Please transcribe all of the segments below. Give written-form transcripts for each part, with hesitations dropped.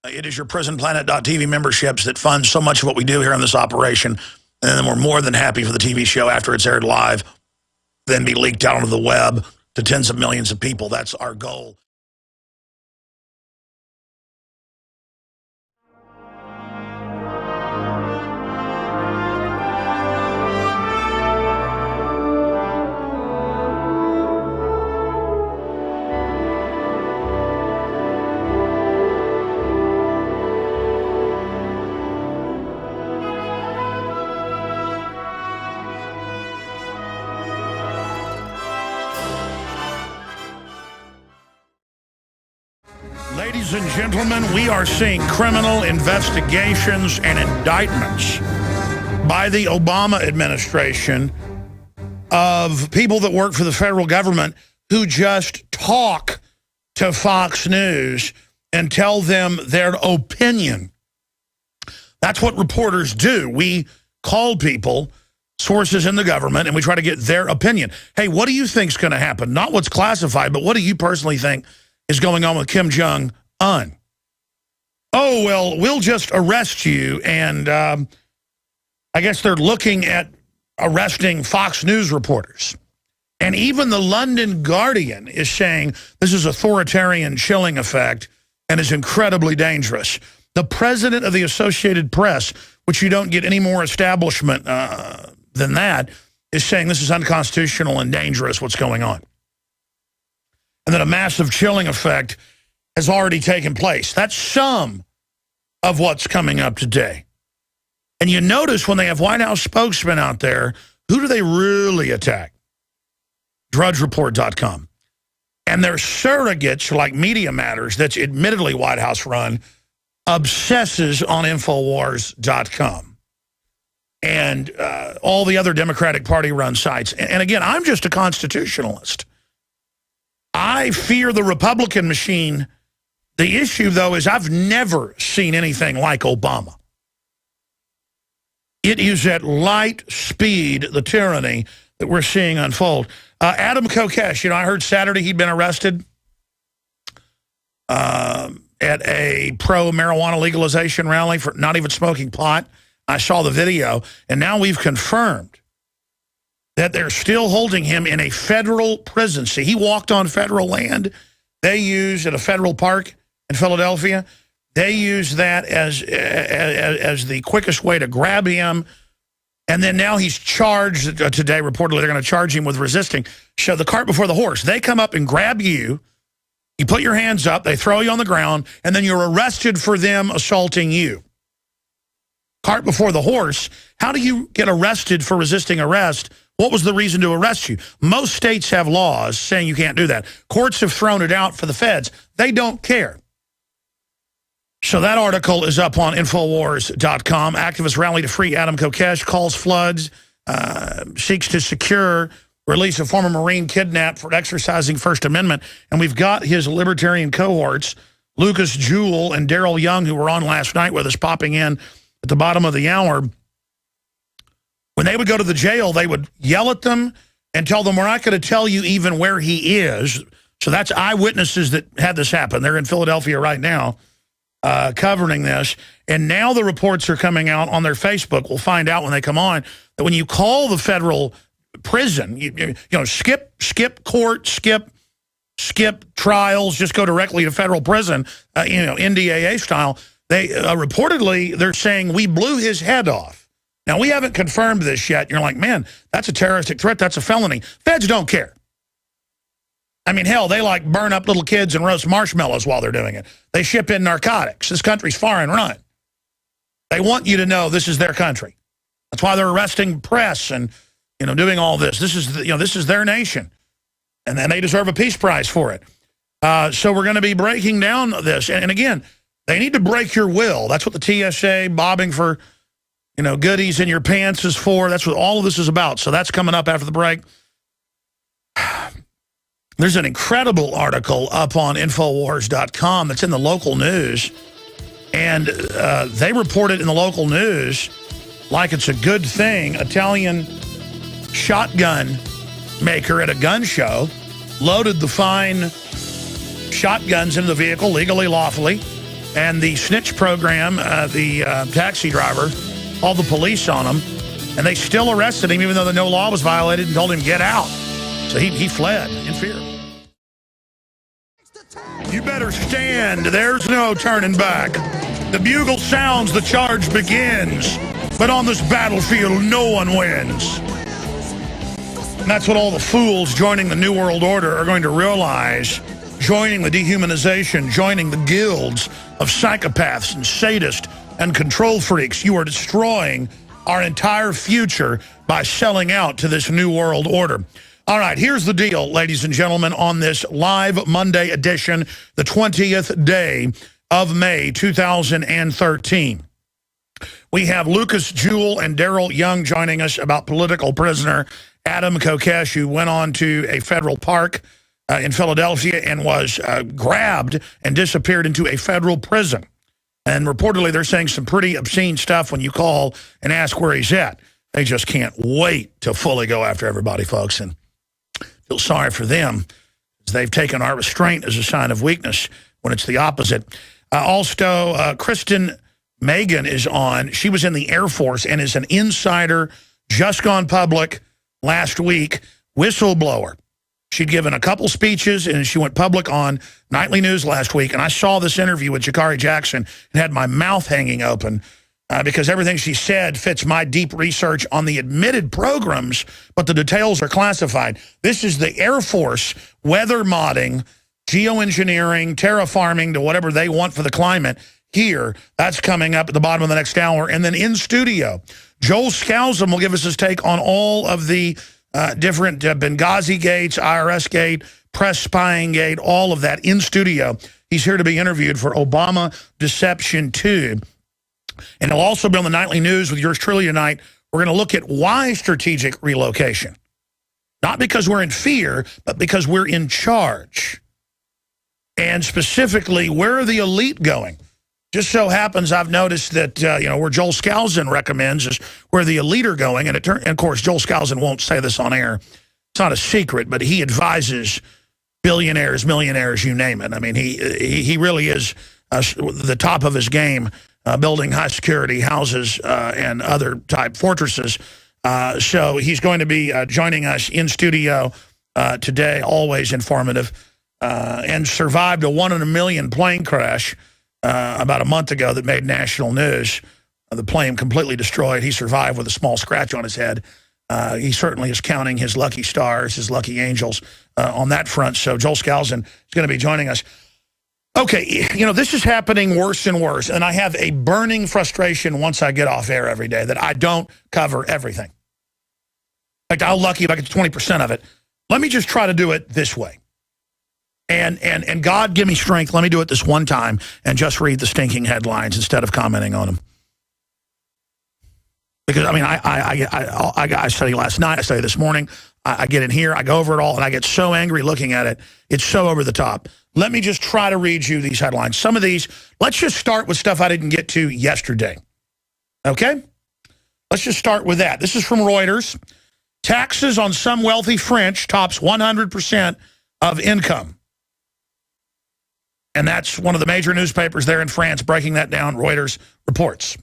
It is your PrisonPlanet.tv memberships that fund so much of what we do here on this operation. And then we're more than happy for the TV show after it's aired live, then be leaked out onto the web to tens of millions of people. That's our goal. Ladies and gentlemen, we are seeing criminal investigations and indictments by the Obama administration of people that work for the federal government who just talk to Fox News and tell them their opinion. That's what reporters do. We call people, sources in the government, and we try to get their opinion. Hey, what do you think is going to happen? Not what's classified, but what do you personally think is going on with Kim Jong-un? Oh, well, we'll just arrest you. And I guess they're looking at arresting Fox News reporters. And even the London Guardian is saying this is authoritarian chilling effect and is incredibly dangerous. The president of the Associated Press, which you don't get any more establishment than that, is saying this is unconstitutional and dangerous, what's going on. And that a massive chilling effect has already taken place. That's some of what's coming up today. And you notice when they have White House spokesmen out there, who do they really attack? DrudgeReport.com. And their surrogates, like Media Matters, that's admittedly White House run, obsesses on Infowars.com. And all the other Democratic Party run sites. And again, I'm just a constitutionalist. I fear the Republican machine. The issue, though, is I've never seen anything like Obama. It is at light speed, the tyranny that we're seeing unfold. Adam Kokesh, you know, I heard Saturday he'd been arrested at a pro-marijuana legalization rally for not even smoking pot. I saw the video, and now we've confirmed that they're still holding him in a federal prison. See, he walked on federal land. They used at a federal park in Philadelphia. They used that as the quickest way to grab him. And then now he's charged today, reportedly they're going to charge him with resisting. Show the cart before the horse. They come up and grab you. You put your hands up. They throw you on the ground. And then you're arrested for them assaulting you. Cart before the horse. How do you get arrested for resisting arrest? What was the reason to arrest you? Most states have laws saying you can't do that. Courts have thrown it out for the feds. They don't care. So that article is up on Infowars.com. Activists rally to free Adam Kokesh, calls floods, seeks to secure release of former Marine kidnapped for exercising First Amendment. And we've got his libertarian cohorts, Lucas Jewell and Daryl Young, who were on last night with us, popping in at the bottom of the hour. When they would go to the jail, they would yell at them and tell them, we're not going to tell you even where he is. So that's eyewitnesses that had this happen. They're in Philadelphia right now covering this. And now the reports are coming out on their Facebook. We'll find out when they come on that when you call the federal prison, you know, skip court, skip trials, just go directly to federal prison, you know, NDAA style. They reportedly, they're saying we blew his head off. Now, we haven't confirmed this yet. You're like, man, that's a terroristic threat. That's a felony. Feds don't care. I mean, hell, they like burn up little kids and roast marshmallows while they're doing it. They ship in narcotics. This country's far and run. They want you to know this is their country. That's why they're arresting press and, you know, doing all this. This is, you know, this is their nation. And then they deserve a peace prize for it. So we're going to be breaking down this. And again, they need to break your will. That's what the TSA bobbing for, you know, goodies in your pants is for. That's what all of this is about. So that's coming up after the break. There's an incredible article up on Infowars.com that's in the local news. And they reported in the local news like it's a good thing. Italian shotgun maker at a gun show loaded the fine shotguns into the vehicle legally, lawfully, and the snitch program, the taxi driver, all the police on him, and they still arrested him even though no law was violated and told him get out. So he fled in fear. You better stand. There's no turning back. The bugle sounds, the charge begins. But on this battlefield, no one wins. And that's what all the fools joining the New World Order are going to realize, joining the dehumanization, joining the guilds of psychopaths and sadists and control freaks. You are destroying our entire future by selling out to this New World Order. All right, here's the deal, ladies and gentlemen, on this live Monday edition, the 20th day of May, 2013. We have Lucas Jewell and Daryl Young joining us about political prisoner Adam Kokesh, who went on to a federal park in Philadelphia and was grabbed and disappeared into a federal prison. And reportedly, they're saying some pretty obscene stuff when you call and ask where he's at. They just can't wait to fully go after everybody, folks, and feel sorry for them. They've taken our restraint as a sign of weakness when it's the opposite. Also, Kristen Megan is on. She was in the Air Force and is an insider, just gone public last week, whistleblower. She'd given a couple speeches, and she went public on Nightly News last week. And I saw this interview with Jakari Jackson and had my mouth hanging open because everything she said fits my deep research on the admitted programs, but the details are classified. This is the Air Force weather modding, geoengineering, terraforming to whatever they want for the climate here. That's coming up at the bottom of the next hour. And then in studio, Joel Skousen will give us his take on all of the different Benghazi gates, IRS gate, press spying gate, all of that in studio. He's here to be interviewed for Obama Deception 2. And he'll also be on the Nightly News with yours truly tonight. We're going to look at why strategic relocation. Not because we're in fear, but because we're in charge. And specifically, where are the elite going? Just so happens I've noticed that, where Joel Skousen recommends is where the elite are going. And of course, Joel Skousen won't say this on air. It's not a secret, but he advises billionaires, millionaires, you name it. I mean, he really is the top of his game, building high-security houses and other type fortresses. So he's going to be joining us in studio today, always informative, and survived a 1 in a million plane crash about a month ago that made national news. The plane completely destroyed. He survived with a small scratch on his head. He certainly is counting his lucky stars, his lucky angels on that front. So Joel Skousen is going to be joining us. Okay, this is happening worse and worse, and I have a burning frustration once I get off air every day that I don't cover everything. In fact, I'm lucky if I get 20% of it. Let me just try to do it this way. And God, give me strength. Let me do it this one time and just read the stinking headlines instead of commenting on them. Because, I mean, I studied last night. I studied this morning. I get in here. I go over it all, and I get so angry looking at it. It's so over the top. Let me just try to read you these headlines. Some of these, let's just start with stuff I didn't get to yesterday. Okay? Let's just start with that. This is from Reuters. Taxes on some wealthy French tops 100% of income. And that's one of the major newspapers there in France breaking that down. Reuters reports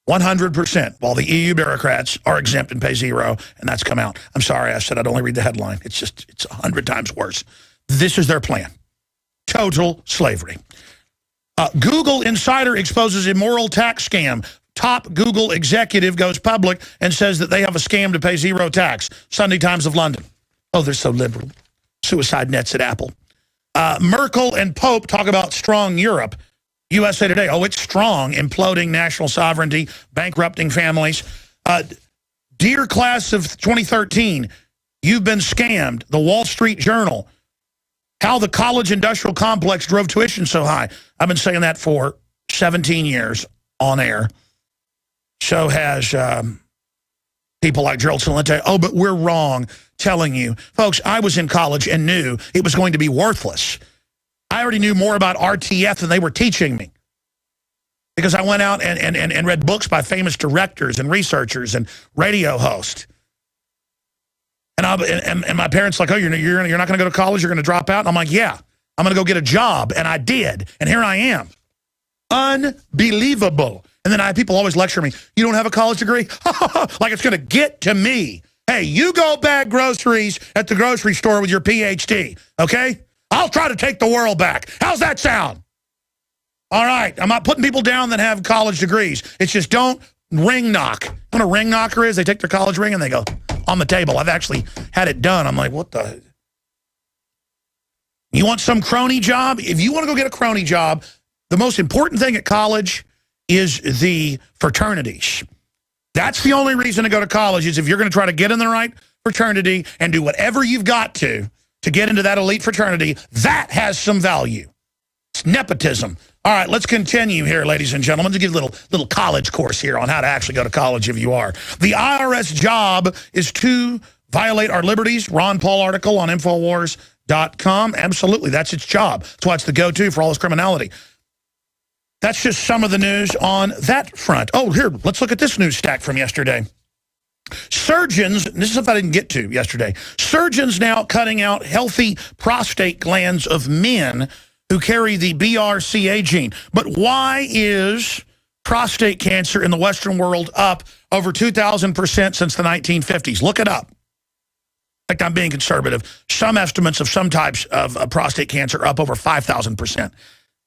100%, while the EU bureaucrats are exempt and pay zero, and that's come out. I'm sorry, I said I'd only read the headline. It's 100 times worse. This is their plan. Total slavery. Google insider exposes immoral tax scam. Top Google executive goes public and says that they have a scam to pay zero tax. Sunday Times of London. Oh, they're so liberal. Suicide nets at Apple. Merkel and Pope talk about strong Europe. USA Today, oh, it's strong, imploding national sovereignty, bankrupting families. Dear class of 2013, you've been scammed. The Wall Street Journal, how the college industrial complex drove tuition so high. I've been saying that for 17 years on air. So has people like Gerald Celente. Oh, but we're wrong telling you. Folks, I was in college and knew it was going to be worthless. I already knew more about RTF than they were teaching me because I went out and read books by famous directors and researchers and radio hosts. And my parents like, oh, you're not going to go to college? You're going to drop out? And I'm like, yeah. I'm going to go get a job. And I did. And here I am. Unbelievable. And then people always lecture me, you don't have a college degree? Like it's going to get to me. Hey, you go bag groceries at the grocery store with your PhD, okay? I'll try to take the world back. How's that sound? All right, I'm not putting people down that have college degrees. It's just don't ring knock. You know what a ring knocker is? They take their college ring and they go on the table. I've actually had it done. I'm like, what the? You want some crony job? If you want to go get a crony job, the most important thing at college is the fraternities. That's the only reason to go to college is if you're going to try to get in the right fraternity and do whatever you've got to get into that elite fraternity, that has some value. It's nepotism. All right, let's continue here, ladies and gentlemen, to give a little college course here on how to actually go to college if you are. The IRS job is to violate our liberties. Ron Paul article on Infowars.com. Absolutely, that's its job. That's why it's the go-to for all this criminality. That's just some of the news on that front. Oh, here, let's look at this news stack from yesterday. Surgeons, this is stuff I didn't get to yesterday, surgeons now cutting out healthy prostate glands of men who carry the BRCA gene. But why is prostate cancer in the Western world up over 2,000% since the 1950s? Look it up. In fact, I'm being conservative. Some estimates of some types of prostate cancer are up over 5,000%.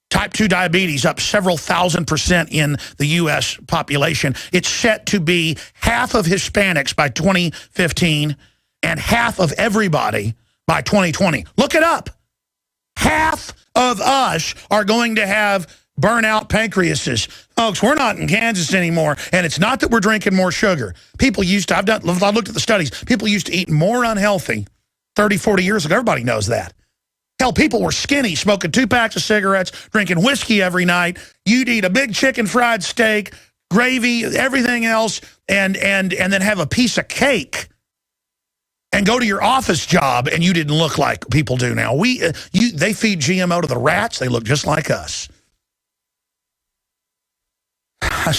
Type 2 diabetes up several thousand% in the U.S. population. It's set to be half of Hispanics by 2015 and half of everybody by 2020. Look it up. Half of us are going to have burnout pancreases. Folks, we're not in Kansas anymore, and it's not that we're drinking more sugar. People used to, I looked at the studies, people used to eat more unhealthy 30, 40 years ago. Everybody knows that. Hell, people were skinny, smoking 2 packs of cigarettes, drinking whiskey every night. You'd eat a big chicken fried steak, gravy, everything else, and then have a piece of cake and go to your office job, and you didn't look like people do now. They feed GMO to the rats. They look just like us. I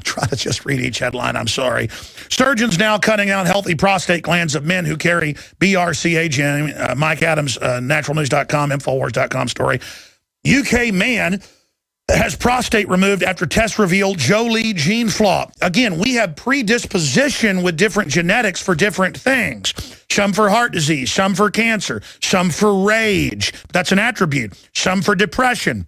try to just read each headline. I'm sorry. Surgeons now cutting out healthy prostate glands of men who carry BRCA gene. Mike Adams, naturalnews.com, Infowars.com story. UK man has prostate removed after tests reveal Jolie gene flaw. Again, we have predisposition with different genetics for different things. Some for heart disease, some for cancer, some for rage. That's an attribute. Some for depression.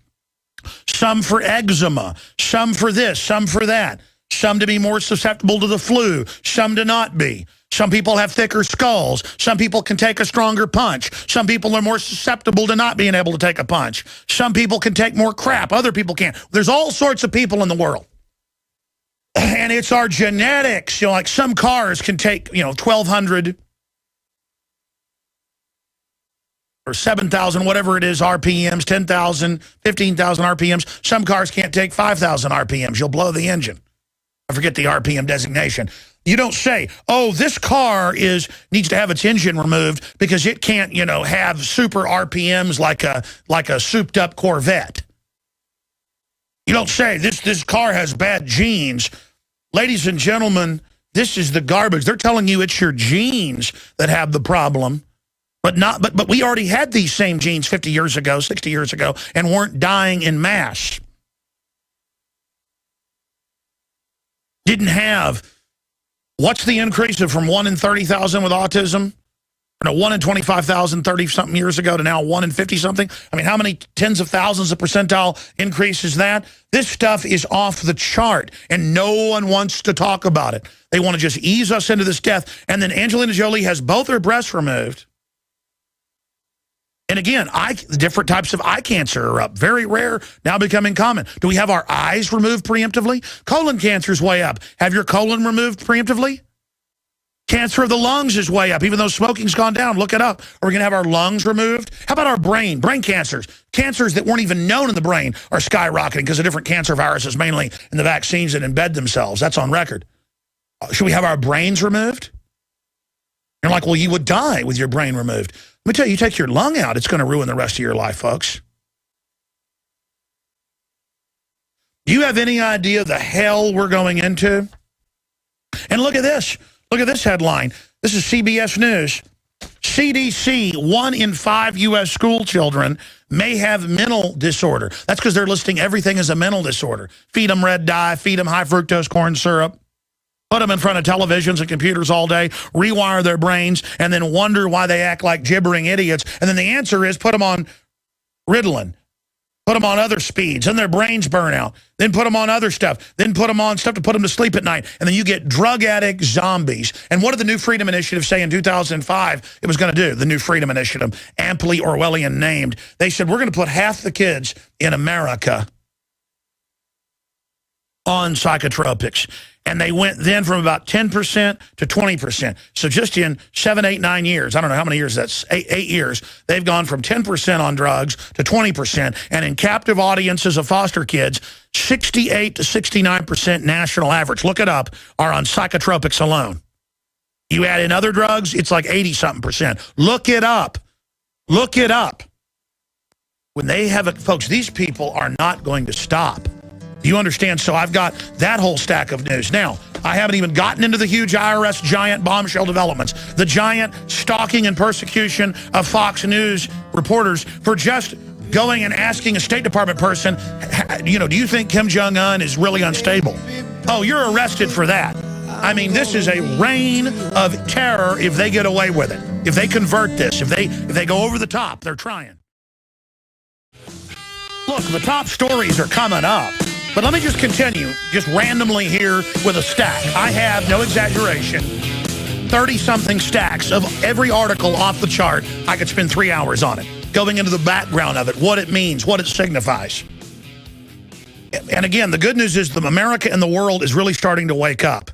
Some for eczema, some for this, some for that, some to be more susceptible to the flu, some to not be. Some people have thicker skulls. Some people can take a stronger punch. Some people are more susceptible to not being able to take a punch. Some people can take more crap. Other people can't. There's all sorts of people in the world. And it's our genetics. You know, like some cars can take, 1,200 or 7,000, whatever it is, RPMs, 10,000, 15,000 RPMs. Some cars can't take 5,000 RPMs. You'll blow the engine. I forget the RPM designation. You don't say, oh, this car needs to have its engine removed because it can't, have super RPMs like a souped-up Corvette. You don't say, this car has bad genes. Ladies and gentlemen, this is the garbage. They're telling you it's your genes that have the problem. But we already had these same genes 50 years ago, 60 years ago, and weren't dying in mass. Didn't have. What's the increase from 1 in 30,000 with autism? 1 in 25,000 30-something years ago to now 1 in 50-something? I mean, how many tens of thousands of percentile increase is that? This stuff is off the chart, and no one wants to talk about it. They want to just ease us into this death. And then Angelina Jolie has both her breasts removed. And again, different types of eye cancer are up. Very rare, now becoming common. Do we have our eyes removed preemptively? Colon cancer is way up. Have your colon removed preemptively? Cancer of the lungs is way up, even though smoking's gone down. Look it up. Are we going to have our lungs removed? How about our brain? Brain cancers. Cancers that weren't even known in the brain are skyrocketing because of different cancer viruses, mainly in the vaccines that embed themselves. That's on record. Should we have our brains removed? You're like, well, you would die with your brain removed. Let me tell you, you take your lung out, it's going to ruin the rest of your life, folks. Do you have any idea the hell we're going into? And look at this. Look at this headline. This is CBS News. CDC, 1 in 5 U.S. school children may have mental disorder. That's because they're listing everything as a mental disorder. Feed them red dye, feed them high fructose corn syrup, put them in front of televisions and computers all day, rewire their brains, and then wonder why they act like gibbering idiots. And then the answer is put them on Ritalin. Put them on other speeds, and their brains burn out. Then put them on other stuff. Then put them on stuff to put them to sleep at night. And then you get drug addict zombies. And what did the New Freedom Initiative say in 2005 it was going to do? The New Freedom Initiative, amply Orwellian named. They said, we're going to put half the kids in America on psychotropics. And they went then from about 10% to 20%. So just in 7, 8, 9 years, I don't know how many years that's, 8 years, they've gone from 10% on drugs to 20%. And in captive audiences of foster kids, 68 to 69% national average, look it up, are on psychotropics alone. You add in other drugs, it's like 80-something%. Look it up. Look it up. When they have it, folks, these people are not going to stop. You understand? So I've got that whole stack of news. Now, I haven't even gotten into the huge IRS giant bombshell developments, the giant stalking and persecution of Fox News reporters for just going and asking a State Department person, you know, do you think Kim Jong-un is really unstable? Oh, you're arrested for that. I mean, this is a reign of terror if they get away with it. If they convert this, if they go over the top, they're trying. Look, the top stories are coming up. But let me just continue, just randomly here with a stack. I have, no exaggeration, 30-something stacks of every article off the chart. I could spend 3 hours on it, going into the background of it, what it means, what it signifies. And again, the good news is that America and the world is really starting to wake up.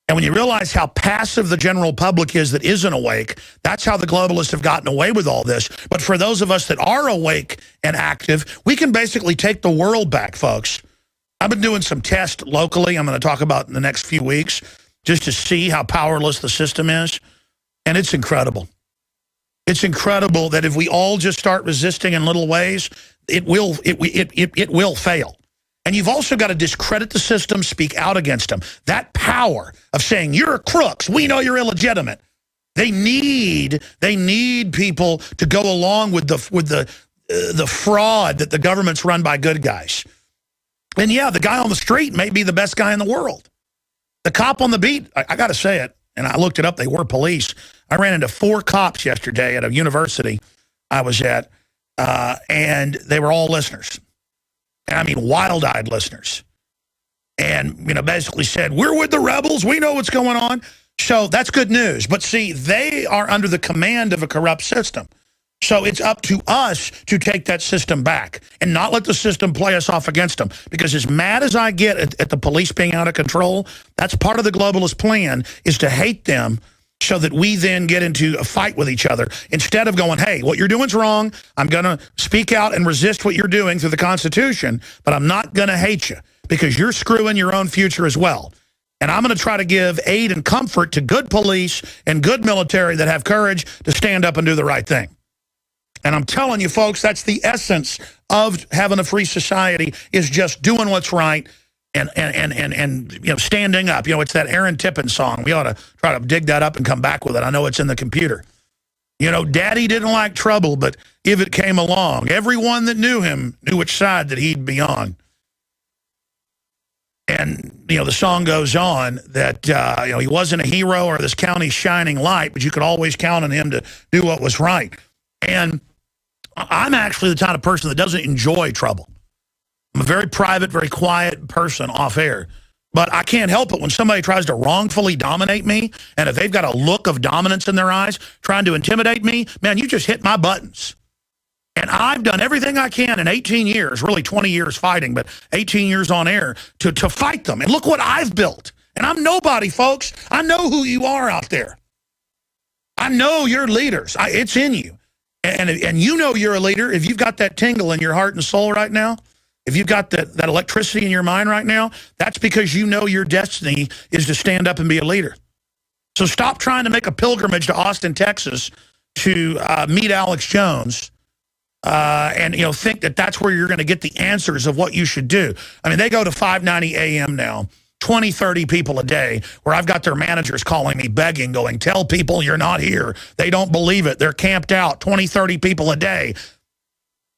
And when you realize how passive the general public is that isn't awake, that's how the globalists have gotten away with all this. But for those of us that are awake and active, we can basically take the world back, folks. I've been doing some tests locally I'm going to talk about in the next few weeks just to see how powerless the system is. And it's incredible. It's incredible that if we all just start resisting in little ways, it will fail. And you've also got to discredit the system, speak out against them. That power of saying, you're crooks, we know you're illegitimate. They need people to go along with the fraud that the government's run by good guys. And yeah, the guy on the street may be the best guy in the world. The cop on the beat, I got to say it, and I looked it up, they were police. I ran into 4 cops yesterday at a university I was at, and they were all listeners. And I mean wild-eyed listeners. And, you know, basically said, we're with the rebels, we know what's going on. So that's good news. But see, they are under the command of a corrupt system. So it's up to us to take that system back and not let the system play us off against them. Because as mad as I get at the police being out of control, that's part of the globalist plan, is to hate them so that we then get into a fight with each other. Instead of going, hey, what you're doing is wrong. I'm going to speak out and resist what you're doing through the Constitution, but I'm not going to hate you because you're screwing your own future as well. And I'm going to try to give aid and comfort to good police and good military that have courage to stand up and do the right thing. And I'm telling you, folks, that's the essence of having a free society, is just doing what's right and you know, standing up. You know, it's that Aaron Tippin song. We ought to try to dig that up and come back with it. I know it's in the computer. You know, Daddy didn't like trouble, but if it came along, everyone that knew him knew which side that he'd be on. And, you know, the song goes on that, you know, he wasn't a hero or this county's shining light, but you could always count on him to do what was right. And I'm actually the kind of person that doesn't enjoy trouble. I'm a very private, very quiet person off air. But I can't help it when somebody tries to wrongfully dominate me, and if they've got a look of dominance in their eyes, trying to intimidate me, man, you just hit my buttons. And I've done everything I can in 18 years, really 20 years fighting, but 18 years on air, to fight them. And look what I've built. And I'm nobody, folks. I know who you are out there. I know you're leaders. It's in you. And you know you're a leader if you've got that tingle in your heart and soul right now. If you've got that electricity in your mind right now, that's because you know your destiny is to stand up and be a leader. So stop trying to make a pilgrimage to Austin, Texas to meet Alex Jones and, you know, think that that's where you're going to get the answers of what you should do. I mean, they go to 590 AM now 20, 30 people a day, where I've got their managers calling me, begging, going, tell people you're not here. They don't believe it. They're camped out, 20, 30 people a day.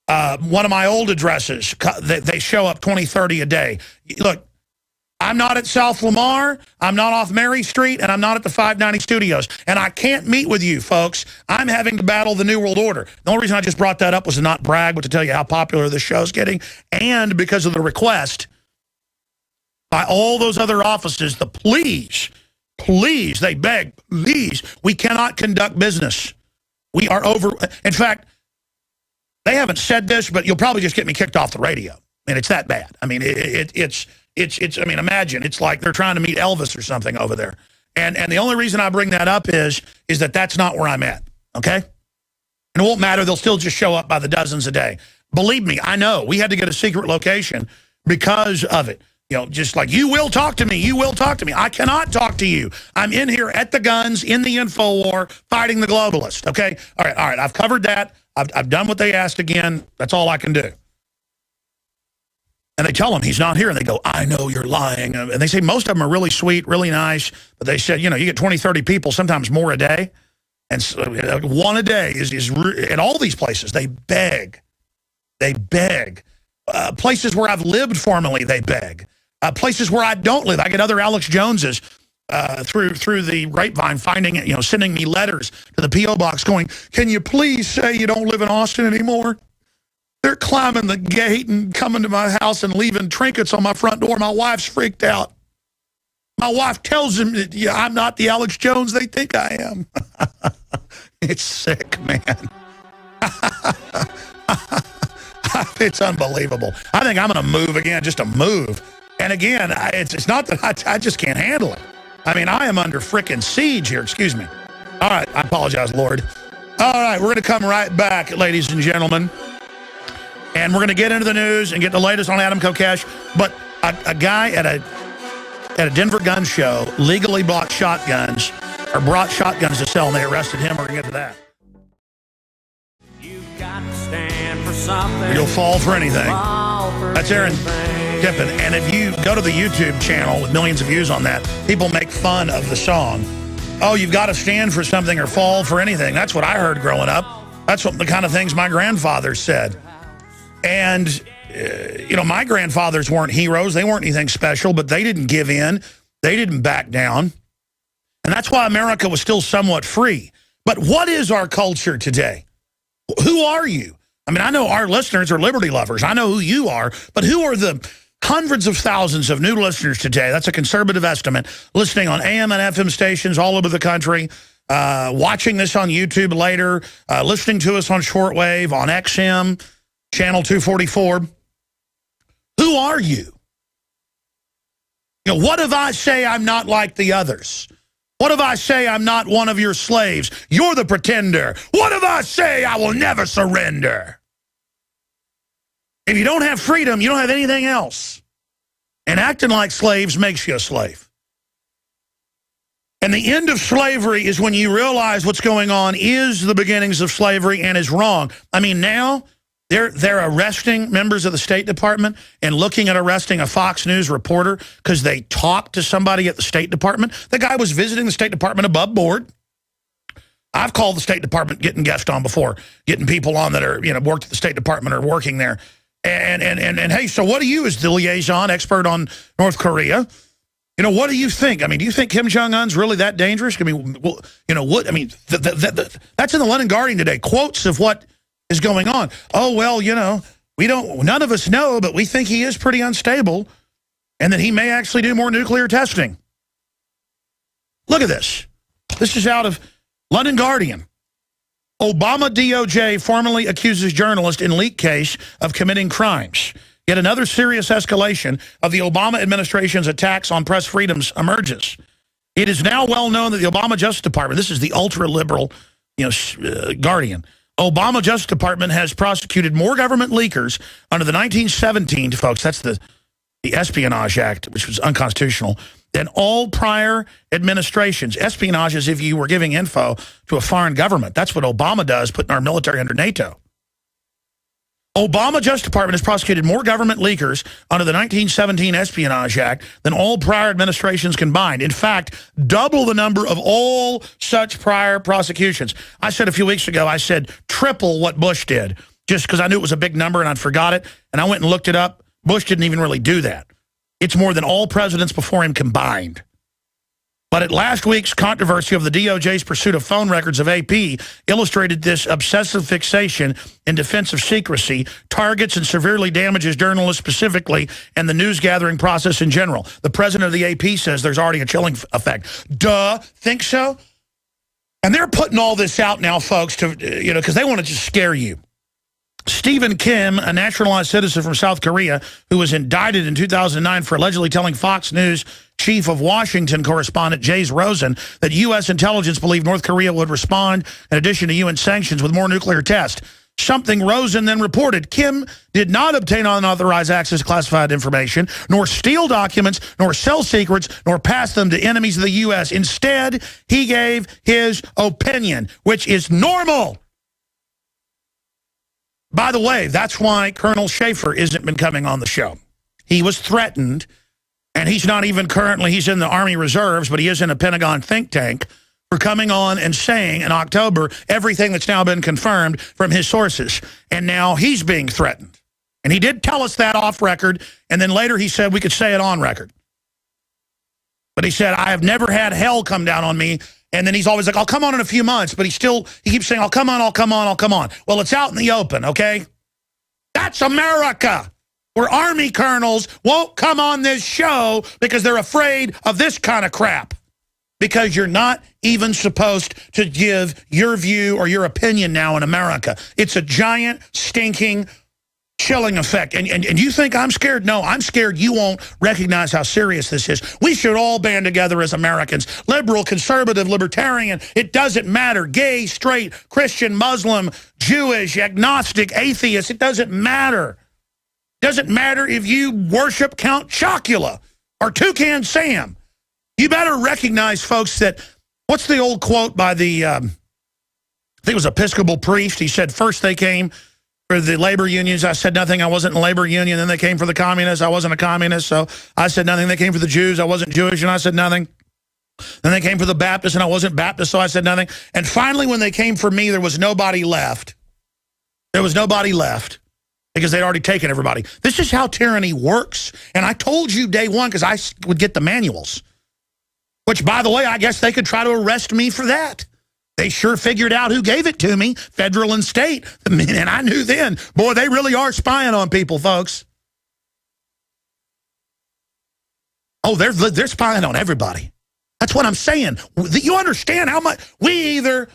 One of my old addresses, they show up 20, 30 a day. Look, I'm not at South Lamar, I'm not off Mary Street, and I'm not at the 590 Studios. And I can't meet with you, folks. I'm having to battle the New World Order. The only reason I just brought that up was to not brag, but to tell you how popular this show's getting. And because of the request by all those other offices, please, they beg, please, we cannot conduct business. We are over. In fact, they haven't said this, but you'll probably just get me kicked off the radio. And it's that bad. I mean, it's I mean, imagine, it's like they're trying to meet Elvis or something over there. And the only reason I bring that up is that that's not where I'm at, okay? And it won't matter. They'll still just show up by the dozens a day. Believe me, I know. We had to get a secret location because of it. You know, just like, you will talk to me. You will talk to me. I cannot talk to you. I'm in here at the guns, in the info war, fighting the globalist, okay? All right. I've covered that. I've done what they asked again. That's all I can do. And they tell him he's not here, and they go, I know you're lying. And they say most of them are really sweet, really nice, but they said, you know, you get 20, 30 people, sometimes more a day. And so, one a day is at all these places, they beg. They beg. Places where I've lived formerly, they beg. Places where I don't live. I get other Alex Joneses through the grapevine finding it, you know, sending me letters to the P.O. box going, can you please say you don't live in Austin anymore? They're climbing the gate and coming to my house and leaving trinkets on my front door. My wife's freaked out. My wife tells them that, yeah, I'm not the Alex Jones they think I am. It's sick, man. It's unbelievable. I think I'm going to move again, just to move. And again, it's not that I just can't handle it. I mean, I am under frickin' siege here. Excuse me. All right. I apologize, Lord. All right. We're going to come right back, ladies and gentlemen. And we're going to get into the news and get the latest on Adam Kokesh. But a guy at a Denver gun show legally bought shotguns, or brought shotguns to sell, and they arrested him. We're going to get to that. You've got to stand for something. You'll fall for anything. That's Aaron Tippin. And if you go to the YouTube channel with millions of views on that, people make fun of the song. Oh, you've got to stand for something or fall for anything. That's what I heard growing up. That's what the kind of things my grandfather said. And, you know, my grandfathers weren't heroes. They weren't anything special, but they didn't give in. They didn't back down. And that's why America was still somewhat free. But what is our culture today? Who are you? I mean, I know our listeners are liberty lovers. I know who you are. But who are the hundreds of thousands of new listeners today? That's a conservative estimate. Listening on AM and FM stations all over the country. Watching this on YouTube later. Listening to us on shortwave, on XM. Channel 244. Who are you? You know, what if I say I'm not like the others? What if I say I'm not one of your slaves? You're the pretender. What if I say I will never surrender? If you don't have freedom, you don't have anything else. And acting like slaves makes you a slave. And the end of slavery is when you realize what's going on is the beginnings of slavery and is wrong. I mean, now they're arresting members of the State Department and looking at arresting a Fox News reporter because they talked to somebody at the State Department. The guy was visiting the State Department above board. I've called the State Department, getting guests on before, getting people on that are, you know, worked at the State Department or working there. And hey, so what do you, as the liaison expert on North Korea, you know, what do you think? I mean, do you think Kim Jong-un's really that dangerous? I mean, well, you know, what? I mean, that's in the London Guardian today. Quotes of what is going on. Oh, well, you know, none of us know, but we think he is pretty unstable and that he may actually do more nuclear testing. Look at this. This is out of London Guardian. Obama DOJ formally accuses journalist in leak case of committing crimes. Yet another serious escalation of the Obama administration's attacks on press freedoms emerges. It is now well known that the Obama Justice Department, this is the ultra-liberal, you know, Guardian, Obama Justice Department has prosecuted more government leakers under the 1917, folks, that's the Espionage Act, which was unconstitutional, than all prior administrations. Espionage is if you were giving info to a foreign government. That's what Obama does, putting our military under NATO. Obama Justice Department has prosecuted more government leakers under the 1917 Espionage Act than all prior administrations combined. In fact, double the number of all such prior prosecutions. I said a few weeks ago, I said triple what Bush did, just because I knew it was a big number and I'd forgot it. And I went and looked it up. Bush didn't even really do that. It's more than all presidents before him combined. But at last week's controversy of the DOJ's pursuit of phone records of AP illustrated this obsessive fixation in defense of secrecy, targets and severely damages journalists specifically and the news-gathering process in general. The president of the AP says there's already a chilling effect. Duh, think so? And they're putting all this out now, folks, to because they want to just scare you. Stephen Kim, a naturalized citizen from South Korea who was indicted in 2009 for allegedly telling Fox News chief of Washington correspondent Jay Rosen that U.S. intelligence believed North Korea would respond, in addition to UN sanctions, with more nuclear tests. Something Rosen then reported. Kim did not obtain unauthorized access to classified information, nor steal documents, nor sell secrets, nor pass them to enemies of the U.S. Instead, he gave his opinion, which is normal. By the way, that's why Colonel Schaefer isn't been coming on the show. He was threatened, and he's not even currently, he's in the Army Reserves, but he is in a Pentagon think tank for coming on and saying in October everything that's now been confirmed from his sources. And now he's being threatened. And he did tell us that off record, and then later he said we could say it on record. But he said, I have never had hell come down on me. And then he's always like, I'll come on in a few months. But he keeps saying, I'll come on, I'll come on, I'll come on. Well, it's out in the open, okay? That's America, where Army colonels won't come on this show because they're afraid of this kind of crap. Because you're not even supposed to give your view or your opinion now in America. It's a giant, stinking, chilling effect. And you think I'm scared? No, I'm scared you won't recognize how serious this is. We should all band together as Americans. Liberal, conservative, libertarian, it doesn't matter. Gay, straight, Christian, Muslim, Jewish, agnostic, atheist, it doesn't matter. Doesn't matter if you worship Count Chocula or Toucan Sam. You better recognize, folks, that, what's the old quote by the, I think it was Episcopal priest. He said, first they came for the labor unions, I said nothing, I wasn't in a labor union. Then they came for the communists, I wasn't a communist, so I said nothing. They came for the Jews, I wasn't Jewish, and I said nothing. Then they came for the Baptists, and I wasn't Baptist, so I said nothing. And finally, when they came for me, there was nobody left. There was nobody left because they'd already taken everybody. This is how tyranny works. And I told you day one because I would get the manuals. Which, by the way, I guess they could try to arrest me for that. They sure figured out who gave it to me, federal and state. And I knew then, boy, they really are spying on people, folks. Oh, they're spying on everybody. That's what I'm saying. You understand how much we either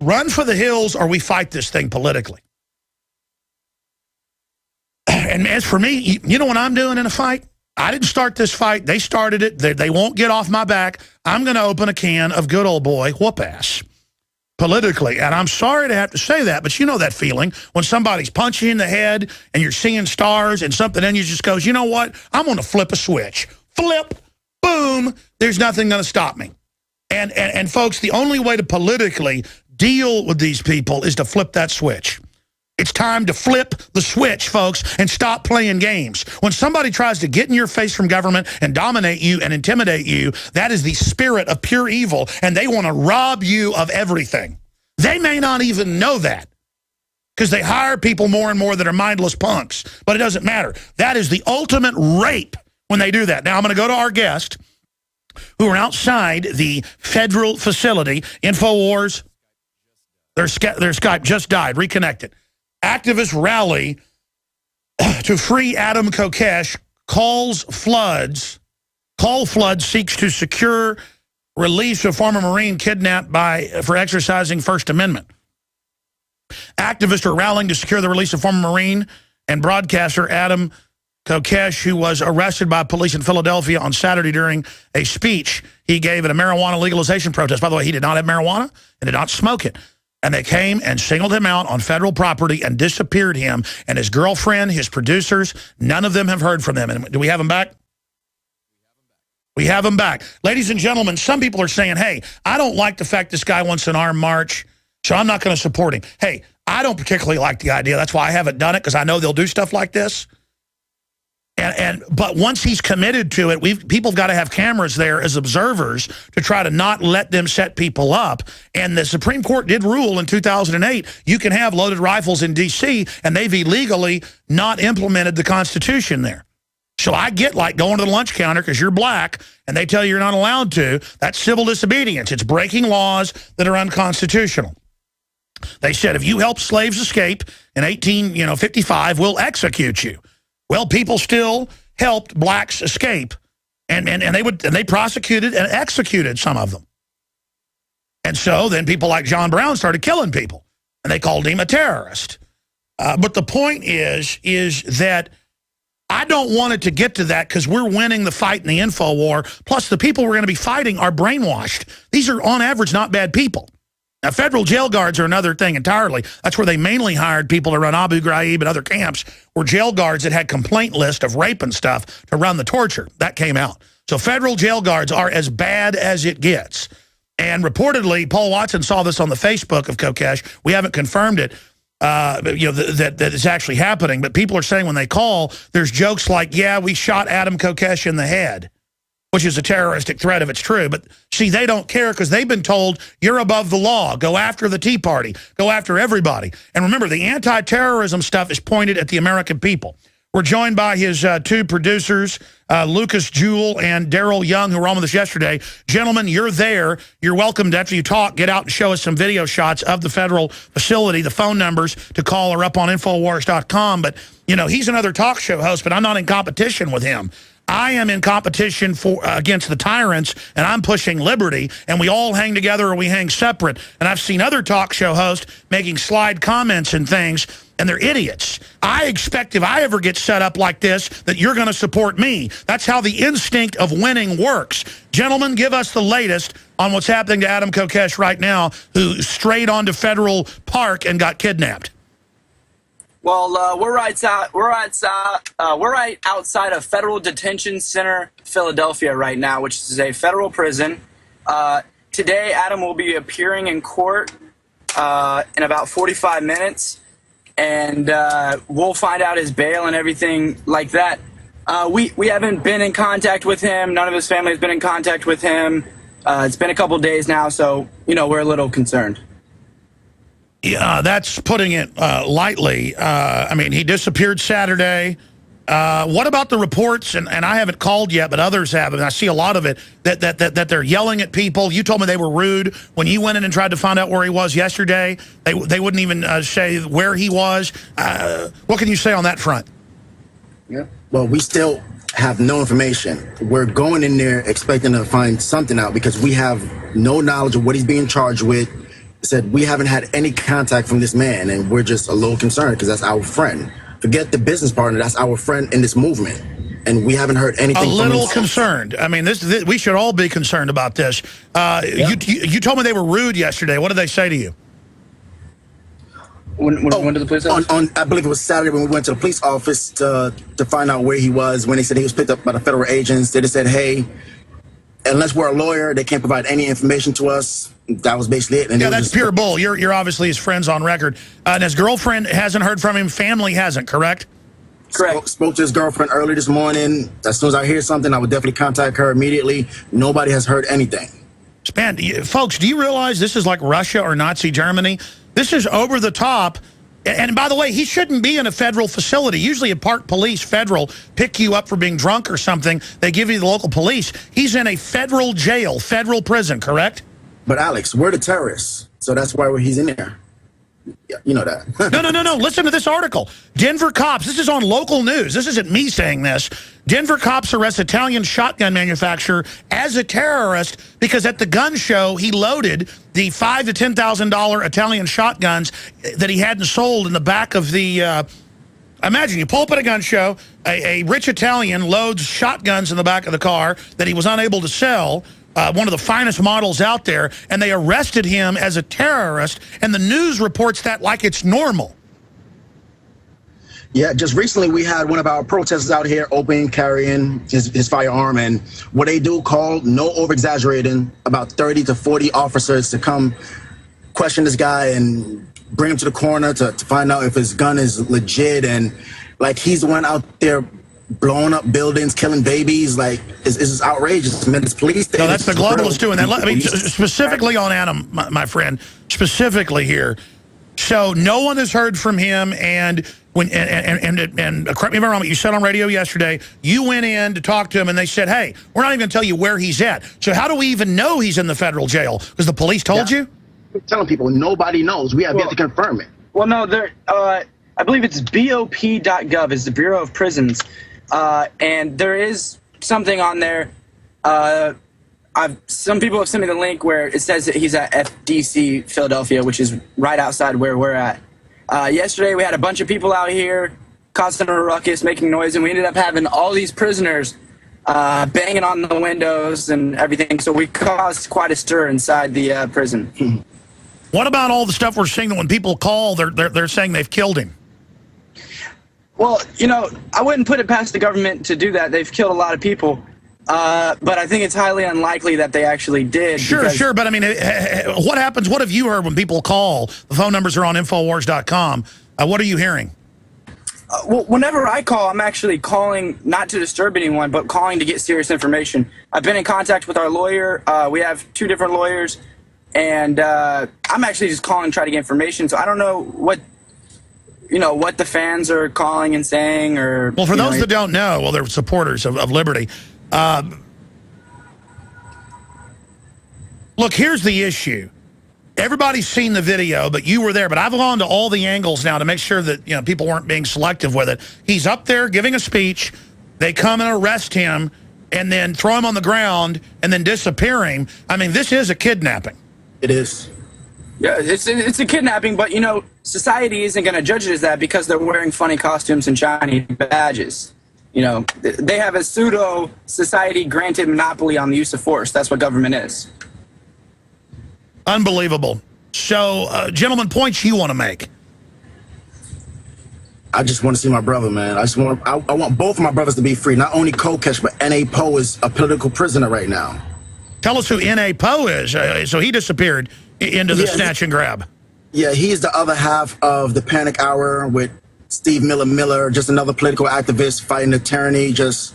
run for the hills or we fight this thing politically. And as for me, you know what I'm doing in a fight? I didn't start this fight. They started it. They won't get off my back. I'm going to open a can of good old boy whoop ass politically. And I'm sorry to have to say that, but you know that feeling when somebody's punching you in the head and you're seeing stars and something in you just goes, you know what? I'm going to flip a switch. Flip, boom, there's nothing going to stop me. And folks, the only way to politically deal with these people is to flip that switch. It's time to flip the switch, folks, and stop playing games. When somebody tries to get in your face from government and dominate you and intimidate you, that is the spirit of pure evil, and they want to rob you of everything. They may not even know that because they hire people more and more that are mindless punks, but it doesn't matter. That is the ultimate rape when they do that. Now, I'm going to go to our guest who are outside the federal facility. InfoWars, their Skype just died. Reconnected. Activist rally to free Adam Kokesh call floods seeks to secure release of former Marine kidnapped for exercising First Amendment. Activists are rallying to secure the release of former Marine and broadcaster Adam Kokesh, who was arrested by police in Philadelphia on Saturday during a speech he gave at a marijuana legalization protest. By the way, he did not have marijuana and did not smoke it. And they came and singled him out on federal property and disappeared him. And his girlfriend, his producers, none of them have heard from them. And do we have him back? We have him back. Ladies and gentlemen, some people are saying, hey, I don't like the fact this guy wants an armed march, so I'm not going to support him. Hey, I don't particularly like the idea. That's why I haven't done it, because I know they'll do stuff like this. But once he's committed to it, people have got to have cameras there as observers to try to not let them set people up. And the Supreme Court did rule in 2008, you can have loaded rifles in D.C., and they've illegally not implemented the Constitution there. So I get like going to the lunch counter because you're black and they tell you you're not allowed to. That's civil disobedience. It's breaking laws that are unconstitutional. They said if you help slaves escape in 1855, we'll execute you. Well, people still helped blacks escape, and they prosecuted and executed some of them. And so then people like John Brown started killing people, and they called him a terrorist. But the point is that I don't want it to get to that, because we're winning the fight in the info war. Plus, the people we're going to be fighting are brainwashed. These are, on average, not bad people. Now, federal jail guards are another thing entirely. That's where they mainly hired people to run Abu Ghraib and other camps, were jail guards that had complaint list of rape and stuff to run the torture. That came out. So federal jail guards are as bad as it gets. And reportedly, Paul Watson saw this on the Facebook of Kokesh. We haven't confirmed it, that it's actually happening. But people are saying when they call, there's jokes like, yeah, we shot Adam Kokesh in the head, which is a terroristic threat if it's true. But see, they don't care, because they've been told you're above the law. Go after the Tea Party. Go after everybody. And remember, the anti-terrorism stuff is pointed at the American people. We're joined by his two producers, Lucas Jewell and Daryl Young, who were on with us yesterday. Gentlemen, you're there. You're welcome to, after you talk, get out and show us some video shots of the federal facility, the phone numbers to call are up on Infowars.com. But, you know, he's another talk show host, but I'm not in competition with him. I am in competition against the tyrants, and I'm pushing liberty, and we all hang together or we hang separate. And I've seen other talk show hosts making slide comments and things, and they're idiots. I expect if I ever get set up like this that you're going to support me. That's how the instinct of winning works. Gentlemen, give us the latest on what's happening to Adam Kokesh right now, who strayed onto Federal Park and got kidnapped. Well, we're right outside of Federal Detention Center, Philadelphia right now, which is a federal prison. Today, Adam will be appearing in court in about 45 minutes, and we'll find out his bail and everything like that. We haven't been in contact with him. None of his family has been in contact with him. It's been a couple days now, so, you know, we're a little concerned. Yeah, that's putting it lightly. I mean, he disappeared Saturday. What about the reports, and I haven't called yet, but others have, and I see a lot of it, that they're yelling at people. You told me they were rude. When you went in and tried to find out where he was yesterday, they wouldn't even say where he was. What can you say on that front? Yeah. Well, we still have no information. We're going in there expecting to find something out, because we have no knowledge of what he's being charged with. Said we haven't had any contact from this man, and we're just a little concerned, because that's our friend. Forget the business partner, that's our friend in this movement, and we haven't heard anything from him. A little concerned. I mean, this we should all be concerned about this. You told me they were rude yesterday. What did they say to you? When did the police office? I believe it was Saturday when we went to the police office to find out where he was. When they said he was picked up by the federal agents, they just said, hey, unless we're a lawyer, they can't provide any information to us. That was basically it. And yeah, that's pure bull. You're obviously his friends on record. And his girlfriend hasn't heard from him. Family hasn't, correct? Correct. Spoke to his girlfriend early this morning. As soon as I hear something, I would definitely contact her immediately. Nobody has heard anything. Man, folks, do you realize this is like Russia or Nazi Germany? This is over the top. And by the way, he shouldn't be in a federal facility. Usually a park police, federal, pick you up for being drunk or something. They give you the local police. He's in a federal jail, federal prison, correct? But Alex, we're the terrorists, so that's why he's in there. Yeah, you know that. No. Listen to this article. Denver cops, this is on local news. This isn't me saying this. Denver cops arrest Italian shotgun manufacturer as a terrorist because at the gun show, he loaded the $5,000 to $10,000 Italian shotguns that he hadn't sold in the back of the... Imagine you pull up at a gun show, a rich Italian loads shotguns in the back of the car that he was unable to sell, one of the finest models out there, and they arrested him as a terrorist, and the news reports that like it's normal. Yeah, just recently we had one of our protesters out here open carrying his firearm, and what they do call, no over-exaggerating, about 30 to 40 officers to come question this guy and bring him to the coroner to find out if his gun is legit, and like he's the one out there blowing up buildings, killing babies. Like it's outrageous. I mean, it's police. No, that's the globalists doing that. I mean, specifically on Adam, my friend, specifically here. So no one has heard from him, and when and correct me if I'm wrong, but you said on radio yesterday you went in to talk to him, and they said, "Hey, we're not even going to tell you where he's at." So how do we even know he's in the federal jail? Because the police told you. We're telling people nobody knows. We have yet to confirm it. Well, no, I believe it's BOP.gov is the Bureau of Prisons, and there is something on there. Some people have sent me the link where it says that he's at FDC Philadelphia, which is right outside where we're at. Yesterday, we had a bunch of people out here causing a ruckus, making noise, and we ended up having all these prisoners banging on the windows and everything. So we caused quite a stir inside the prison. What about all the stuff we're seeing that when people call, they're saying they've killed him? Well, you know, I wouldn't put it past the government to do that. They've killed a lot of people. But I think it's highly unlikely that they actually did. Sure. But I mean, what happens? What have you heard when people call? The phone numbers are on Infowars.com. What are you hearing? Well, whenever I call, I'm actually calling not to disturb anyone, but calling to get serious information. I've been in contact with our lawyer. We have 2 different lawyers, and I'm actually just calling to try to get information. So I don't know what the fans are calling and saying, or well, for those that don't know, well, they're supporters of liberty. Look, here's the issue. Everybody's seen the video, but you were there. But I've gone to all the angles now to make sure that people weren't being selective with it. He's up there giving a speech. They come and arrest him and then throw him on the ground and then disappear him. I mean, this is a kidnapping. It is. Yeah, it's a kidnapping, but society isn't going to judge it as that because they're wearing funny costumes and shiny badges. They have a pseudo society granted monopoly on the use of force. That's what government is. Unbelievable. So, gentlemen, points you want to make? I just want to see my brother, man. I want both of my brothers to be free. Not only Kokesh, but N.A. Poe is a political prisoner right now. Tell us who N.A. Poe is. So he disappeared into the snatch and grab. Yeah, he's the other half of the Panic Hour with Steve Miller, just another political activist fighting the tyranny, just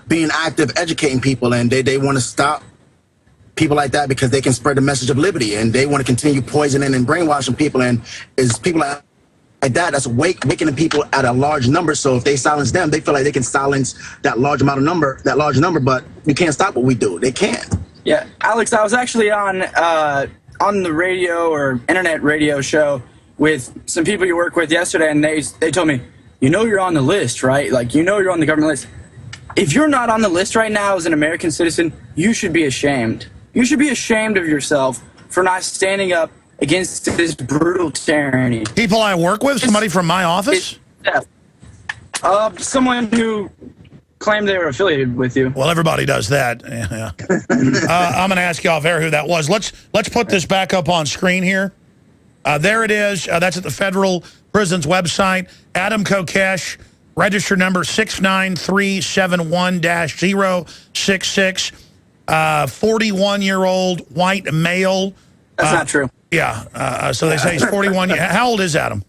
being active, educating people, and they want to stop people like that because they can spread the message of liberty, and they want to continue poisoning and brainwashing people, and is people like that that's waking people at a large number. So if they silence them, they feel like they can silence that large number, but you can't stop what we do. They can't. Yeah, Alex, I was actually on the radio or internet radio show with some people you work with yesterday, and they told me, you're on the list, right? Like, you're on the government list. If you're not on the list right now as an American citizen, you should be ashamed. You should be ashamed of yourself for not standing up against this brutal tyranny. People I work with? Somebody from my office? Someone who claimed they were affiliated with you. Well, everybody does that. Yeah. I'm going to ask you off air who that was. Let's put this back up on screen here. There it is. That's at the federal prison's website. Adam Kokesh, register number 69371-066. 41-year-old white male. That's not true. Yeah. So they say he's 41. How old is Adam?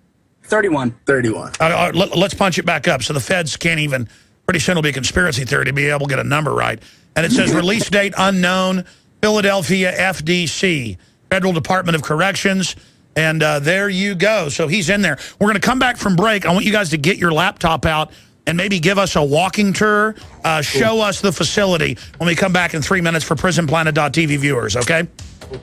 31. 31. Let's punch it back up. So the feds can't even, pretty soon it'll be a conspiracy theory to be able to get a number right. And it says release date unknown, Philadelphia FDC, Federal Department of Corrections. And there you go. So he's in there. We're going to come back from break. I want you guys to get your laptop out and maybe give us a walking tour, show us the facility when we come back in 3 minutes for PrisonPlanet.tv viewers, okay?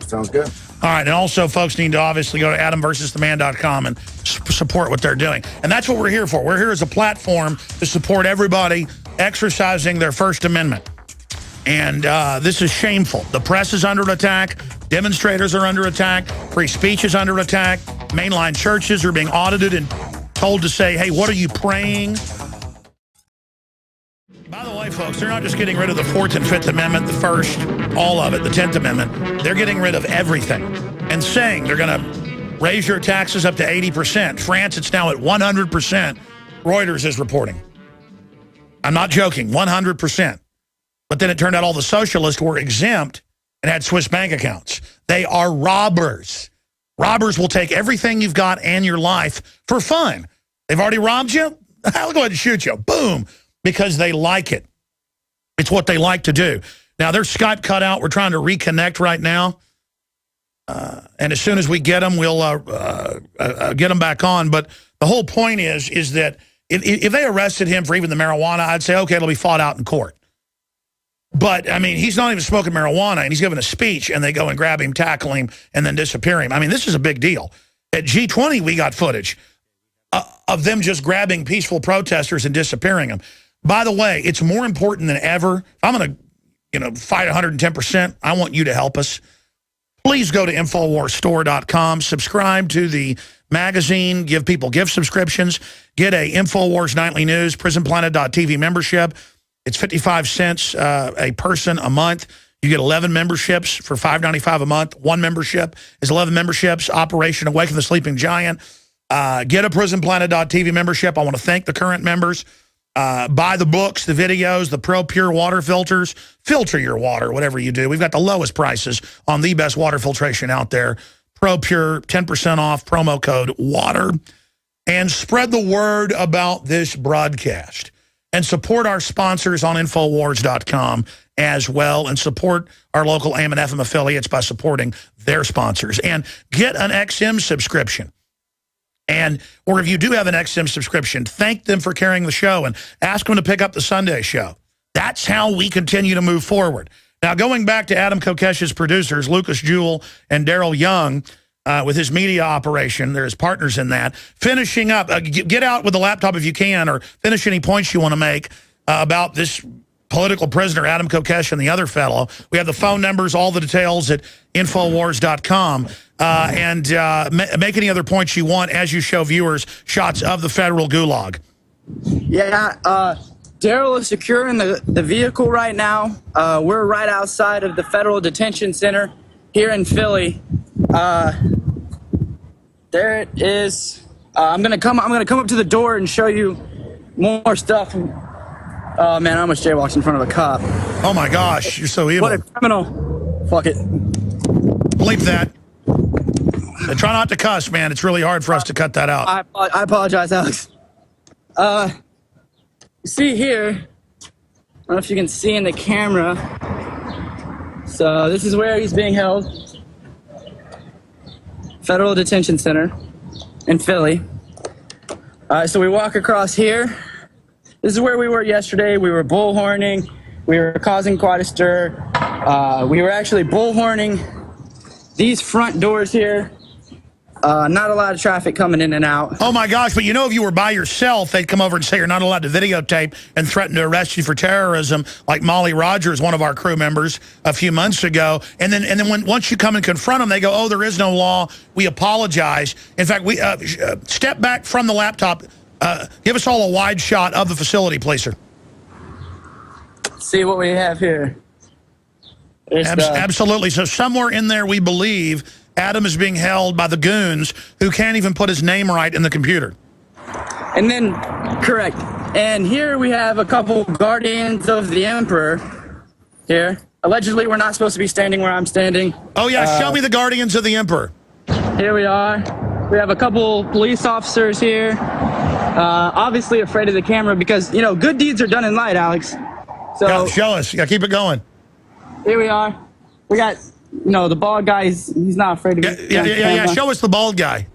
Sounds good. All right, and also folks need to obviously go to AdamVersusTheMan.com and support what they're doing. And that's what we're here for. We're here as a platform to support everybody exercising their First Amendment. And this is shameful. The press is under attack. Demonstrators are under attack. Free speech is under attack. Mainline churches are being audited and told to say, hey, what are you praying? By the way, folks, they're not just getting rid of the 4th and 5th Amendment, the First, all of it, the 10th Amendment. They're getting rid of everything and saying they're going to raise your taxes up to 80%. France, it's now at 100%. Reuters is reporting. I'm not joking, 100%. But then it turned out all the socialists were exempt and had Swiss bank accounts. They are robbers. Robbers will take everything you've got and your life for fun. They've already robbed you? I'll go ahead and shoot you. Boom. Because they like it. It's what they like to do. Now, their Skype cut out. We're trying to reconnect right now. And as soon as we get them, we'll get them back on. But the whole point is that if they arrested him for even the marijuana, I'd say, okay, it'll be fought out in court. But, I mean, he's not even smoking marijuana, and he's giving a speech, and they go and grab him, tackle him, and then disappear him. I mean, this is a big deal. At G20, we got footage of them just grabbing peaceful protesters and disappearing them. By the way, it's more important than ever. If I'm going to, fight 110%, I want you to help us. Please go to InfoWarsStore.com, subscribe to the magazine, give people gift subscriptions, get a InfoWars Nightly News, PrisonPlanet.tv membership. It's 55 cents a person a month. You get 11 memberships for $5.95 a month. One membership is 11 memberships. Operation Awaken the Sleeping Giant. Get a PrisonPlanet.tv membership. I want to thank the current members. Buy the books, the videos, the Pro Pure water filters. Filter your water, whatever you do. We've got the lowest prices on the best water filtration out there. Pro Pure, 10% off, promo code WATER. And spread the word about this broadcast. And support our sponsors on Infowars.com as well. And support our local AM and FM affiliates by supporting their sponsors. And get an XM subscription. Or if you do have an XM subscription, thank them for carrying the show and ask them to pick up the Sunday show. That's how we continue to move forward. Now, going back to Adam Kokesh's producers, Lucas Jewell and Daryl Young, with his media operation, there's partners in that. Finishing up, get out with the laptop if you can, or finish any points you want to make about this political prisoner, Adam Kokesh, and the other fellow. We have the phone numbers, all the details at Infowars.com. And make any other points you want as you show viewers shots of the federal gulag. Yeah, Daryl is secure in the vehicle right now. We're right outside of the Federal Detention Center here in Philly. There it is. I'm gonna come up to the door and show you more stuff. Oh man, I almost jaywalked in front of a cop. Oh my gosh, you're so evil. What a criminal. Fuck it. Bleep that. And try not to cuss, man. It's really hard for us to cut that out. I apologize, Alex. See here, I don't know if you can see in the camera. So this is where he's being held. Federal Detention Center in Philly. So we walk across here. This is where we were yesterday. We were bullhorning. We were causing quite a stir. We were actually bullhorning these front doors here. Not a lot of traffic coming in and out. Oh my gosh, but if you were by yourself, they'd come over and say you're not allowed to videotape and threaten to arrest you for terrorism, like Molly Rogers, one of our crew members, a few months ago. And then once you come and confront them, they go, oh, there is no law. We apologize. In fact, we step back from the laptop. Give us all a wide shot of the facility, please, sir. Let's see what we have here. Absolutely. So somewhere in there, we believe Adam is being held by the goons who can't even put his name right in the computer. And then, correct. And here we have a couple guardians of the Emperor here. Allegedly, we're not supposed to be standing where I'm standing. Oh, yeah, show me the guardians of the Emperor. Here we are. We have a couple police officers here. Obviously afraid of the camera because, good deeds are done in light, Alex. So yeah, show us. Yeah, keep it going. Here we are. We got... the bald guy, he's not afraid of it. Yeah. Show us the bald guy.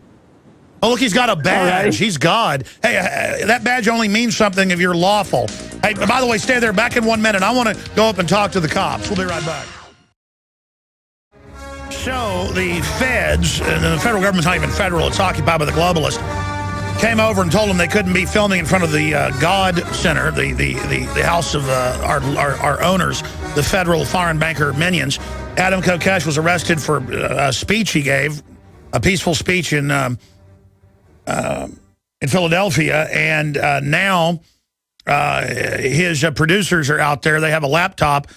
Oh, look, he's got a badge. Right. He's God. Hey, that badge only means something if you're lawful. Hey, by the way, stay there. Back in 1 minute. I want to go up and talk to the cops. We'll be right back. So the feds, and the federal government's not even federal, it's occupied by the globalists, came over and told them they couldn't be filming in front of the God Center, the house of our owners, the federal foreign banker minions. Adam Kokesh was arrested for a speech he gave, a peaceful speech in Philadelphia, and now his producers are out there. They have a laptop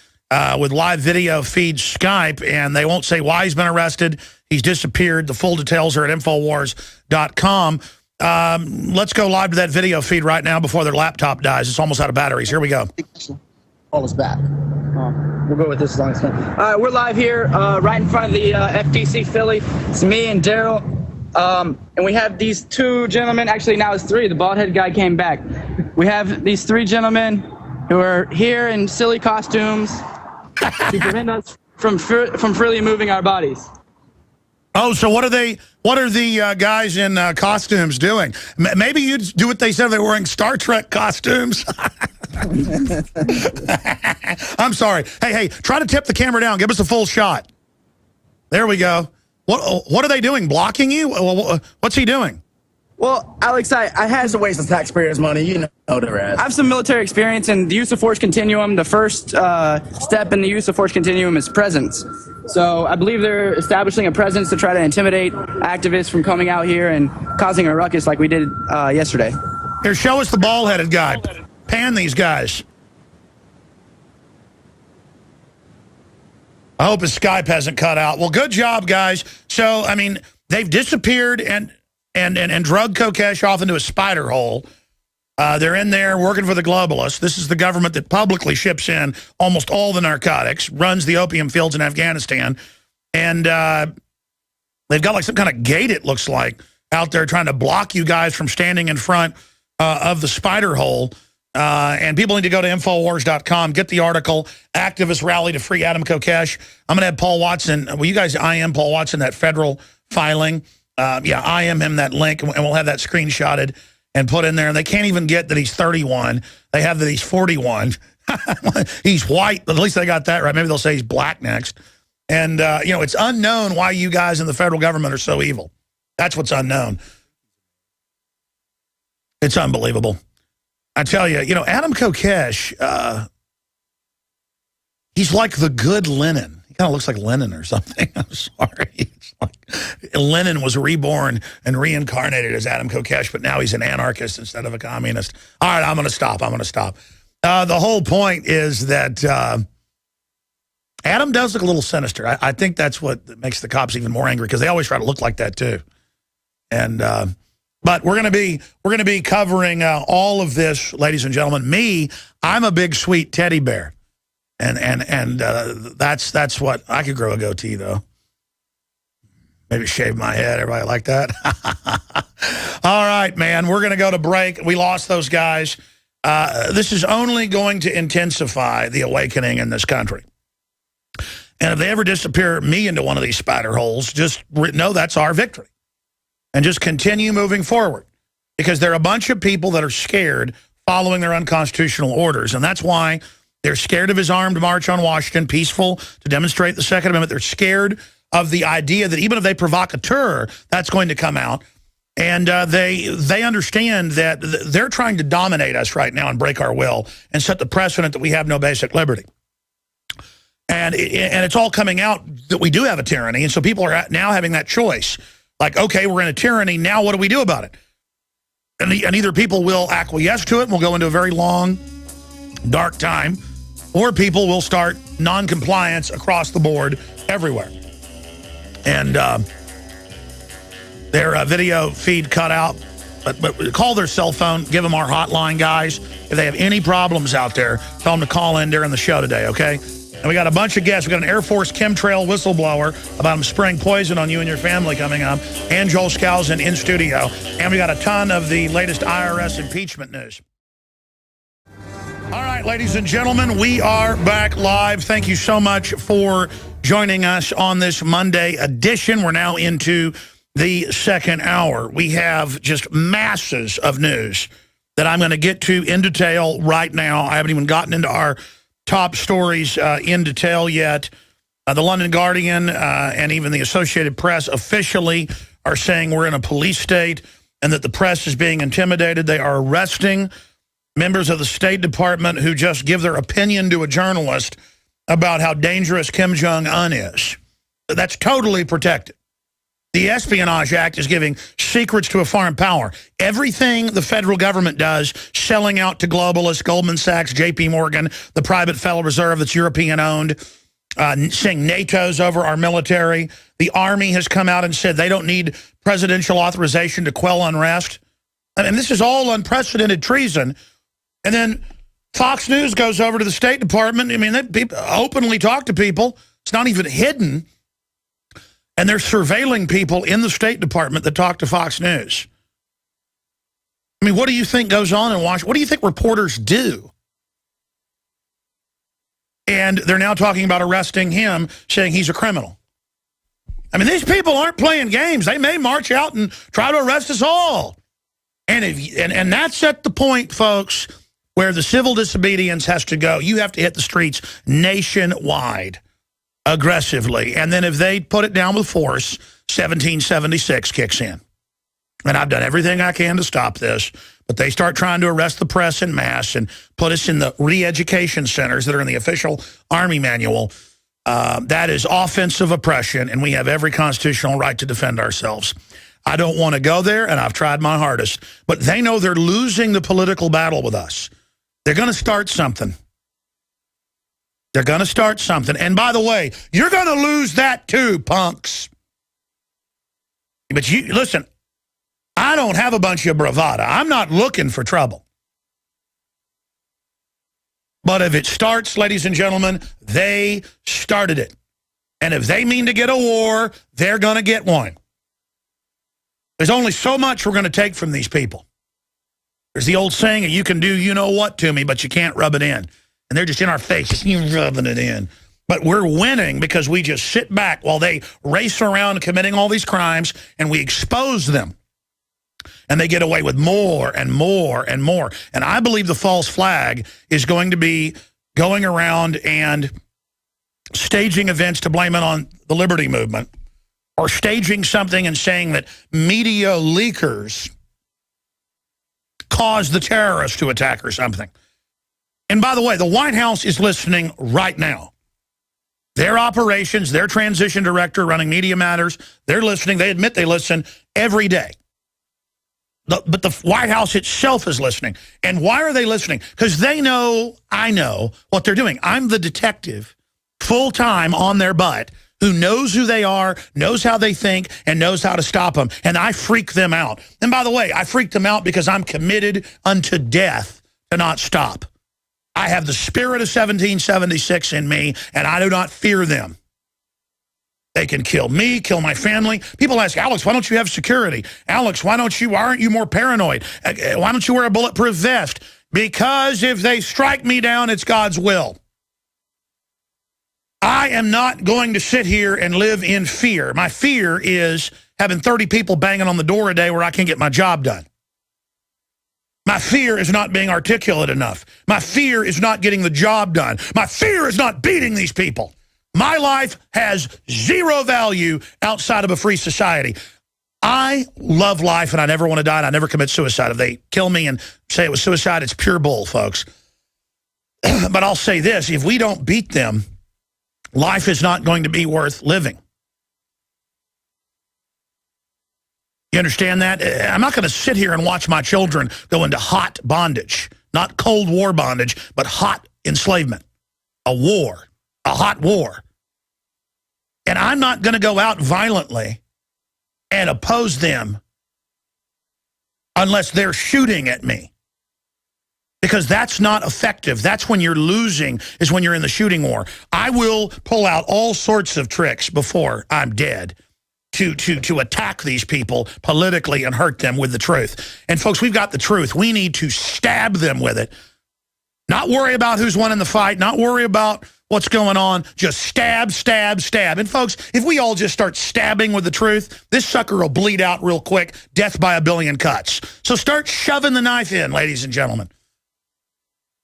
with live video feed Skype, and they won't say why he's been arrested. He's disappeared. The full details are at Infowars.com. Let's go live to that video feed right now before their laptop dies. It's almost out of batteries. Here we go. Call us back. We'll go with this as long as it's fun. All right, we're live here right in front of the FTC Philly. It's me and Daryl. And we have these two gentlemen. Actually, now it's three. The bald-headed guy came back. We have these three gentlemen who are here in silly costumes to prevent us from freely moving our bodies. Oh, so what are they? What are the guys in costumes doing? Maybe you'd do what they said. They're wearing Star Trek costumes. I'm sorry. Hey, try to tip the camera down. Give us a full shot. There we go. What are they doing? Blocking you? What's he doing? Well, Alex, I had It's a waste of taxpayers' money. You know the rest. I have some military experience in the use of force continuum. The first step in the use of force continuum is presence. So I believe they're establishing a presence to try to intimidate activists from coming out here and causing a ruckus like we did yesterday. Here, show us the bald-headed guy. Pan these guys. I hope his Skype hasn't cut out. Well, good job, guys. So, I mean, they've disappeared and drug Kokesh off into a spider hole. They're in there working for the globalists. This is the government that publicly ships in almost all the narcotics, runs the opium fields in Afghanistan. And they've got like some kind of gate, it looks like, out there trying to block you guys from standing in front of the spider hole. And people need to go to Infowars.com, get the article, Activists Rally to Free Adam Kokesh. I'm going to have Paul Watson. Will you guys IM Paul Watson that federal filing? Yeah, IM him that link, and we'll have that screenshotted and put in there. And they can't even get that he's 31. They have that he's 41. He's white. At least they got that right. Maybe they'll say he's black next. And, you know, it's unknown why you guys in the federal government are so evil. That's what's unknown. It's unbelievable. I tell you, you know, Adam Kokesh, he's like the good Lenin. He kind of looks like Lenin or something. I'm sorry. It's like Lenin was reborn and reincarnated as Adam Kokesh, but now he's an anarchist instead of a communist. All right, I'm going to stop. The whole point is that Adam does look a little sinister. I think that's what makes the cops even more angry, because they always try to look like that too. And but we're going to be covering all of this, ladies and gentlemen. I'm a big sweet teddy bear, and that's what I could grow a goatee though. Maybe shave my head. Everybody like that? All right, man. We're going to go to break. We lost those guys. This is only going to intensify the awakening in this country. And if they ever disappear me into one of these spider holes, just know that's our victory. And just continue moving forward, because there are a bunch of people that are scared following their unconstitutional orders. And that's why they're scared of his armed march on Washington, peaceful, to demonstrate the Second Amendment. They're scared of the idea that even if they provoke a terror, that's going to come out. And they understand that they're trying to dominate us right now and break our will and set the precedent that we have no basic liberty. And it's all coming out that we do have a tyranny. And so people are now having that choice. Like, okay, we're in a tyranny. Now what do we do about it? And either people will acquiesce to it and we'll go into a very long, dark time, or people will start non-compliance across the board everywhere. And their video feed cut out. But call their cell phone. Give them our hotline, guys. If they have any problems out there, tell them to call in during the show today, okay? And we got a bunch of guests. We got an Air Force chemtrail whistleblower about them spraying poison on you and your family coming up, and Joel Skousen in studio. And we got a ton of the latest IRS impeachment news. All right, ladies and gentlemen, we are back live. Thank you so much for joining us on this Monday edition. We're now into the second hour. We have just masses of news that I'm going to get to in detail right now. I haven't even gotten into our top stories in detail yet. The London Guardian and even the Associated Press officially are saying we're in a police state and that the press is being intimidated. They are arresting members of the State Department who just give their opinion to a journalist about how dangerous Kim Jong-un is. That's totally protected. The Espionage Act is giving secrets to a foreign power. Everything the federal government does, selling out to globalists, Goldman Sachs, JP Morgan, the private Federal Reserve that's European-owned, saying NATO's over our military. The Army has come out and said they don't need presidential authorization to quell unrest. And this is all unprecedented treason. And then Fox News goes over to the State Department. I mean, they people openly talk to people. It's not even hidden. And they're surveilling people in the State Department that talk to Fox News. I mean, what do you think goes on in Washington? What do you think reporters do? And they're now talking about arresting him, saying he's a criminal. I mean, these people aren't playing games. They may march out and try to arrest us all. And and that's at the point, folks, where the civil disobedience has to go. You have to hit the streets nationwide, aggressively. And then if they put it down with force, 1776 kicks in. And I've done everything I can to stop this. But they start trying to arrest the press en masse and put us in the re-education centers that are in the official Army manual. That is offensive oppression, and we have every constitutional right to defend ourselves. I don't want to go there, and I've tried my hardest. But they know they're losing the political battle with us. They're going to start something. They're going to start something. And by the way, you're going to lose that too, punks. But you listen, I don't have a bunch of bravado. I'm not looking for trouble. But if it starts, ladies and gentlemen, they started it. And if they mean to get a war, they're going to get one. There's only so much we're going to take from these people. There's the old saying, you can do you know what to me, but you can't rub it in. And they're just in our face, you're rubbing it in. But we're winning because we just sit back while they race around committing all these crimes, and we expose them. And they get away with more and more and more. And I believe the false flag is going to be going around and staging events to blame it on the liberty movement, or staging something and saying that media leakers caused the terrorists to attack or something. And by the way, the White House is listening right now. Their operations, their transition director running Media Matters, they're listening. They admit they listen every day. But the White House itself is listening. And why are they listening? Because they know, I know what they're doing. I'm the detective full-time on their butt who knows who they are, knows how they think, and knows how to stop them. And I freak them out. And by the way, I freak them out because I'm committed unto death to not stop. I have the spirit of 1776 in me, and I do not fear them. They can kill me, kill my family. People ask, Alex, why don't you have security? Alex, why aren't you more paranoid? Why don't you wear a bulletproof vest? Because if they strike me down, it's God's will. I am not going to sit here and live in fear. My fear is having 30 people banging on the door a day where I can't get my job done. My fear is not being articulate enough. My fear is not getting the job done. My fear is not beating these people. My life has zero value outside of a free society. I love life, and I never want to die, and I never commit suicide. If they kill me and say it was suicide, it's pure bull, folks. But I'll say this, if we don't beat them, life is not going to be worth living. You understand that? I'm not going to sit here and watch my children go into hot bondage, not Cold War bondage, but hot enslavement, a war, a hot war. And I'm not going to go out violently and oppose them unless they're shooting at me. Because that's not effective. That's when you're losing, is when you're in the shooting war. I will pull out all sorts of tricks before I'm dead to attack these people politically and hurt them with the truth. And folks, we've got the truth. We need to stab them with it. Not worry about who's won in the fight, not worry about what's going on, just stab, stab, stab. And folks, if we all just start stabbing with the truth, this sucker will bleed out real quick, death by a billion cuts. So start shoving the knife in, ladies and gentlemen.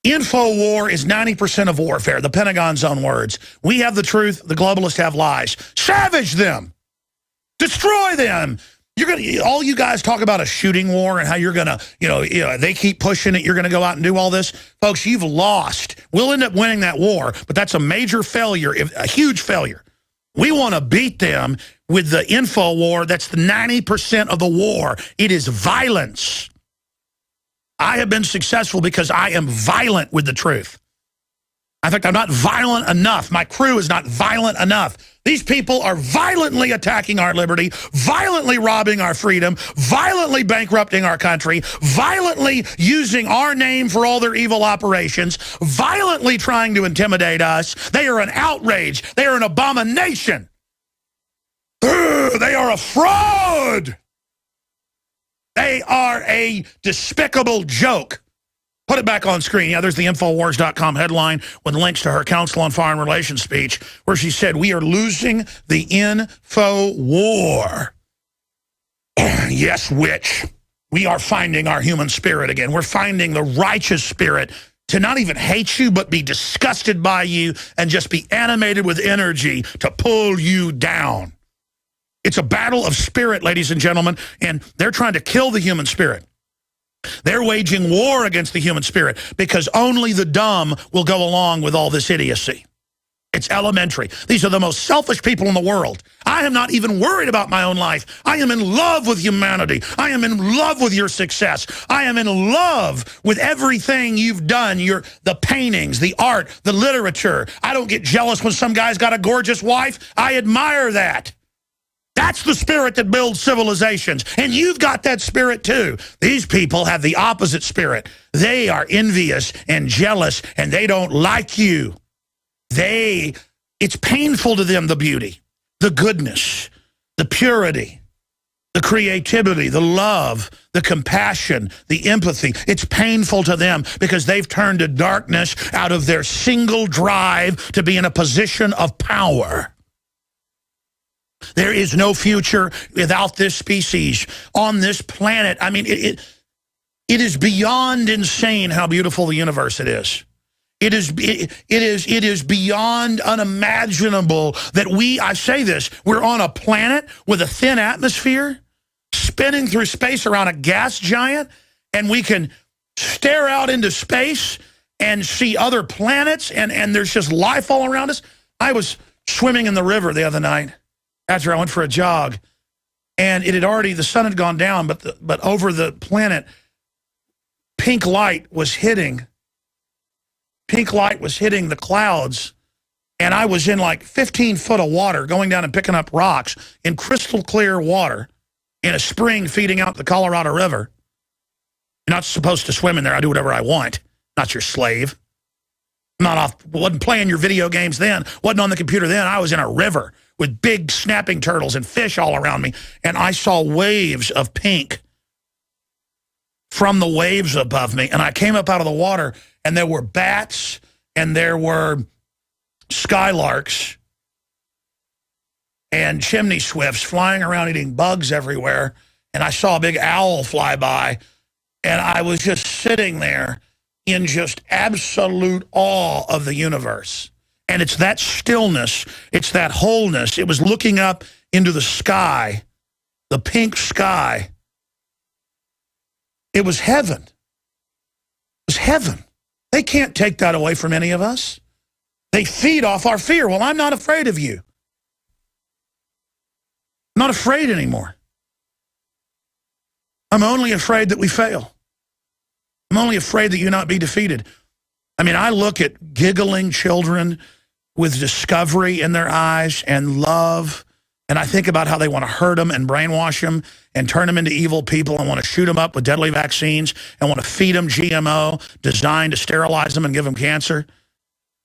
Info war is 90% of warfare, the Pentagon's own words. We have the truth, the globalists have lies. Savage them. Destroy them. All you guys talk about a shooting war and how you're going to, they keep pushing it, you're going to go out and do all this. Folks, you've lost. We'll end up winning that war, but that's a major failure, a huge failure. We want to beat them with the info war. That's the 90% of the war. It is violence. I have been successful because I am violent with the truth. In fact, I'm not violent enough. My crew is not violent enough. These people are violently attacking our liberty, violently robbing our freedom, violently bankrupting our country, violently using our name for all their evil operations, violently trying to intimidate us. They are an outrage. They are an abomination. They are a fraud. They are a despicable joke. Put it back on screen. Yeah, there's the Infowars.com headline with links to her Council on Foreign Relations speech where she said, we are losing the info war. Yes, witch. We are finding our human spirit again. We're finding the righteous spirit to not even hate you, but be disgusted by you and just be animated with energy to pull you down. It's a battle of spirit, ladies and gentlemen, and they're trying to kill the human spirit. They're waging war against the human spirit because only the dumb will go along with all this idiocy. It's elementary. These are the most selfish people in the world. I am not even worried about my own life. I am in love with humanity. I am in love with your success. I am in love with everything you've done, the paintings, the art, the literature. I don't get jealous when some guy's got a gorgeous wife. I admire that. That's the spirit that builds civilizations. And you've got that spirit too. These people have the opposite spirit. They are envious and jealous, and they don't like you. It's painful to them, the beauty, the goodness, the purity, the creativity, the love, the compassion, the empathy. It's painful to them because they've turned to darkness out of their single drive to be in a position of power. There is no future without this species on this planet. I mean, it is beyond insane how beautiful the universe it is. It is beyond unimaginable that I say this, we're on a planet with a thin atmosphere, spinning through space around a gas giant, and we can stare out into space and see other planets, and there's just life all around us. I was swimming in the river the other night after I went for a jog, and the sun had gone down, but over the planet, pink light was hitting the clouds, and I was in like 15 foot of water going down and picking up rocks in crystal clear water in a spring feeding out the Colorado River. You're not supposed to swim in there. I do whatever I want. Not your slave. Wasn't playing your video games then, wasn't on the computer then. I was in a river with big snapping turtles and fish all around me, and I saw waves of pink from the waves above me, and I came up out of the water, and there were bats, and there were skylarks, and chimney swifts flying around eating bugs everywhere, and I saw a big owl fly by, and I was just sitting there in just absolute awe of the universe. And it's that stillness, it's that wholeness. It was looking up into the sky, the pink sky. It was heaven. It was heaven. They can't take that away from any of us. They feed off our fear. Well, I'm not afraid of you. I'm not afraid anymore. I'm only afraid that we fail. I'm only afraid that you not be defeated. I mean, I look at giggling children with discovery in their eyes and love, and I think about how they want to hurt them and brainwash them and turn them into evil people and want to shoot them up with deadly vaccines and want to feed them GMO designed to sterilize them and give them cancer.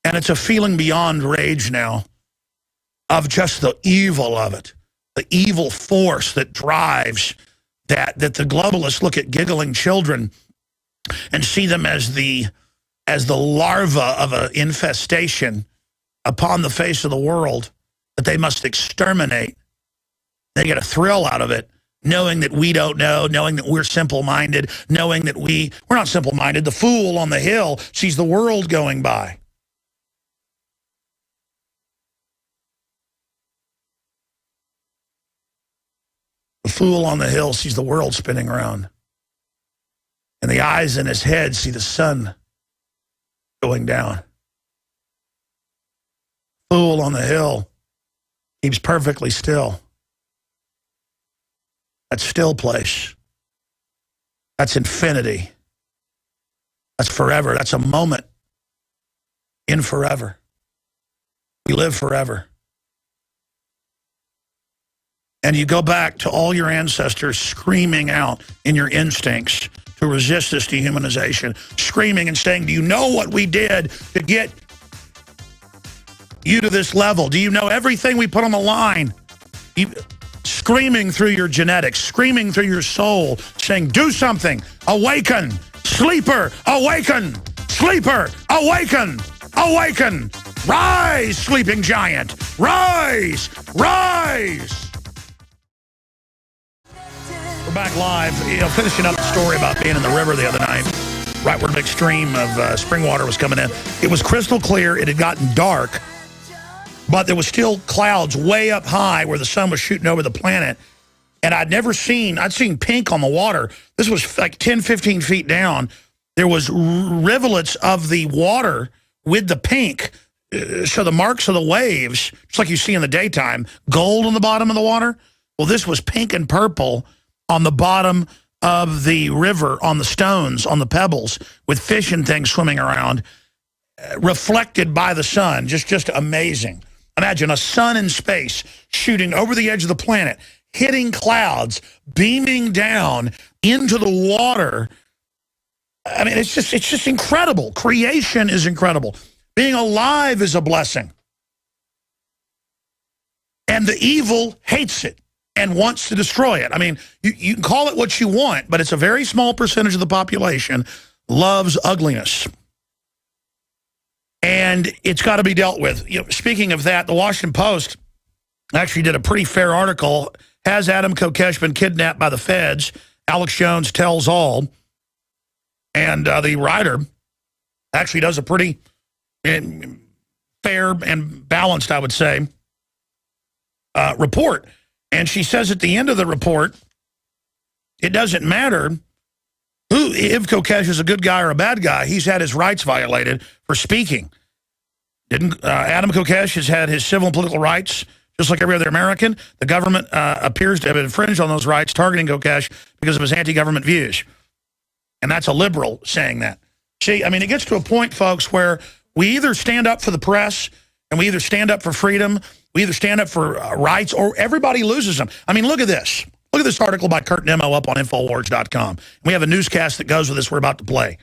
And it's a feeling beyond rage now of just the evil of it, the evil force that drives that the globalists look at giggling children and see them as the larva of an infestation upon the face of the world that they must exterminate. They get a thrill out of it, knowing that we don't know, knowing that we're simple-minded, knowing that we're not simple-minded. The fool on the hill sees the world going by. The fool on the hill sees the world spinning around. And the eyes in his head see the sun going down. Fool on the hill keeps perfectly still. That's still place. That's infinity. That's forever. That's a moment in forever. We live forever. and you go back to all your ancestors screaming out in your instincts to resist this dehumanization, screaming and saying, do you know what we did to get you to this level? Do you know everything we put on the line? Screaming through your genetics, screaming through your soul, saying, do something, awaken, sleeper, awaken, sleeper, awaken, awaken, rise, sleeping giant, rise, rise. We're back live, finishing up the story about being in the river the other night, right where a big stream of spring water was coming in. It was crystal clear. It had gotten dark, but there was still clouds way up high where the sun was shooting over the planet. And I'd seen pink on the water. This was like 10, 15 feet down. There was rivulets of the water with the pink. So the marks of the waves, just like you see in the daytime, gold on the bottom of the water. Well, this was pink and purple on the bottom of the river, on the stones, on the pebbles, with fish and things swimming around, reflected by the sun. Just amazing. Imagine a sun in space shooting over the edge of the planet, hitting clouds, beaming down into the water. I mean, it's just incredible. Creation is incredible. Being alive is a blessing. And the evil hates it and wants to destroy it. I mean, you can call it what you want, but it's a very small percentage of the population loves ugliness. And it's got to be dealt with. Speaking of that, the Washington Post actually did a pretty fair article. Has Adam Kokesh been kidnapped by the feds? Alex Jones tells all. And the writer actually does a pretty fair and balanced, I would say, report. And she says at the end of the report, it doesn't matter if Kokesh is a good guy or a bad guy. He's had his rights violated for speaking. Adam Kokesh has had his civil and political rights, just like every other American. The government appears to have infringed on those rights, targeting Kokesh because of his anti-government views. And that's a liberal saying that. See, I mean, it gets to a point, folks, where we either stand up for the press and we either stand up for freedom, we either stand up for rights, or everybody loses them. I mean, look at this. Look at this article by Kurt Nemo up on Infowars.com. We have a newscast that goes with this we're about to play.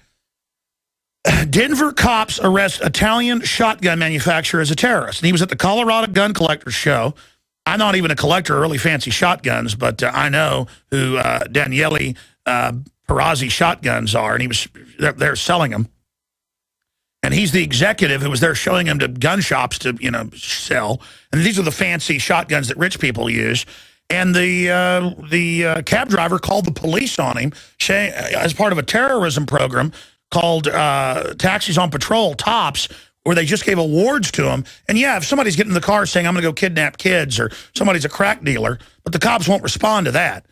Denver cops arrest Italian shotgun manufacturer as a terrorist. And he was at the Colorado Gun Collectors Show. I'm not even a collector of really fancy shotguns, but I know who Daniele Perazzi shotguns are, and they're selling them. And he's the executive who was there showing them to gun shops to, sell. And these are the fancy shotguns that rich people use. And the cab driver called the police on him, saying, as part of a terrorism program called Taxis on Patrol, TOPS, where they just gave awards to him. And yeah, if somebody's getting in the car saying, I'm going to go kidnap kids, or somebody's a crack dealer, but the cops won't respond to that.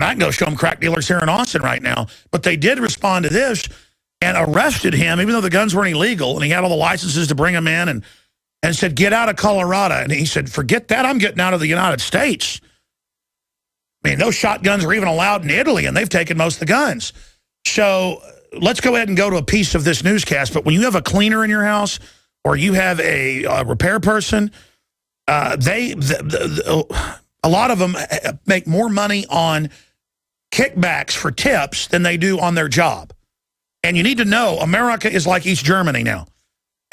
And I can go show them crack dealers here in Austin right now. But they did respond to this and arrested him, even though the guns weren't illegal, and he had all the licenses to bring them in, and said, get out of Colorado. And he said, forget that, I'm getting out of the United States. I mean, those shotguns are even allowed in Italy, and they've taken most of the guns. So let's go ahead and go to a piece of this newscast. But when you have a cleaner in your house, or you have a repair person, a lot of them make more money on kickbacks for tips than they do on their job. And you need to know, America is like East Germany now.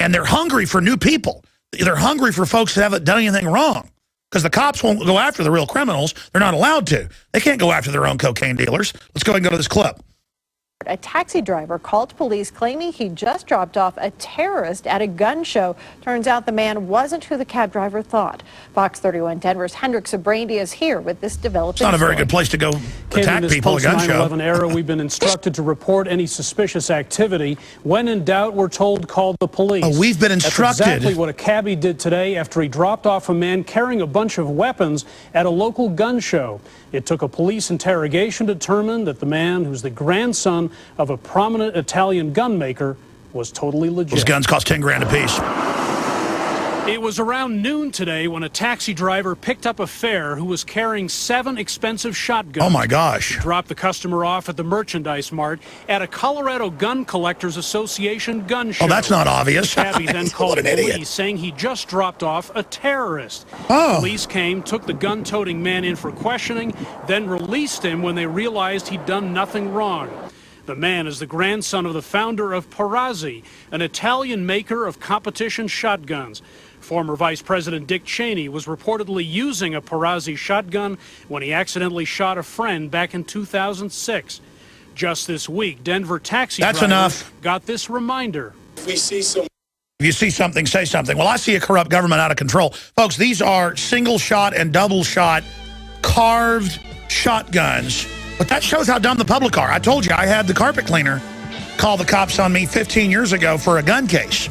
And they're hungry for new people. They're hungry for folks that haven't done anything wrong. Because the cops won't go after the real criminals. They're not allowed to. They can't go after their own cocaine dealers. Let's go ahead and go to this clip. A taxi driver called police claiming he just dropped off a terrorist at a gun show. Turns out the man wasn't who the cab driver thought. Fox 31 Denver's Hendrik Sabrandi is here with this developing It's not a very good place to go attack people at a gun show. 9/11 era, we've been instructed to report any suspicious activity. When in doubt, we're told call the police. Oh, we've been instructed. That's exactly what a cabbie did today after he dropped off a man carrying a bunch of weapons at a local gun show. It took a police interrogation to determine that the man, who's the grandson of a prominent Italian gun maker, was totally legit. Those guns cost 10 grand a piece. It was around noon today when a taxi driver picked up a fare who was carrying 7 expensive shotguns. Oh, my gosh. He dropped the customer off at the Merchandise Mart at a Colorado Gun Collectors Association gun show. Oh, that's not obvious. The cabbie then called What an idiot. police, saying he just dropped off a terrorist. Oh. Police came, took the gun-toting man in for questioning, then released him when they realized he'd done nothing wrong. The man is the grandson of the founder of Perazzi, an Italian maker of competition shotguns. Former Vice President Dick Cheney was reportedly using a Perazzi shotgun when he accidentally shot a friend back in 2006. Just this week, Denver taxi That's driver enough. got this reminder. If you see something, say something. Well, I see a corrupt government out of control. Folks, these are single shot and double shot carved shotguns. But that shows how dumb the public are. I told you I had the carpet cleaner call the cops on me 15 years ago for a gun case.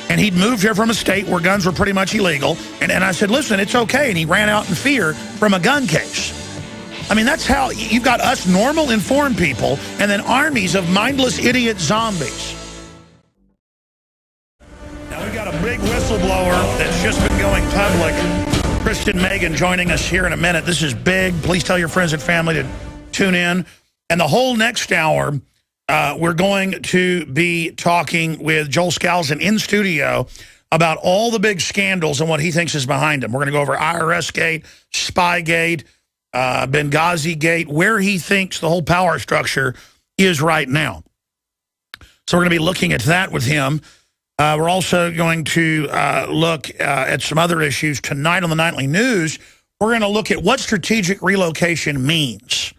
And he'd moved here from a state where guns were pretty much illegal. And I said, listen, it's okay. And he ran out in fear from a gun case. I mean, that's how you've got us normal, informed people and then armies of mindless idiot zombies. Now, we've got a big whistleblower that's just been going public. Kristen Megan joining us here in a minute. This is big. Please tell your friends and family to tune in. And the whole next hour, we're going to be talking with Joel Skousen in studio about all the big scandals and what he thinks is behind them. We're going to go over IRS Gate, Spygate, Benghazi Gate, where he thinks the whole power structure is right now. So we're going to be looking at that with him. We're also going to look at some other issues tonight on the Nightly News. We're going to look at what strategic relocation means,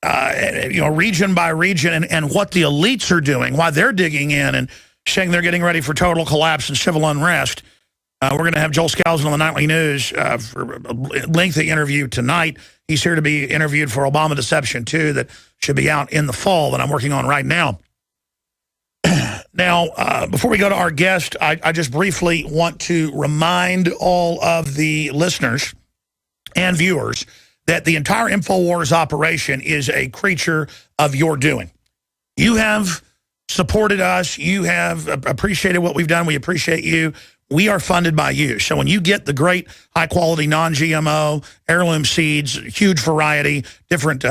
region by region, and what the elites are doing, why they're digging in and saying they're getting ready for total collapse and civil unrest. We're going to have Joel Skousen on the Nightly News for a lengthy interview tonight. He's here to be interviewed for Obama Deception 2 that should be out in the fall that I'm working on right now. Now, before we go to our guest, I just briefly want to remind all of the listeners and viewers that the entire InfoWars operation is a creature of your doing. You have supported us. You have appreciated what we've done. We appreciate you. We are funded by you. So when you get the great high-quality non-GMO heirloom seeds, huge variety, different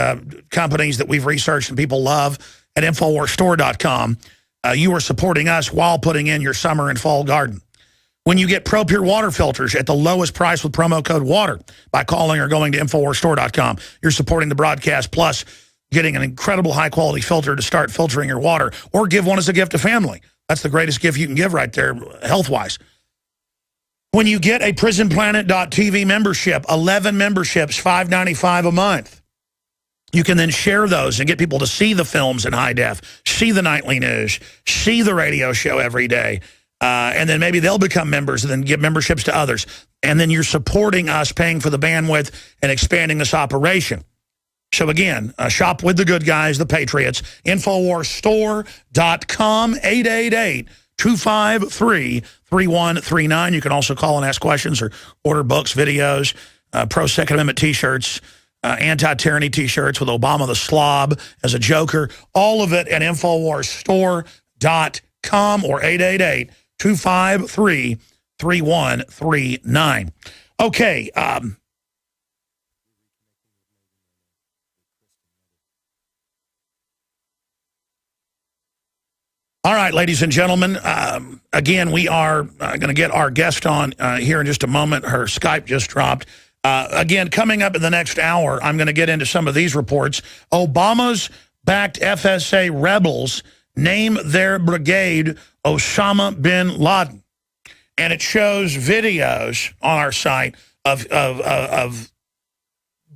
companies that we've researched and people love at InfoWarsStore.com, you are supporting us while putting in your summer and fall garden. When you get ProPure water filters at the lowest price with promo code WATER by calling or going to InfoWarsStore.com, you're supporting the broadcast, plus getting an incredible high-quality filter to start filtering your water, or give one as a gift to family. That's the greatest gift you can give right there, health-wise. When you get a PrisonPlanet.tv membership, 11 memberships, $5.95 a month, you can then share those and get people to see the films in high def, see the Nightly News, see the radio show every day, and then maybe they'll become members and then give memberships to others. And then you're supporting us, paying for the bandwidth and expanding this operation. So again, shop with the good guys, the Patriots, InfoWarsStore.com, 888-253-3139. You can also call and ask questions or order books, videos, pro-Second Amendment T-shirts, anti-tyranny T-shirts with Obama the Slob as a joker. All of it at InfoWarsStore.com or 888-253-3139. Okay. All right, ladies and gentlemen, again, we are going to get our guest on here in just a moment. Her Skype just dropped. Again, coming up in the next hour, I'm going to get into some of these reports. Obama's backed FSA rebels name their brigade Osama bin Laden. And it shows videos on our site of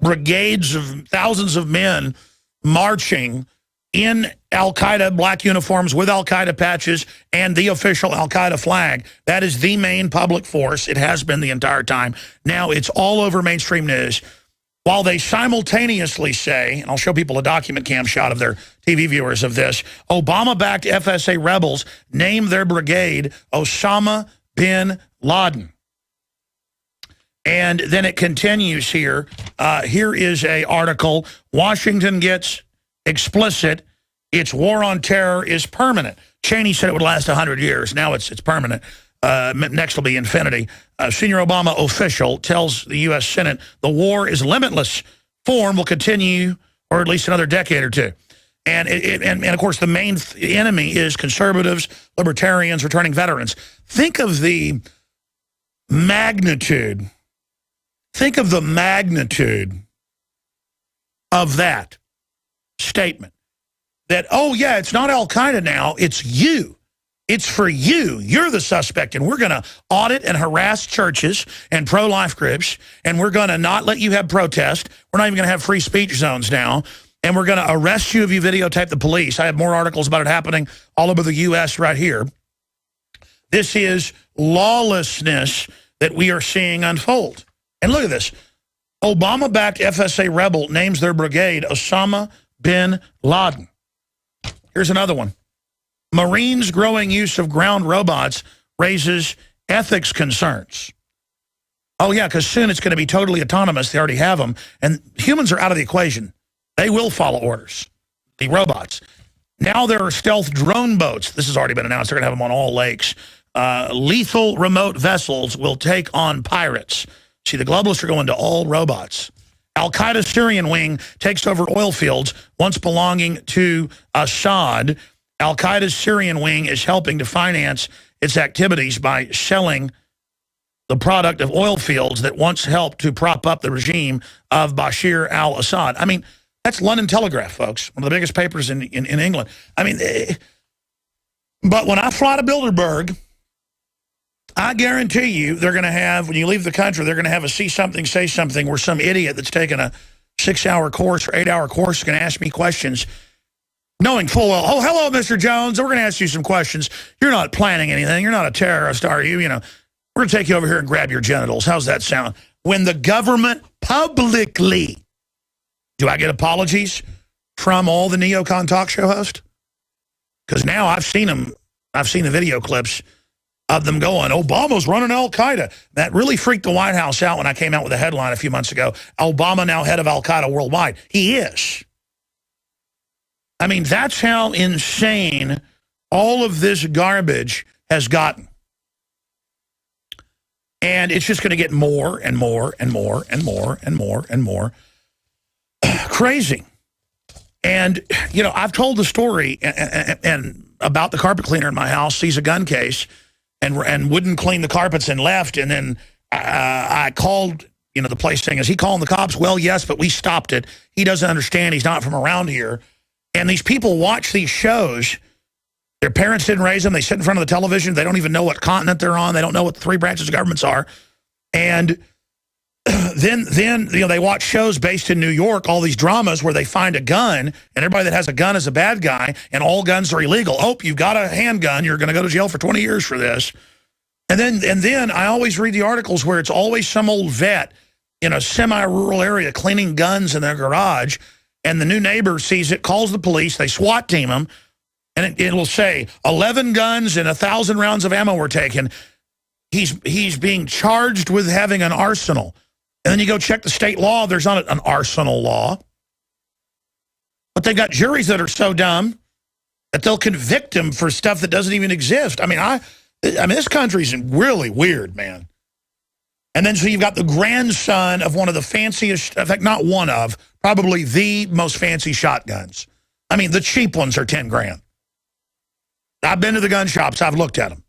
brigades of thousands of men marching in al-Qaeda black uniforms with al-Qaeda patches and the official al-Qaeda flag. That is the main public force. It has been the entire time. Now it's all over mainstream news. While they simultaneously say, and I'll show people a document cam shot of their TV viewers of this, Obama-backed FSA rebels name their brigade Osama bin Laden. And then it continues here. Here is an article. Washington gets explicit. Its war on terror is permanent. Cheney said it would last 100 years. Now it's permanent. Next will be infinity. Senior Obama official tells the U.S. Senate the war is limitless. Form will continue, or at least another decade or two. And, and of course, the main enemy is conservatives, libertarians, returning veterans. Think of the magnitude. Think of the magnitude of that statement. That, oh, yeah, it's not Al-Qaeda now, it's you. It's for you. You're the suspect, and we're going to audit and harass churches and pro-life groups, and we're going to not let you have protest. We're not even going to have free speech zones now, and we're going to arrest you if you videotape the police. I have more articles about it happening all over the U.S. right here. This is lawlessness that we are seeing unfold. And look at this. Obama-backed FSA rebel names their brigade Osama bin Laden. Here's another one. Marines' growing use of ground robots raises ethics concerns. Oh, yeah, because soon it's going to be totally autonomous. They already have them. And humans are out of the equation. They will follow orders, the robots. Now there are stealth drone boats. This has already been announced. They're going to have them on all lakes. Lethal remote vessels will take on pirates. See, the globalists are going to all robots. Al-Qaeda's Syrian wing takes over oil fields once belonging to Assad. Al-Qaeda's Syrian wing is helping to finance its activities by selling the product of oil fields that once helped to prop up the regime of Bashir al-Assad. I mean, that's London Telegraph, folks, one of the biggest papers in England. I mean, but when I fly to Bilderberg, I guarantee you they're going to have, when you leave the country, they're going to have a see something, say something where some idiot that's taken a 6-hour course or 8-hour course is going to ask me questions, knowing full well, oh, hello, Mr. Jones, we're going to ask you some questions. You're not planning anything. You're not a terrorist, are you? You know, we're going to take you over here and grab your genitals. How's that sound? When the government publicly, do I get apologies from all the neocon talk show hosts? Because now I've seen them. I've seen the video clips of them going, Obama's running Al-Qaeda. That really freaked the White House out when I came out with a headline a few months ago. Obama now head of Al-Qaeda worldwide. He is. I mean, that's how insane all of this garbage has gotten. And it's just going to get more and more and more and more and more and more crazy. And, you know, I've told the story and about the carpet cleaner in my house sees a gun case and wouldn't clean the carpets and left. And then I called, you know, the place saying, is he calling the cops? Well, yes, but we stopped it. He doesn't understand. He's not from around here. And these people watch these shows. Their parents didn't raise them. They sit in front of the television. They don't even know what continent they're on. They don't know what the 3 branches of governments are. And then you know, they watch shows based in New York, all these dramas where they find a gun, and everybody that has a gun is a bad guy, and all guns are illegal. Oh, you've got a handgun. You're going to go to jail for 20 years for this. And then I always read the articles where it's always some old vet in a semi-rural area cleaning guns in their garage, and the new neighbor sees it, calls the police, they SWAT team them, and it'll say 11 guns and 1,000 rounds of ammo were taken. He's being charged with having an arsenal. And then you go check the state law, there's not an arsenal law. But they've got juries that are so dumb that they'll convict him for stuff that doesn't even exist. I mean, this country's really weird, man. And then so you've got the grandson of one of the fanciest, in fact, not one of, probably the most fancy shotguns. I mean, the cheap ones are 10 grand. I've been to the gun shops. I've looked at them.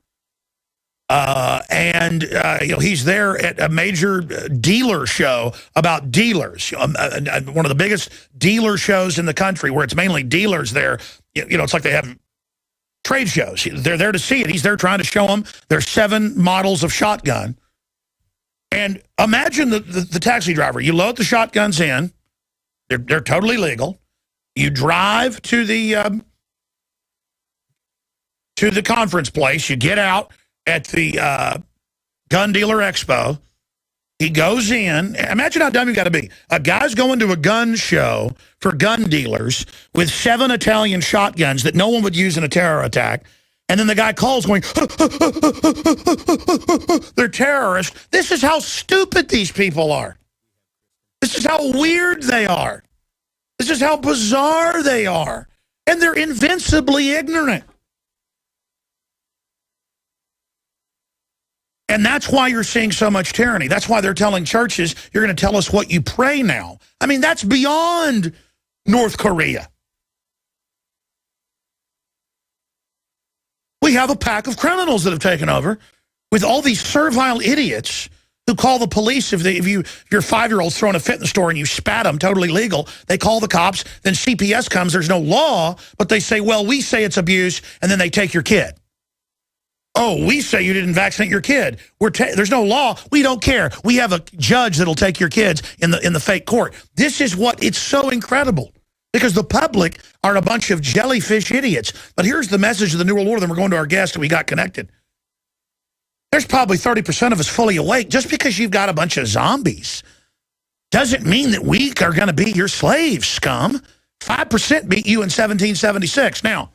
You know, he's there at a major dealer show about dealers, one of the biggest dealer shows in the country where it's mainly dealers there. You know, it's like they have trade shows. They're there to see it. He's there trying to show them there's 7 models of shotgun. And imagine the taxi driver. You load the shotguns in. They're totally legal. You drive to the conference place. You get out at the gun dealer expo. He goes in. Imagine how dumb you got to be. A guy's going to a gun show for gun dealers with 7 Italian shotguns that no one would use in a terror attack. And then the guy calls going, they're terrorists. This is how stupid these people are. This is how weird they are. This is how bizarre they are. And they're invincibly ignorant. And that's why you're seeing so much tyranny. That's why they're telling churches, you're going to tell us what you pray now. I mean, that's beyond North Korea. We have a pack of criminals that have taken over with all these servile idiots who call the police if your 5-year-old's throwing a fit in the store and you spat them, totally legal. They call the cops, then CPS comes. There's no law, but they say, well, we say it's abuse, and then they take your kid. Oh, we say you didn't vaccinate your kid. There's no law. We don't care. We have a judge that'll take your kids in the fake court. This is it's so incredible because the public are a bunch of jellyfish idiots. But here's the message of the New World Order. Then we're going to our guest and we got connected. There's probably 30% of us fully awake. Just because you've got a bunch of zombies doesn't mean that we are going to be your slaves, scum. 5% beat you in 1776. Now,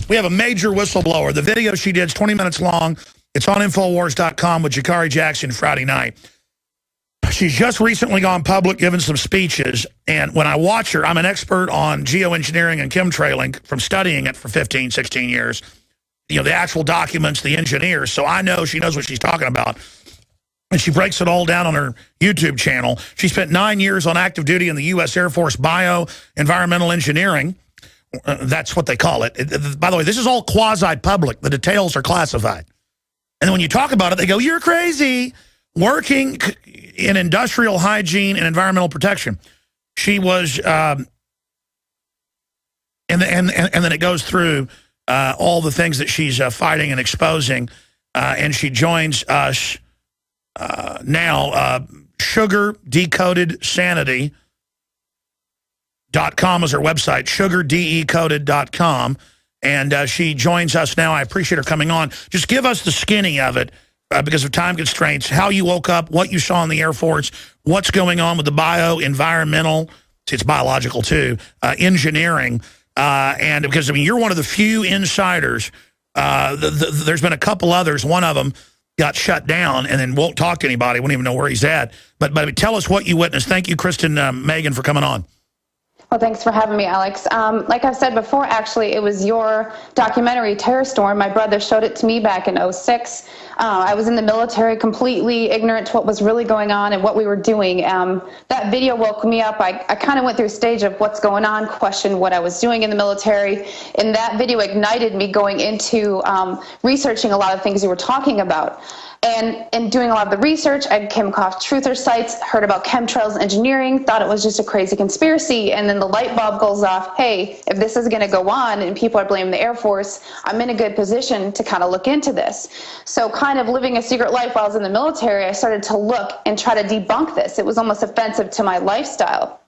we have a major whistleblower. The video she did is 20 minutes long. It's on Infowars.com with Jakari Jackson Friday night. She's just recently gone public, given some speeches. And when I watch her, I'm an expert on geoengineering and chemtrailing from studying it for 15, 16 years. You know, the actual documents, the engineers. So I know she knows what she's talking about. And she breaks it all down on her YouTube channel. She spent 9 years on active duty in the U.S. Air Force Bioenvironmental Engineering. That's what they call it. By the way, this is all quasi-public. The details are classified. And then when you talk about it, they go, you're crazy. Working in industrial hygiene and environmental protection. She was, and then it goes through all the things that she's fighting and exposing. And she joins us now, Sugar Decoded Sanity. .com is her website, sugardecoded.com, and she joins us now. I appreciate her coming on. Just give us the skinny of it because of time constraints, how you woke up, what you saw in the Air Force, what's going on with the bioenvironmental, it's biological too, engineering, and because, I mean, you're one of the few insiders. There's been a couple others. One of them got shut down and then won't talk to anybody, won't even know where he's at. But tell us what you witnessed. Thank you, Kristen Megan, for coming on. Well, thanks for having me, Alex. Like I've said before, actually, it was your documentary, Terror Storm. My brother showed it to me back in 2006. I was in the military, completely ignorant to what was really going on and what we were doing. That video woke me up. I kind of went through a stage of what's going on, questioned what I was doing in the military. And that video ignited me going into researching a lot of things you were talking about. And in doing a lot of the research, I came across truther sites, heard about chemtrails engineering, thought it was just a crazy conspiracy, and then the light bulb goes off, hey, if this is going to go on and people are blaming the Air Force, I'm in a good position to kind of look into this. So kind of living a secret life while I was in the military, I started to look and try to debunk this. It was almost offensive to my lifestyle.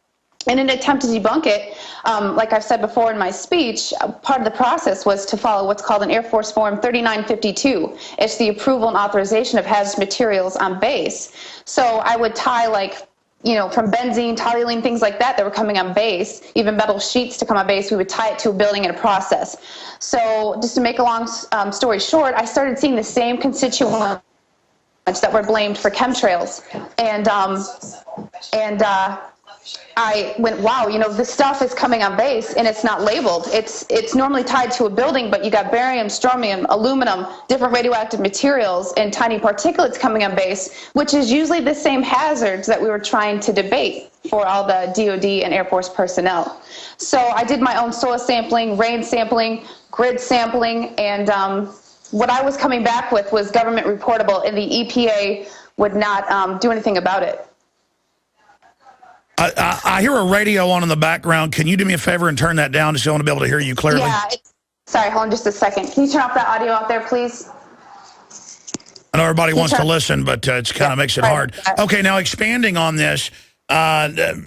In an attempt to debunk it, like I've said before in my speech, part of the process was to follow what's called an Air Force Form 3952. It's the approval and authorization of hazardous materials on base. So I would tie, like, you know, from benzene, toluene, things like that were coming on base, even metal sheets to come on base, we would tie it to a building in a process. So just to make a long story short, I started seeing the same constituents that were blamed for chemtrails. And I went, wow, you know, this stuff is coming on base and it's not labeled. It's normally tied to a building, but you got barium, strontium, aluminum, different radioactive materials and tiny particulates coming on base, which is usually the same hazards that we were trying to debate for all the DOD and Air Force personnel. So I did my own soil sampling, rain sampling, grid sampling, and what I was coming back with was government reportable, and the EPA would not do anything about it. I hear a radio on in the background. Can you do me a favor and turn that down just so I want to be able to hear you clearly? Yeah. Sorry, hold on just a second. Can you turn off that audio out there, please? I know everybody wants to listen, but it kind of makes it hard. Okay, now expanding on this, I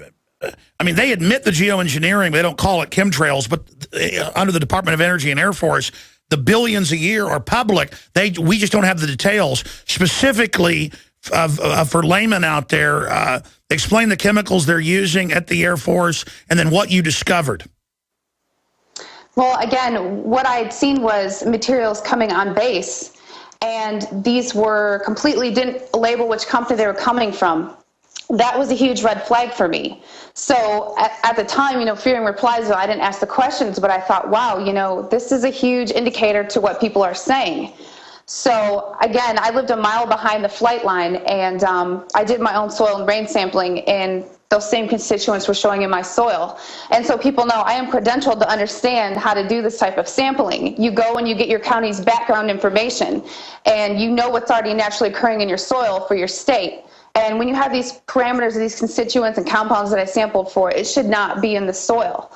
mean, they admit the geoengineering. They don't call it chemtrails, but under the Department of Energy and Air Force, the billions a year are public. We just don't have the details. Specifically, for laymen out there, explain the chemicals they're using at the Air Force and then what you discovered. Well, again, what I'd seen was materials coming on base, and these were completely didn't label which company they were coming from. That was a huge red flag for me. So at the time, you know, fearing reprisal, I didn't ask the questions, but I thought, wow, you know, this is a huge indicator to what people are saying. So again, I lived a mile behind the flight line, and I did my own soil and rain sampling, and those same constituents were showing in my soil. And so people know I am credentialed to understand how to do this type of sampling. You go and you get your county's background information, and you know what's already naturally occurring in your soil for your state. And when you have these parameters of these constituents and compounds that I sampled for, it should not be in the soil.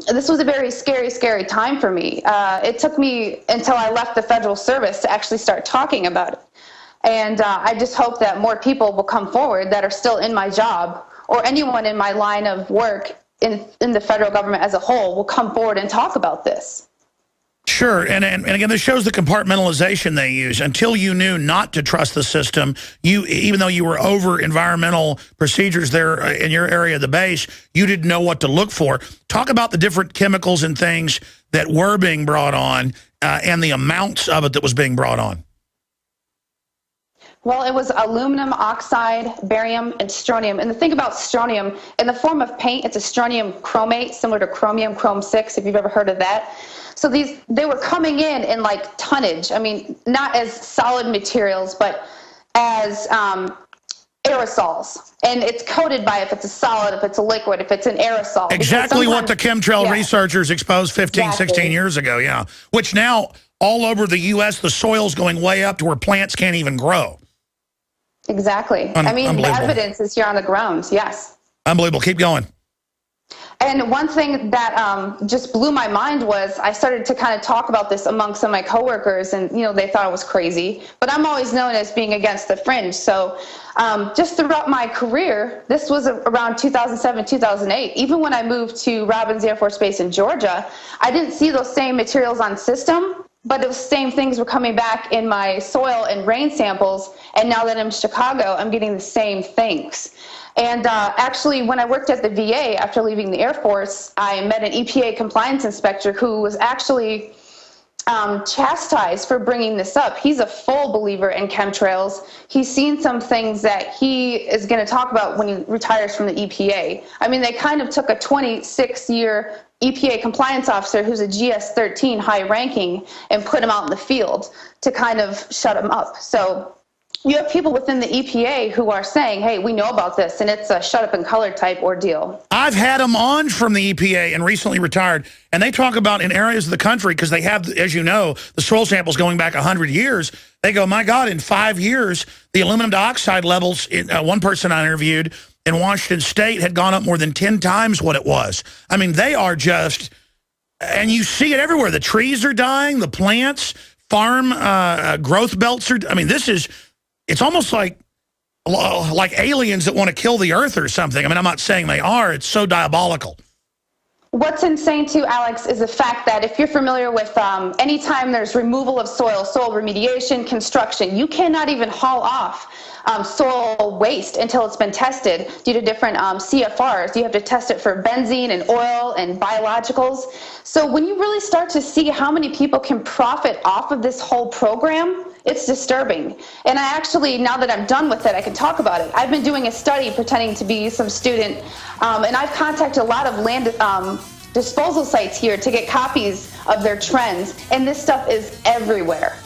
This was a very scary, scary time for me. It took me until I left the federal service to actually start talking about it. And I just hope that more people will come forward that are still in my job, or anyone in my line of work in the federal government as a whole will come forward and talk about this. Sure, and again, this shows the compartmentalization they use. Until you knew not to trust the system, even though you were over environmental procedures there in your area of the base, you didn't know what to look for. Talk about the different chemicals and things that were being brought on and the amounts of it that was being brought on. Well, it was aluminum oxide, barium, and strontium. And the thing about strontium, in the form of paint, it's a strontium chromate, similar to chromium, chrome 6, if you've ever heard of that. So they were coming in like tonnage. I mean, not as solid materials, but as aerosols. And it's coded by if it's a solid, if it's a liquid, if it's an aerosol. Exactly what the chemtrail researchers exposed 15, 16 years ago, yeah. Which now, all over the U.S., the soil's going way up to where plants can't even grow. Exactly. I mean, the evidence is here on the ground, yes. Unbelievable. Keep going. And one thing that just blew my mind was I started to kind of talk about this among some of my coworkers, and they thought I was crazy. But I'm always known as being against the fringe. So just throughout my career, this was around 2007, 2008. Even when I moved to Robins Air Force Base in Georgia, I didn't see those same materials on system, but the same things were coming back in my soil and rain samples. And now that I'm in Chicago, I'm getting the same things. And actually, when I worked at the VA after leaving the Air Force, I met an EPA compliance inspector who was actually chastised for bringing this up. He's a full believer in chemtrails. He's seen some things that he is going to talk about when he retires from the EPA. I mean, they kind of took a 26-year EPA compliance officer who's a GS-13 high ranking and put him out in the field to kind of shut him up. So you have people within the EPA who are saying, hey, we know about this, and it's a shut up and color type ordeal. I've had them on from the EPA and recently retired, and they talk about in areas of the country, because they have, as you know, the soil samples going back 100 years. They go, my God, in 5 years, the aluminum dioxide levels, one person I interviewed in Washington State had gone up more than 10 times what it was. I mean, they are just, and you see it everywhere. The trees are dying, the plants, farm growth belts are, I mean, this is, it's almost like aliens that want to kill the earth or something. I mean, I'm not saying they are. It's so diabolical. What's insane too, Alex, is the fact that if you're familiar with anytime there's removal of soil remediation, construction, you cannot even haul off soil waste until it's been tested due to different CFRs. You have to test it for benzene and oil and biologicals. So when you really start to see how many people can profit off of this whole program, it's disturbing. And I actually, now that I'm done with it, I can talk about it. I've been doing a study pretending to be some student, and I've contacted a lot of land disposal sites here to get copies of their trends, and this stuff is everywhere.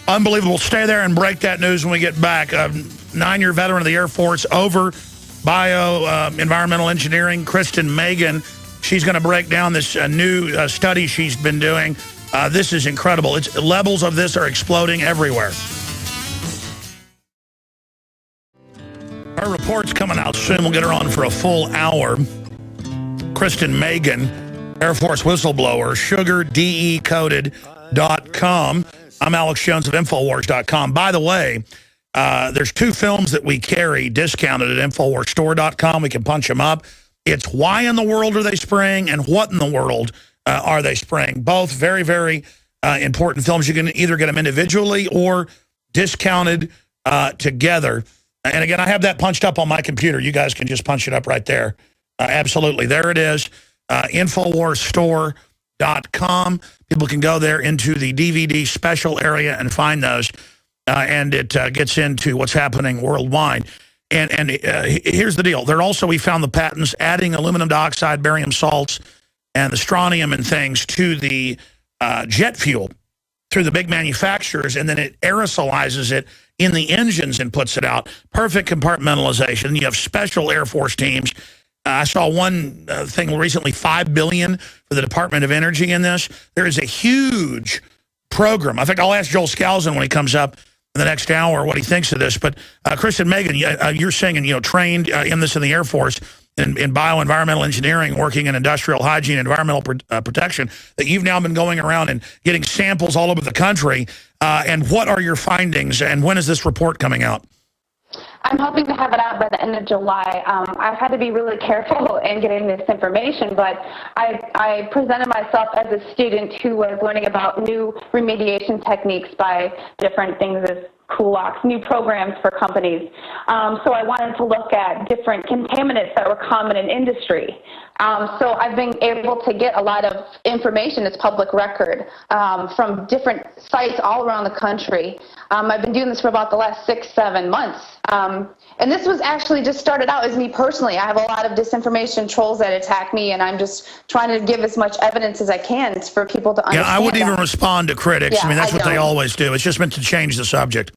Unbelievable. Stay there and break that news when we get back. 9-year veteran of the Air Force, over environmental engineering, Kristen Megan. She's going to break down this new study she's been doing. This is incredible. Levels of this are exploding everywhere. Her report's coming out soon. We'll get her on for a full hour. Kristen Megan, Air Force whistleblower, sugardecoded.com. I'm Alex Jones of Infowars.com. By the way, there's 2 films that we carry discounted at InfoWarsStore.com. We can punch them up. It's Why in the World Are They Spraying and What in the World Are They Spraying? Both very, very important films. You can either get them individually or discounted together. And again, I have that punched up on my computer. You guys can just punch it up right there. Absolutely. There it is. InfoWarsStore.com. People can go there into the DVD special area and find those. And it gets into what's happening worldwide. And here's the deal. We found the patents adding aluminum dioxide, barium salts, and the strontium and things to the jet fuel. through the big manufacturers, and then it aerosolizes it in the engines and puts it out. Perfect compartmentalization. You have special Air Force teams. I saw one thing recently, $5 billion for the Department of Energy in this. There is a huge program. I think I'll ask Joel Skousen when he comes up in the next hour what he thinks of this. But Kristen Megan, you're saying, trained in this in the Air Force in bioenvironmental engineering, working in industrial hygiene, environmental protection, that you've now been going around and getting samples all over the country. And what are your findings, and when is this report coming out? I'm hoping to have it out by the end of July. I've had to be really careful in getting this information, but I presented myself as a student who was learning about new remediation techniques by different things as Coolox, new programs for companies. So I wanted to look at different contaminants that were common in industry. So I've been able to get a lot of information as public record from different sites all around the country. I've been doing this for about the last 6-7 months. And this was actually just started out as me personally. I have a lot of disinformation trolls that attack me, and I'm just trying to give as much evidence as I can for people to understand. Yeah, I wouldn't even respond to critics. Yeah, I mean, that's what they always do. It's just meant to change the subject.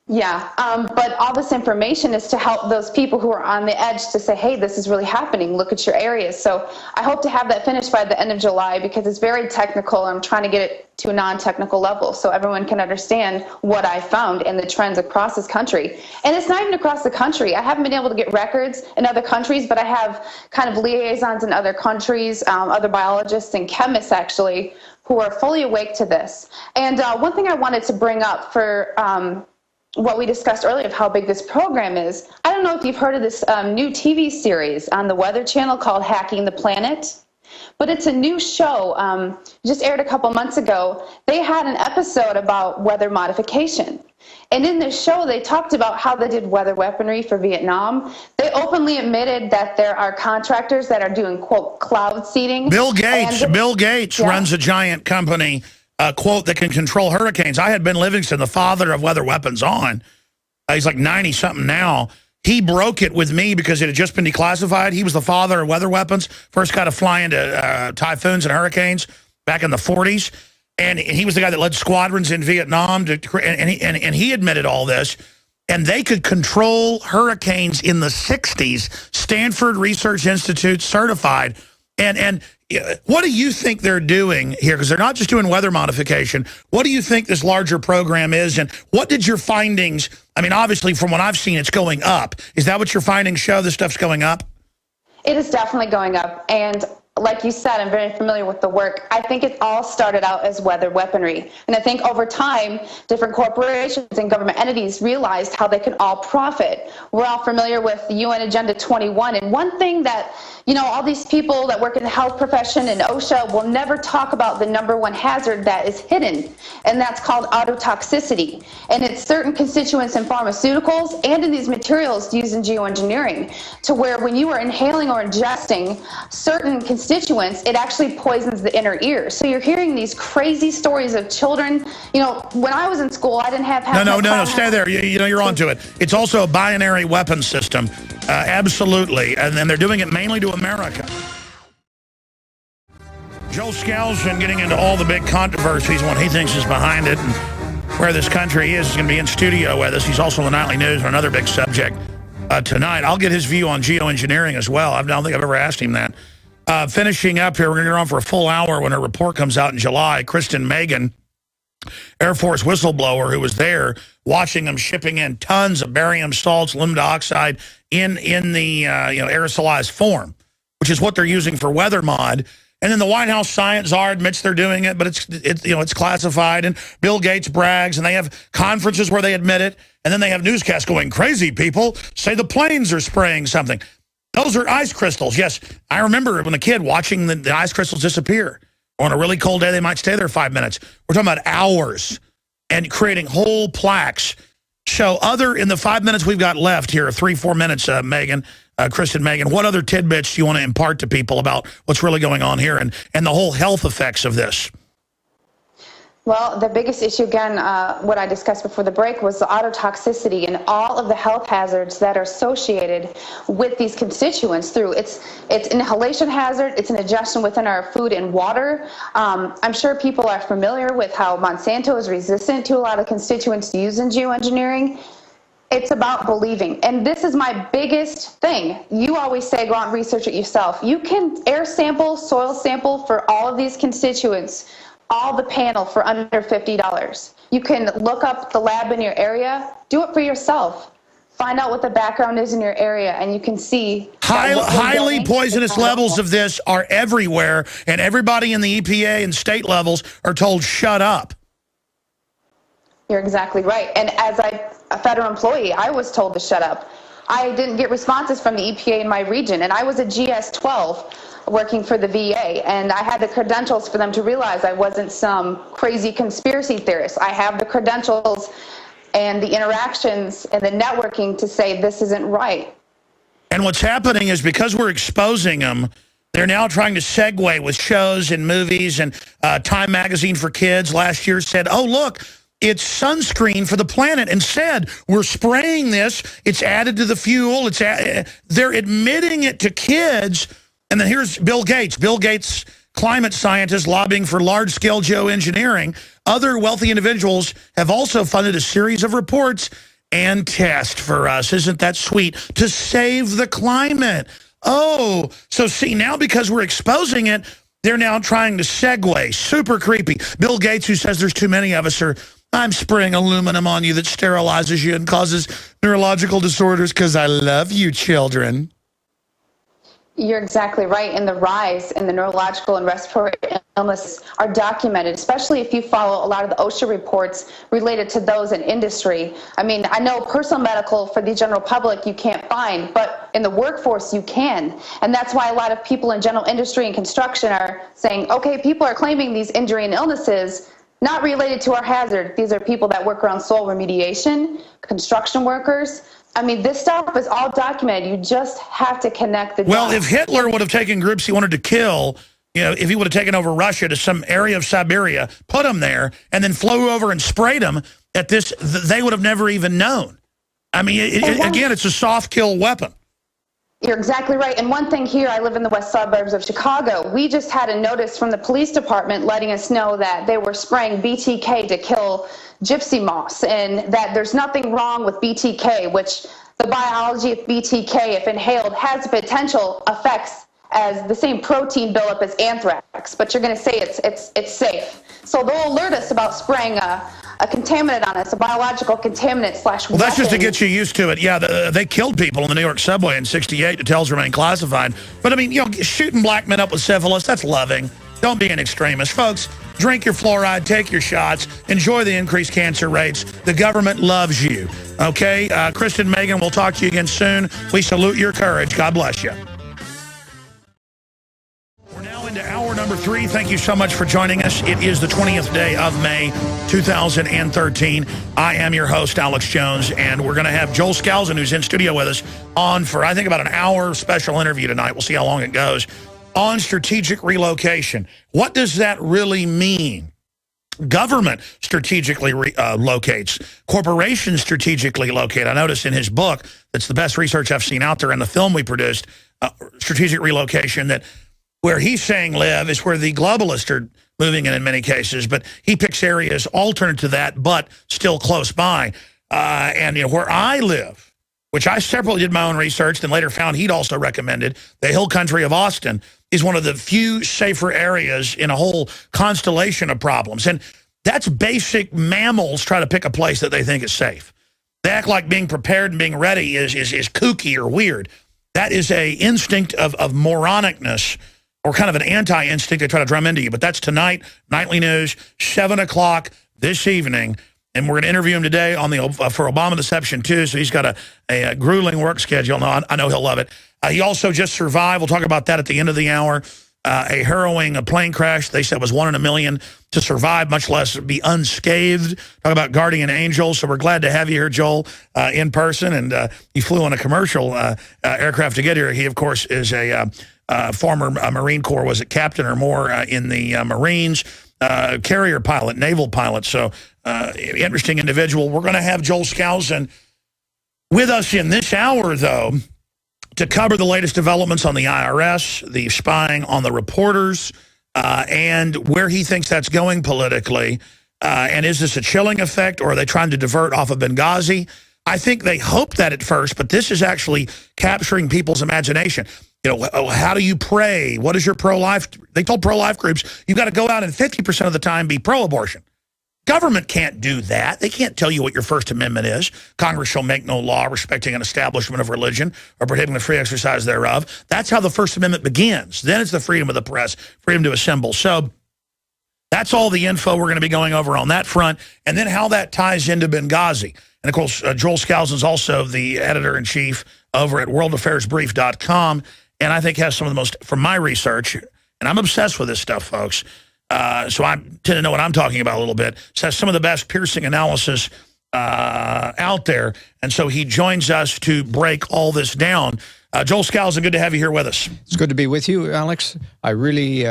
Yeah, but all this information is to help those people who are on the edge to say, hey, this is really happening. Look at your areas. So I hope to have that finished by the end of July because it's very technical. I'm trying to get it to a non-technical level so everyone can understand what I found and the trends across this country. And it's not even across the country. I haven't been able to get records in other countries, but I have kind of liaisons in other countries, other biologists and chemists actually, who are fully awake to this. And one thing I wanted to bring up for what we discussed earlier of how big this program is. I don't know if you've heard of this new TV series on the Weather Channel called Hacking the Planet, but it's a new show. Just aired a couple months ago. They had an episode about weather modification. And in this show, they talked about how they did weather weaponry for Vietnam. They openly admitted that there are contractors that are doing, quote, cloud seeding. Bill Gates runs a giant company, quote, that can control hurricanes. I had Ben Livingston, the father of weather weapons, on. He's like 90-something now. He broke it with me because it had just been declassified. He was the father of weather weapons. First got to fly into typhoons and hurricanes back in the 40s. And he was the guy that led squadrons in Vietnam. And he admitted all this. And they could control hurricanes in the 60s. Stanford Research Institute certified. And what do you think they're doing here? Because they're not just doing weather modification. What do you think this larger program is? And what did your findings, I mean, obviously from what I've seen, it's going up. Is that what your findings show, this stuff's going up? It is definitely going up. And like you said, I'm very familiar with the work. I think it all started out as weather weaponry. And I think over time, different corporations and government entities realized how they could all profit. We're all familiar with the UN Agenda 21. And one thing that, all these people that work in the health profession and OSHA will never talk about the #1 hazard that is hidden, and that's called autotoxicity. And it's certain constituents in pharmaceuticals and in these materials used in geoengineering, to where when you are inhaling or ingesting certain constituents, it actually poisons the inner ear. So you're hearing these crazy stories of children. When I was in school, I didn't have No, stay there. You're onto it. It's also a binary weapon system. Absolutely. And then they're doing it mainly to America. Joel Skousen getting into all the big controversies, what he thinks is behind it, and where this country is going to be in studio with us. He's also in the Nightly News on another big subject tonight. I'll get his view on geoengineering as well. I don't think I've ever asked him that. Finishing up here, we're going to go on for a full hour when her report comes out in July. Kristen Megan, Air Force whistleblower who was there watching them shipping in tons of barium salts, aluminum dioxide in the aerosolized form, which is what they're using for weather mod. And then the White House science czar admits they're doing it, but it's classified. And Bill Gates brags, and they have conferences where they admit it. And then they have newscasts going, crazy people say the planes are spraying something. Those are ice crystals. Yes, I remember when a kid watching the ice crystals disappear. On a really cold day, they might stay there 5 minutes. We're talking about hours and creating whole plaques. So in the 5 minutes we've got left here, 3-4 minutes, Kristen Megan, what other tidbits do you want to impart to people about what's really going on here and the whole health effects of this? Well, the biggest issue, again, what I discussed before the break, was the ototoxicity and all of the health hazards that are associated with these constituents through it's inhalation hazard, it's an ingestion within our food and water. I'm sure people are familiar with how Monsanto is resistant to a lot of constituents used in geoengineering. It's about believing. And this is my biggest thing. You always say go out and research it yourself. You can air sample, soil sample for all of these constituents, all the panel for under $50. You can look up the lab in your area, do it for yourself. Find out what the background is in your area, and you can see highly poisonous levels of this are everywhere, and everybody in the EPA and state levels are told shut up. You're exactly right. And as a federal employee, I was told to shut up. I didn't get responses from the EPA in my region, and I was a GS-12 working for the VA, and I had the credentials for them to realize I wasn't some crazy conspiracy theorist. I have the credentials and the interactions and the networking to say this isn't right. And what's happening is because we're exposing them, they're now trying to segue with shows and movies, and Time Magazine for Kids last year said, oh, look, it's sunscreen for the planet. And said, we're spraying this, it's added to the fuel, they're admitting it to kids. And then here's Bill Gates. Bill Gates, climate scientist lobbying for large-scale geoengineering. Other wealthy individuals have also funded a series of reports and tests for us. Isn't that sweet? To save the climate. Oh, so see, now because we're exposing it, they're now trying to segue. Super creepy. Bill Gates, who says there's too many of us, I'm spraying aluminum on you that sterilizes you and causes neurological disorders because I love you, children. You're exactly right. And the rise in the neurological and respiratory illnesses are documented, especially if you follow a lot of the OSHA reports related to those in industry. I mean, I know personal medical for the general public you can't find, but in the workforce you can. And that's why a lot of people in general industry and construction are saying, okay, people are claiming these injury and illnesses not related to our hazard. These are people that work around soil remediation, construction workers. I mean, this stuff is all documented. You just have to connect the dots. Well, if Hitler would have taken groups he wanted to kill, if he would have taken over Russia to some area of Siberia, put them there, and then flew over and sprayed them at this, they would have never even known. I mean, again, it's a soft kill weapon. You're exactly right. And one thing here, I live in the west suburbs of Chicago. We just had a notice from the police department letting us know that they were spraying BTK to kill gypsy moths, and that there's nothing wrong with BTK, which the biology of BTK, if inhaled, has potential effects as the same protein buildup as anthrax. But you're going to say it's safe. So they'll alert us about spraying a contaminant on us, a biological contaminant / Well, that's just to get you used to it. Yeah, they killed people in the New York subway in '68. Details remain classified. But, I mean, shooting black men up with syphilis, that's loving. Don't be an extremist. Folks, drink your fluoride, take your shots, enjoy the increased cancer rates. The government loves you. Okay? Kristen, Megan, we'll talk to you again soon. We salute your courage. God bless you. We're now into hour number 3. Thank you so much for joining us. It is the 20th day of May, 2013. I am your host, Alex Jones, and we're going to have Joel Skousen, who's in studio with us, on for, I think, about an hour special interview tonight. We'll see how long it goes. On strategic relocation. What does that really mean? Government strategically locates. Corporations strategically locate. I noticed in his book, that's the best research I've seen out there, in the film we produced, Strategic Relocation, that where he's saying live is where the globalists are moving in many cases, but he picks areas alternate to that, but still close by. And where I live, which I separately did my own research, then later found he'd also recommended, the hill country of Austin, is one of the few safer areas in a whole constellation of problems. And that's basic. Mammals try to pick a place that they think is safe. They act like being prepared and being ready is kooky or weird. That is a instinct of moronicness, or kind of an anti-instinct they try to drum into you. But that's tonight, Nightly News, 7 o'clock this evening. And we're going to interview him today on for Obama Deception 2, so he's got a grueling work schedule. No, I know he'll love it. He also just survived, we'll talk about that at the end of the hour, a harrowing plane crash they said was 1 in a million to survive, much less be unscathed. Talk about guardian angels. So we're glad to have you here, Joel, in person. And you flew on a commercial aircraft to get here. He, of course, is a former Marine Corps, was it captain or more in the Marines. carrier pilot, naval pilot. So interesting individual. We're going to have Joel Skousen with us in this hour, though, to cover the latest developments on the IRS, the spying on the reporters, and where he thinks that's going politically. And is this a chilling effect, or are they trying to divert off of Benghazi? I think they hoped that at first, but this is actually capturing people's imagination. You know, how do you pray? What is your pro-life? They told pro-life groups, you've got to go out and 50% of the time be pro-abortion. Government can't do that. They can't tell you what your First Amendment is. Congress shall make no law respecting an establishment of religion or prohibiting the free exercise thereof. That's how the First Amendment begins. Then it's the freedom of the press, freedom to assemble. So that's all the info we're going to be going over on that front, and then how that ties into Benghazi. And, of course, Joel Skousen is also the editor-in-chief over at worldaffairsbrief.com, and I think has some of the most, from my research, and I'm obsessed with this stuff, folks, so I tend to know what I'm talking about a little bit. So has some of the best piercing analysis out there, and so he joins us to break all this down. Joel Skousen, good to have you here with us. It's good to be with you, Alex. I really,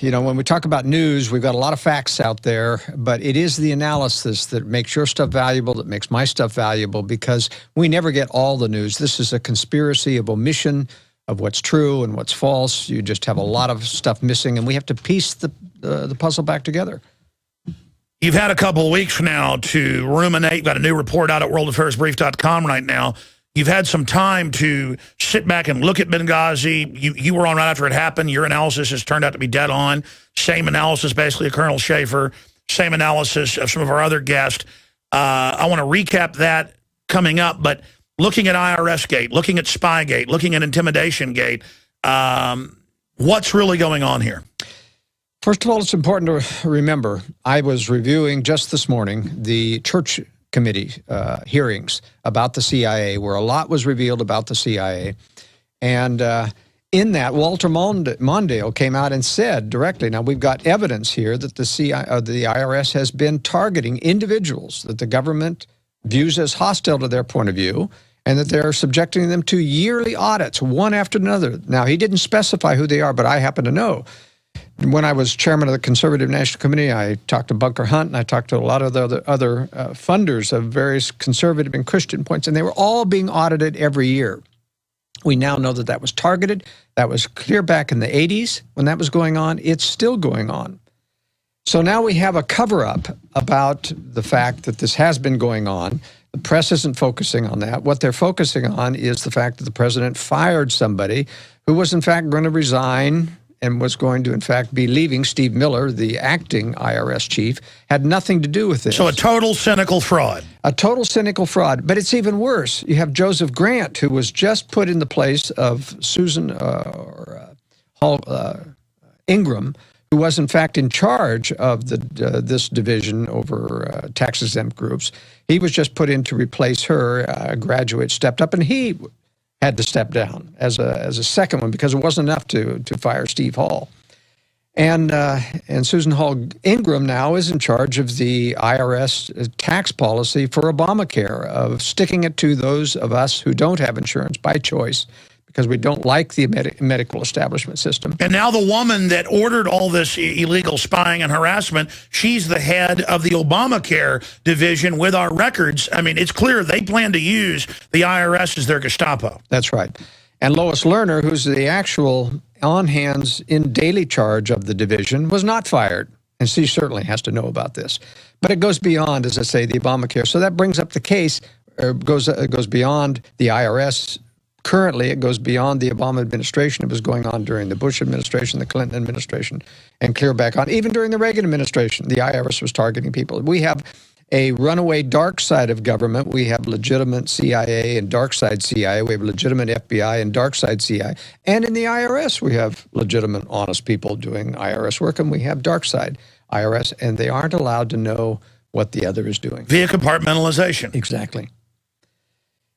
you know, when we talk about news, we've got a lot of facts out there, but it is the analysis that makes your stuff valuable, that makes my stuff valuable, because we never get all the news. This is a conspiracy of omission of what's true and what's false. You just have a lot of stuff missing, and we have to piece the puzzle back together. You've had a couple of weeks now to ruminate. You've got a new report out at worldaffairsbrief.com right now. You've had some time to sit back and look at Benghazi. You were on right after it happened. Your analysis has turned out to be dead on. Same analysis, basically, of Colonel Schaefer. Same analysis of some of our other guests. I want to recap that coming up, but looking at IRS Gate, looking at Spygate, looking at Intimidation Gate, what's really going on here? First of all, it's important to remember, I was reviewing just this morning the Church Committee hearings about the CIA, where a lot was revealed about the CIA. And in that, Walter Mondale came out and said directly, now we've got evidence here that the IRS has been targeting individuals that the government views as hostile to their point of view, and that they're subjecting them to yearly audits, one after another. Now, he didn't specify who they are, but I happen to know. When I was chairman of the Conservative National Committee, I talked to Bunker Hunt, and I talked to a lot of the other funders of various conservative and Christian points, and they were all being audited every year. We now know that that was targeted. That was clear back in the 80s when that was going on. It's still going on. So now we have a cover-up about the fact that this has been going on. The press isn't focusing on that. What they're focusing on is the fact that the president fired somebody who was, in fact, going to resign and was going to, in fact, be leaving. Steve Miller, the acting IRS chief, had nothing to do with this. So a total cynical fraud. A total cynical fraud. But it's even worse. You have Joseph Grant, who was just put in the place of Susan Ingram, who was, in fact, in charge of this division over tax-exempt groups. He was just put in to replace her. A graduate stepped up, and he had to step down as a second one because it wasn't enough to fire Steve Hall. And Susan Hall Ingram now is in charge of the IRS tax policy for Obamacare, of sticking it to those of us who don't have insurance by choice because we don't like the medical establishment system. And now the woman that ordered all this illegal spying and harassment, she's the head of the Obamacare division with our records. I mean, it's clear they plan to use the IRS as their Gestapo. That's right. And Lois Lerner, who's the actual on-hands in daily charge of the division, was not fired. And she certainly has to know about this. But it goes beyond, as I say, the Obamacare. So that brings up the case, it goes beyond the IRS. Currently, it goes beyond the Obama administration. It was going on during the Bush administration, the Clinton administration, and clear back on. Even during the Reagan administration, the IRS was targeting people. We have a runaway dark side of government. We have legitimate CIA and dark side CIA. We have legitimate FBI and dark side CIA. And in the IRS, we have legitimate, honest people doing IRS work, and we have dark side IRS, and they aren't allowed to know what the other is doing. Via compartmentalization. Exactly.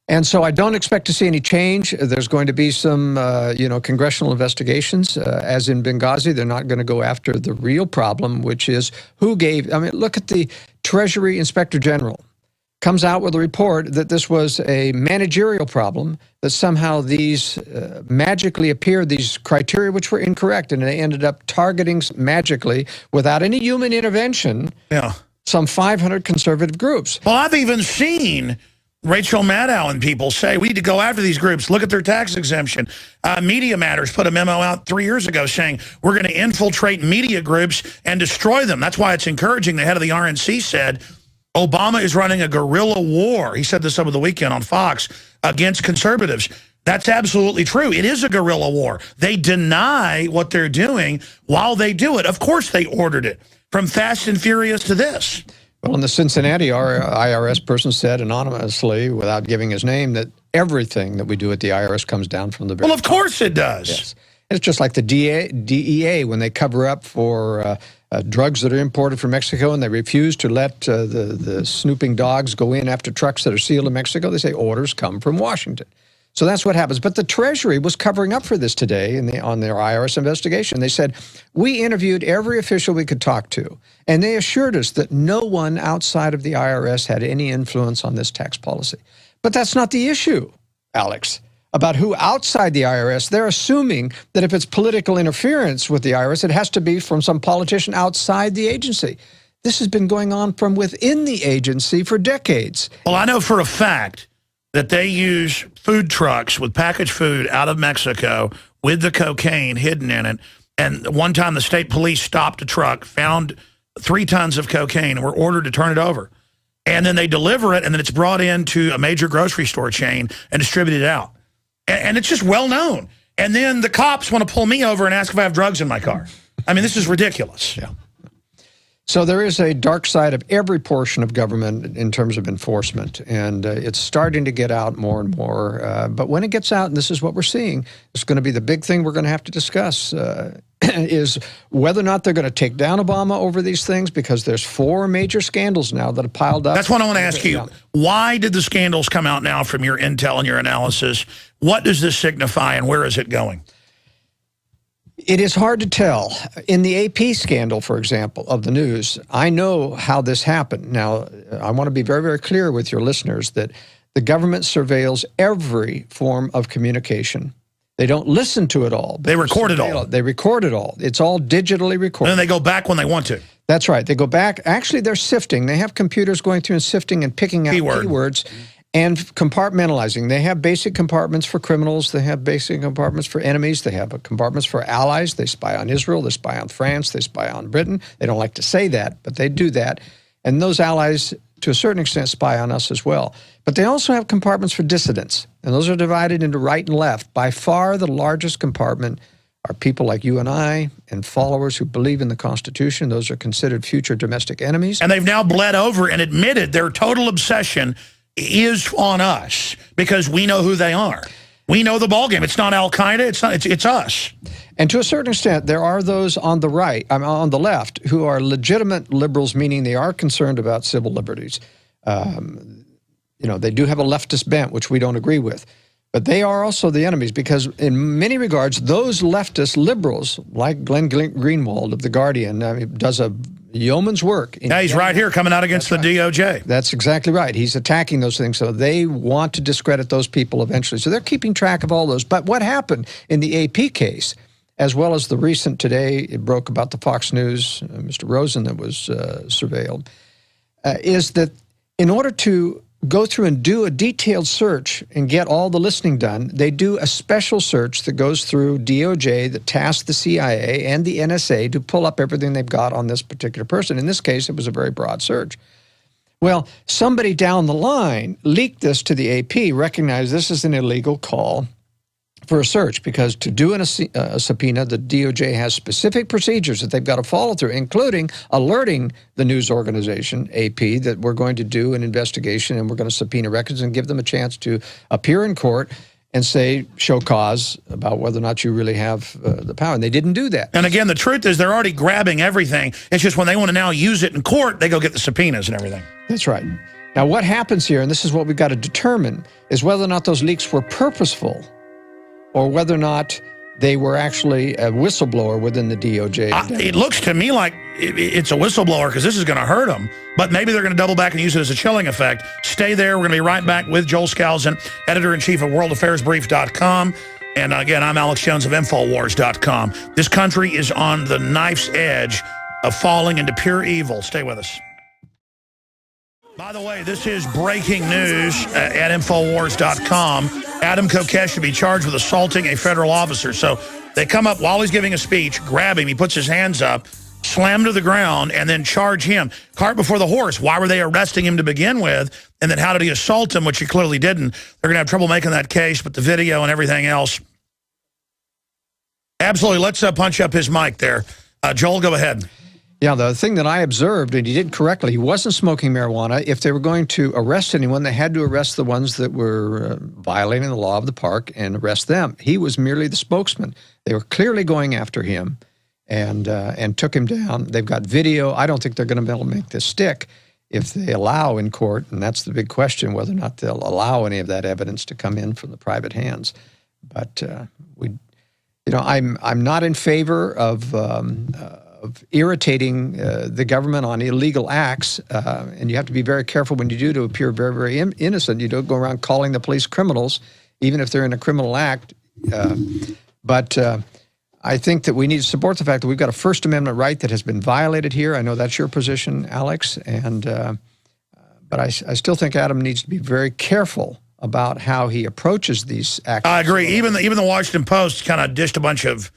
And so I don't expect to see any change. There's going to be some, congressional investigations. As in Benghazi, they're not going to go after the real problem, which is who gave. I mean, look at the Treasury Inspector General. comes out with a report that this was a managerial problem, that somehow these magically appeared, these criteria which were incorrect, and they ended up targeting magically, without any human intervention, some 500 conservative groups. Well, I've even seen Rachel Maddow and people say we need to go after these groups, look at their tax exemption. Media Matters put a memo out 3 years ago saying we're going to infiltrate media groups and destroy them. That's why it's encouraging. The head of the RNC said Obama is running a guerrilla war. He said this over the weekend on Fox against conservatives. That's absolutely true. It is a guerrilla war. They deny what they're doing while they do it. Of course they ordered it, from Fast and Furious to this. Well, in the Cincinnati, our IRS person said anonymously, without giving his name, that everything that we do at the IRS comes down from the very Well, of course it does. Yes. It's just like the DEA when they cover up for drugs that are imported from Mexico and they refuse to let the snooping dogs go in after trucks that are sealed in Mexico. They say orders come from Washington. So that's what happens. But the Treasury was covering up for this today on their IRS investigation. They said, we interviewed every official we could talk to, and they assured us that no one outside of the IRS had any influence on this tax policy. But that's not the issue, Alex. About who outside the IRS, they're assuming that if it's political interference with the IRS, it has to be from some politician outside the agency. This has been going on from within the agency for decades. Well, I know for a fact that they use food trucks with packaged food out of Mexico with the cocaine hidden in it. And one time the state police stopped a truck, found 3 tons of cocaine, and were ordered to turn it over. And then they deliver it, and then it's brought into a major grocery store chain and distributed out. And it's just well known. And then the cops want to pull me over and ask if I have drugs in my car. I mean, this is ridiculous. Yeah. So there is a dark side of every portion of government in terms of enforcement, and it's starting to get out more and more. But when it gets out, and this is what we're seeing, it's going to be the big thing we're going to have to discuss, is whether or not they're going to take down Obama over these things, because there's 4 major scandals now that have piled up. That's what I want to ask you. Why did the scandals come out now from your intel and your analysis? What does this signify, and where is it going? It is hard to tell. In the AP scandal, for example, of the news, I know how this happened. Now, I want to be very, very clear with your listeners that the government surveils every form of communication. They don't listen to it all. They record it all. They record it all. It's all digitally recorded. And then they go back when they want to. That's right. They go back. Actually, they're sifting. They have computers going through and sifting and picking out keywords and compartmentalizing. They have basic compartments for criminals. They have basic compartments for enemies. They have compartments for allies. They spy on Israel. They spy on France. They spy on Britain. They don't like to say that, but they do that. And those allies, to a certain extent, spy on us as well. But they also have compartments for dissidents, and those are divided into right and left. By far the largest compartment are people like you and I and followers who believe in the Constitution. Those are considered future domestic enemies. And they've now bled over and admitted their total obsession is on us because we know who they are. We know the ballgame. It's not Al-Qaeda. It's us. And to a certain extent, there are those on the right, on the left, who are legitimate liberals, meaning they are concerned about civil liberties. You know, they do have a leftist bent, which we don't agree with. But they are also the enemies because in many regards, those leftist liberals, like Glenn Greenwald of The Guardian, does a yeoman's work. Now he's right here coming out against the DOJ. That's exactly right. He's attacking those things. So they want to discredit those people eventually. So they're keeping track of all those. But what happened in the AP case, as well as the recent today, it broke about the Fox News, Mr. Rosen that was surveilled, is that in order to go through and do a detailed search and get all the listening done, they do a special search that goes through DOJ that tasks the CIA and the NSA to pull up everything they've got on this particular person. In this case, it was a very broad search. Well, somebody down the line leaked this to the AP, recognized this is an illegal call for a search, because to do a subpoena, the DOJ has specific procedures that they've got to follow through, including alerting the news organization, AP, that we're going to do an investigation and we're going to subpoena records and give them a chance to appear in court and say, show cause about whether or not you really have the power. And they didn't do that. And again, the truth is they're already grabbing everything. It's just when they want to now use it in court, they go get the subpoenas and everything. That's right. Now, what happens here, and this is what we've got to determine, is whether or not those leaks were purposeful or whether or not they were actually a whistleblower within the DOJ. It looks to me like it's a whistleblower because this is going to hurt them. But maybe they're going to double back and use it as a chilling effect. Stay there. We're going to be right back with Joel Skousen, editor-in-chief of worldaffairsbrief.com. And again, I'm Alex Jones of Infowars.com. This country is on the knife's edge of falling into pure evil. Stay with us. By the way, this is breaking news at Infowars.com. Adam Kokesh should be charged with assaulting a federal officer. So they come up while he's giving a speech, grab him, he puts his hands up, slam him to the ground, and then charge him. Cart before the horse. Why were they arresting him to begin with? And then how did he assault him, which he clearly didn't? They're going to have trouble making that case, but the video and everything else. Absolutely. Let's punch up his mic there. Joel, go ahead. Yeah, the thing that I observed, and he did correctly, he wasn't smoking marijuana. If they were going to arrest anyone, they had to arrest the ones that were violating the law of the park and arrest them. He was merely the spokesman. They were clearly going after him and took him down. They've got video. I don't think they're going to be able to make this stick if they allow in court, and that's the big question, whether or not they'll allow any of that evidence to come in from the private hands. But I'm not in favor of irritating the government on illegal acts, and you have to be very careful when you do to appear very, very innocent. You don't go around calling the police criminals, even if they're in a criminal act. But I think that we need to support the fact that we've got a First Amendment right that has been violated here. I know that's your position, Alex, and but I still think Adam needs to be very careful about how he approaches these acts. I agree. Even the Washington Post kind of dished a bunch of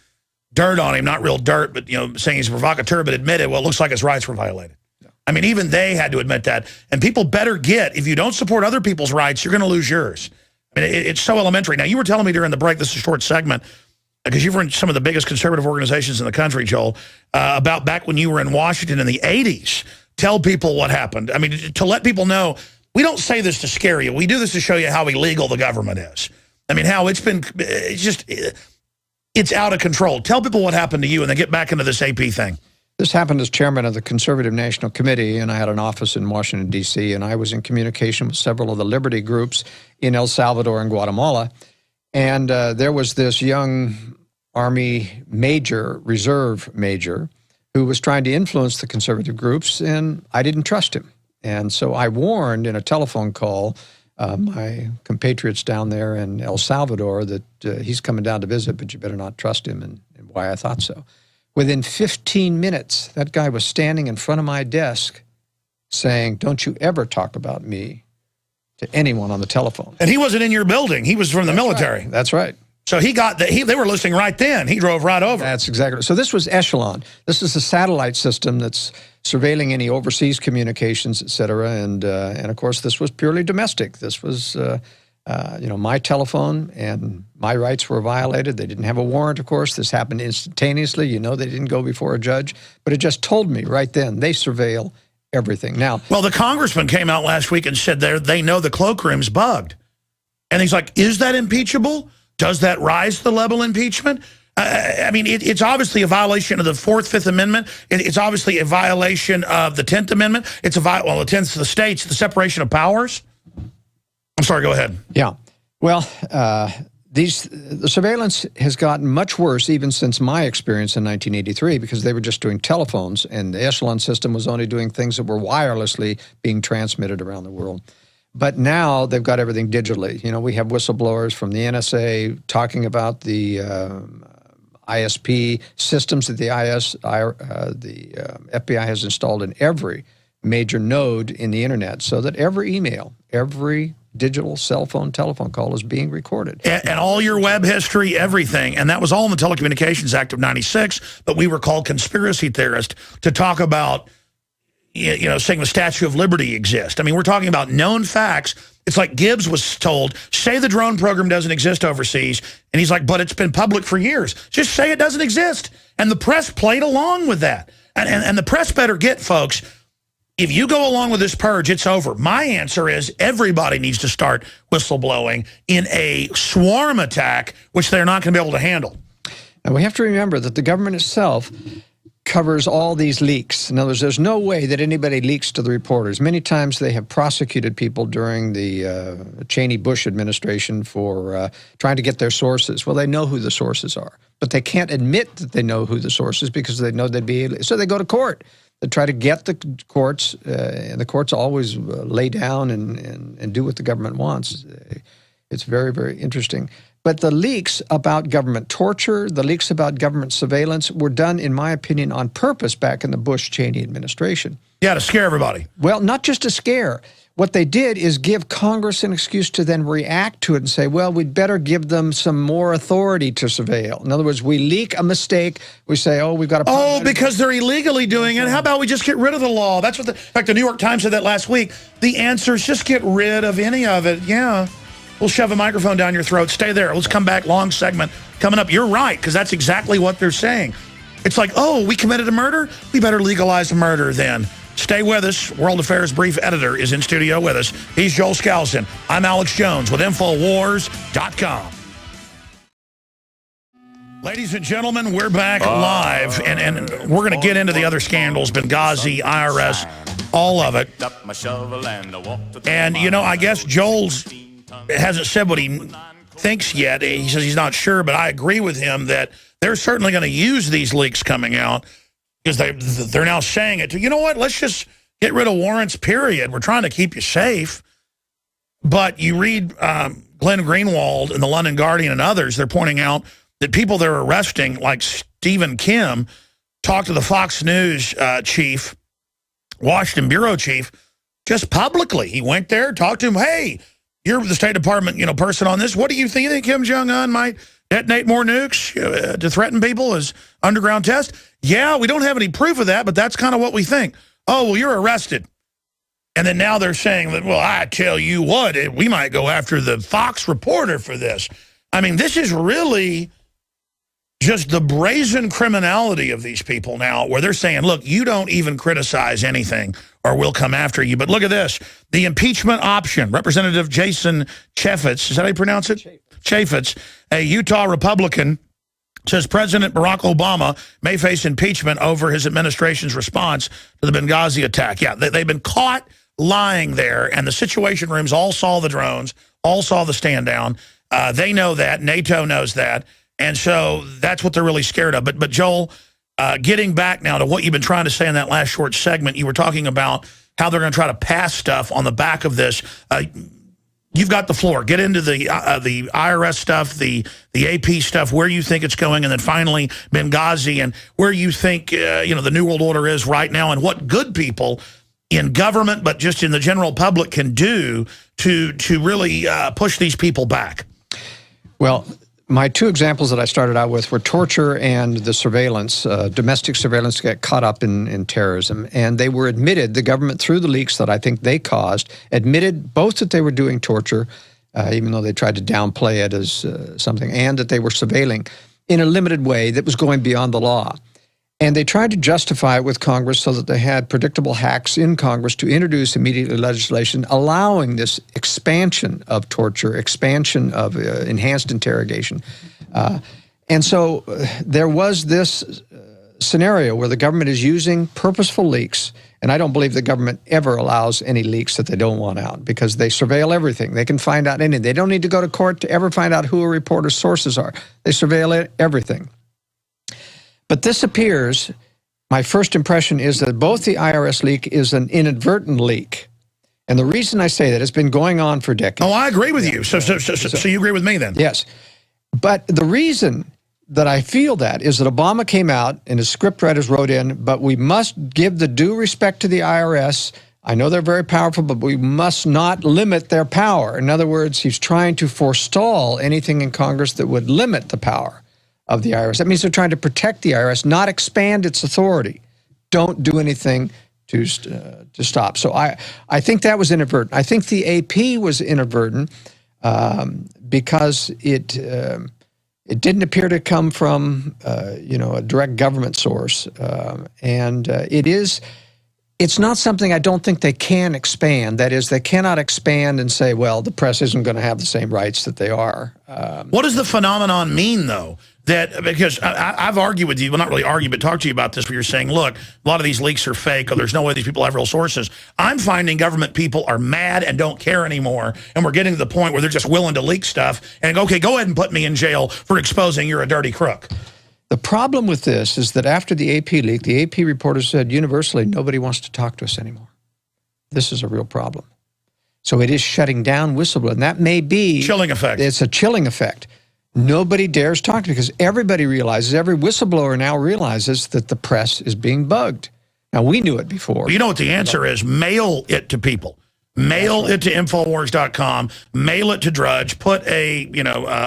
dirt on him, not real dirt, but saying he's a provocateur, but admitted, well, it looks like his rights were violated. Yeah. I mean, even they had to admit that. And people better if you don't support other people's rights, you're going to lose yours. I mean, it's so elementary. Now, you were telling me during the break, this is a short segment, because you've run some of the biggest conservative organizations in the country, Joel, about back when you were in Washington in the 80s. Tell people what happened. I mean, to let people know, we don't say this to scare you. We do this to show you how illegal the government is. I mean, how it's out of control. Tell people what happened to you, and then get back into this AP thing. This happened as chairman of the Conservative National Committee, and I had an office in Washington, D.C., and I was in communication with several of the liberty groups in El Salvador and Guatemala. And there was this young Army major, reserve major, who was trying to influence the conservative groups, and I didn't trust him. And so I warned in a telephone call my compatriots down there in El Salvador that he's coming down to visit, but you better not trust him, and why I thought so. Within 15 minutes, that guy was standing in front of my desk saying, "Don't you ever talk about me to anyone on the telephone." And he wasn't in your building. He was from the military. Right. That's right. So he got they were listening right then. He drove right over. That's exactly right. So this was Echelon. This is a satellite system that's surveilling any overseas communications, et cetera. And of course, this was purely domestic. This was, my telephone, and my rights were violated. They didn't have a warrant, of course. This happened instantaneously. They didn't go before a judge. But it just told me right then, they surveil everything. Now, well, the congressman came out last week and said they know the cloakroom's bugged. And he's like, is that impeachable? Does that rise to the level of impeachment? I mean, it's obviously a violation of the 4th, 5th Amendment. It's obviously a violation of the 10th Amendment. It's the 10th to the states, the separation of powers. I'm sorry, go ahead. Yeah. Well, the surveillance has gotten much worse even since my experience in 1983, because they were just doing telephones, and the Echelon system was only doing things that were wirelessly being transmitted around the world. But now they've got everything digitally. We have whistleblowers from the NSA talking about the ISP systems that the FBI has installed in every major node in the internet, so that every email, every digital cell phone, telephone call is being recorded. And all your web history, everything. And that was all in the Telecommunications Act of 96, but we were called conspiracy theorists to talk about saying the Statue of Liberty exists. I mean, we're talking about known facts. It's like Gibbs was told, say the drone program doesn't exist overseas. And he's like, but it's been public for years. Just say it doesn't exist. And the press played along with that. And the press better get, folks, if you go along with this purge, it's over. My answer is everybody needs to start whistleblowing in a swarm attack, which they're not going to be able to handle. And we have to remember that the government itself covers all these leaks. In other words, there's no way that anybody leaks to the reporters. Many times they have prosecuted people during the Cheney-Bush administration for trying to get their sources. Well, they know who the sources are, but they can't admit that they know who the sources because they know they'd be able, so they go to court. They try to get the courts, and the courts always lay down and do what the government wants. It's very, very interesting. But the leaks about government torture, the leaks about government surveillance were done, in my opinion, on purpose back in the Bush-Cheney administration. Yeah, to scare everybody. Well, not just to scare. What they did is give Congress an excuse to then react to it and say, well, we'd better give them some more authority to surveil. In other words, we leak a mistake. We say, oh, we've got to... Oh, because they're illegally doing it. How about we just get rid of the law? That's what in fact, the New York Times said that last week. The answer is just get rid of any of it. Yeah. We'll shove a microphone down your throat. Stay there. Let's come back. Long segment coming up. You're right, because that's exactly what they're saying. It's like, oh, we committed a murder? We better legalize murder then. Stay with us. World Affairs Brief Editor is in studio with us. He's Joel Skousen. I'm Alex Jones with Infowars.com. Ladies and gentlemen, we're back live, and we're going to get into the other scandals, Benghazi, IRS, all of it. And, you know, I guess Joel's hasn't said what he thinks yet. He says he's not sure, but I agree with him that they're certainly going to use these leaks coming out because they're now saying it. You know what? Let's just get rid of warrants, period. We're trying to keep you safe. But you read Glenn Greenwald in the London Guardian and others, they're pointing out that people they're arresting, like Stephen Kim, talked to the Fox News chief, Washington bureau chief, just publicly. He went there, talked to him, hey, you're the State Department, person on this. What do you think? You think Kim Jong-un might detonate more nukes to threaten people as underground test? Yeah, we don't have any proof of that, but that's kind of what we think. Oh, well, you're arrested. And then now they're saying that, well, I tell you what, we might go after the Fox reporter for this. I mean, this is really just the brazen criminality of these people now, where they're saying, look, you don't even criticize anything or we'll come after you. But look at this. The impeachment option. Representative Jason Chaffetz, is that how you pronounce it? Chaffetz, a Utah Republican, says President Barack Obama may face impeachment over his administration's response to the Benghazi attack. Yeah, they've been caught lying there, and the Situation Rooms all saw the drones, all saw the stand down. They know that. NATO knows that. And so that's what they're really scared of. But Joel, getting back now to what you've been trying to say in that last short segment, you were talking about how they're going to try to pass stuff on the back of this. You've got the floor. Get into the IRS stuff, the AP stuff, where you think it's going, and then finally Benghazi and where you think the New World Order is right now, and what good people in government, but just in the general public, can do to really push these people back. Well, my two examples that I started out with were torture and the surveillance, domestic surveillance to get caught up in terrorism. And they were admitted, the government, through the leaks that I think they caused, admitted both that they were doing torture, even though they tried to downplay it as something, and that they were surveilling in a limited way that was going beyond the law. And they tried to justify it with Congress so that they had predictable hacks in Congress to introduce immediately legislation allowing this expansion of torture, expansion of enhanced interrogation. And so there was this scenario where the government is using purposeful leaks, and I don't believe the government ever allows any leaks that they don't want out because they surveil everything. They can find out anything. They don't need to go to court to ever find out who a reporter's sources are. They surveil everything. But this appears, my first impression is that both the IRS leak is an inadvertent leak. And the reason I say that, it's been going on for decades. Oh, I agree with you. So you agree with me then? Yes. But the reason that I feel that is that Obama came out and his scriptwriters wrote in, but we must give the due respect to the IRS. I know they're very powerful, but we must not limit their power. In other words, he's trying to forestall anything in Congress that would limit the power of the IRS. That means they're trying to protect the IRS, not expand its authority. Don't do anything to stop. So I think that was inadvertent. I think the AP was inadvertent because it didn't appear to come from a direct government source, and it's not something I don't think they can expand. That is, they cannot expand and say, well, the press isn't going to have the same rights that they are. What does the phenomenon mean, though? that, because I've argued with you, well, not really argued, but talked to you about this, where you're saying, look, a lot of these leaks are fake, or there's no way these people have real sources. I'm finding government people are mad and don't care anymore, and we're getting to the point where they're just willing to leak stuff and go, okay, go ahead and put me in jail for exposing you're a dirty crook. The problem with this is that after the AP leak, the AP reporters said universally, nobody wants to talk to us anymore. This is a real problem. So it is shutting down whistleblowing. And that may be... Chilling effect. It's a chilling effect. Nobody dares talk because everybody realizes, every whistleblower now realizes that the press is being bugged. Now, we knew it before. Well, you know what the answer is? Mail it to people. Mail it to Infowars.com. Mail it to Drudge. Put a,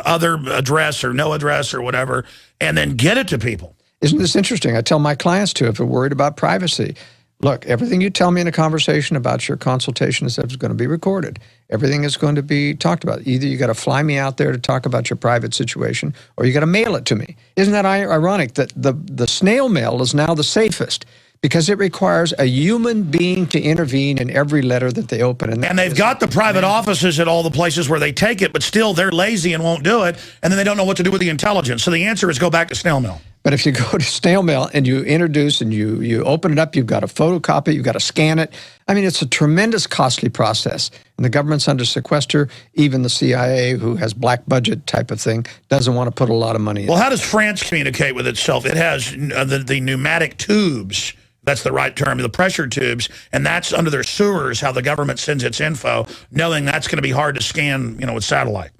other address or no address or whatever, and then get it to people. Isn't this interesting? I tell my clients, too, if they're worried about privacy, look, everything you tell me in a conversation about your consultation is going to be recorded. Everything is going to be talked about. Either you got to fly me out there to talk about your private situation, or you got to mail it to me. Isn't that ironic that the snail mail is now the safest? Because it requires a human being to intervene in every letter that they open. And they've got the private offices at all the places where they take it, but still they're lazy and won't do it, and then they don't know what to do with the intelligence. So the answer is go back to snail mail. But if you go to snail mail and you introduce and you open it up, you've got to photocopy, you've got to scan it. I mean, it's a tremendous costly process. And the government's under sequester. Even the CIA, who has black budget type of thing, doesn't want to put a lot of money in. Well, how does France communicate with itself? It has the pneumatic tubes. That's the right term, the pressure tubes, and that's under their sewers how the government sends its info, knowing that's going to be hard to scan, with satellite.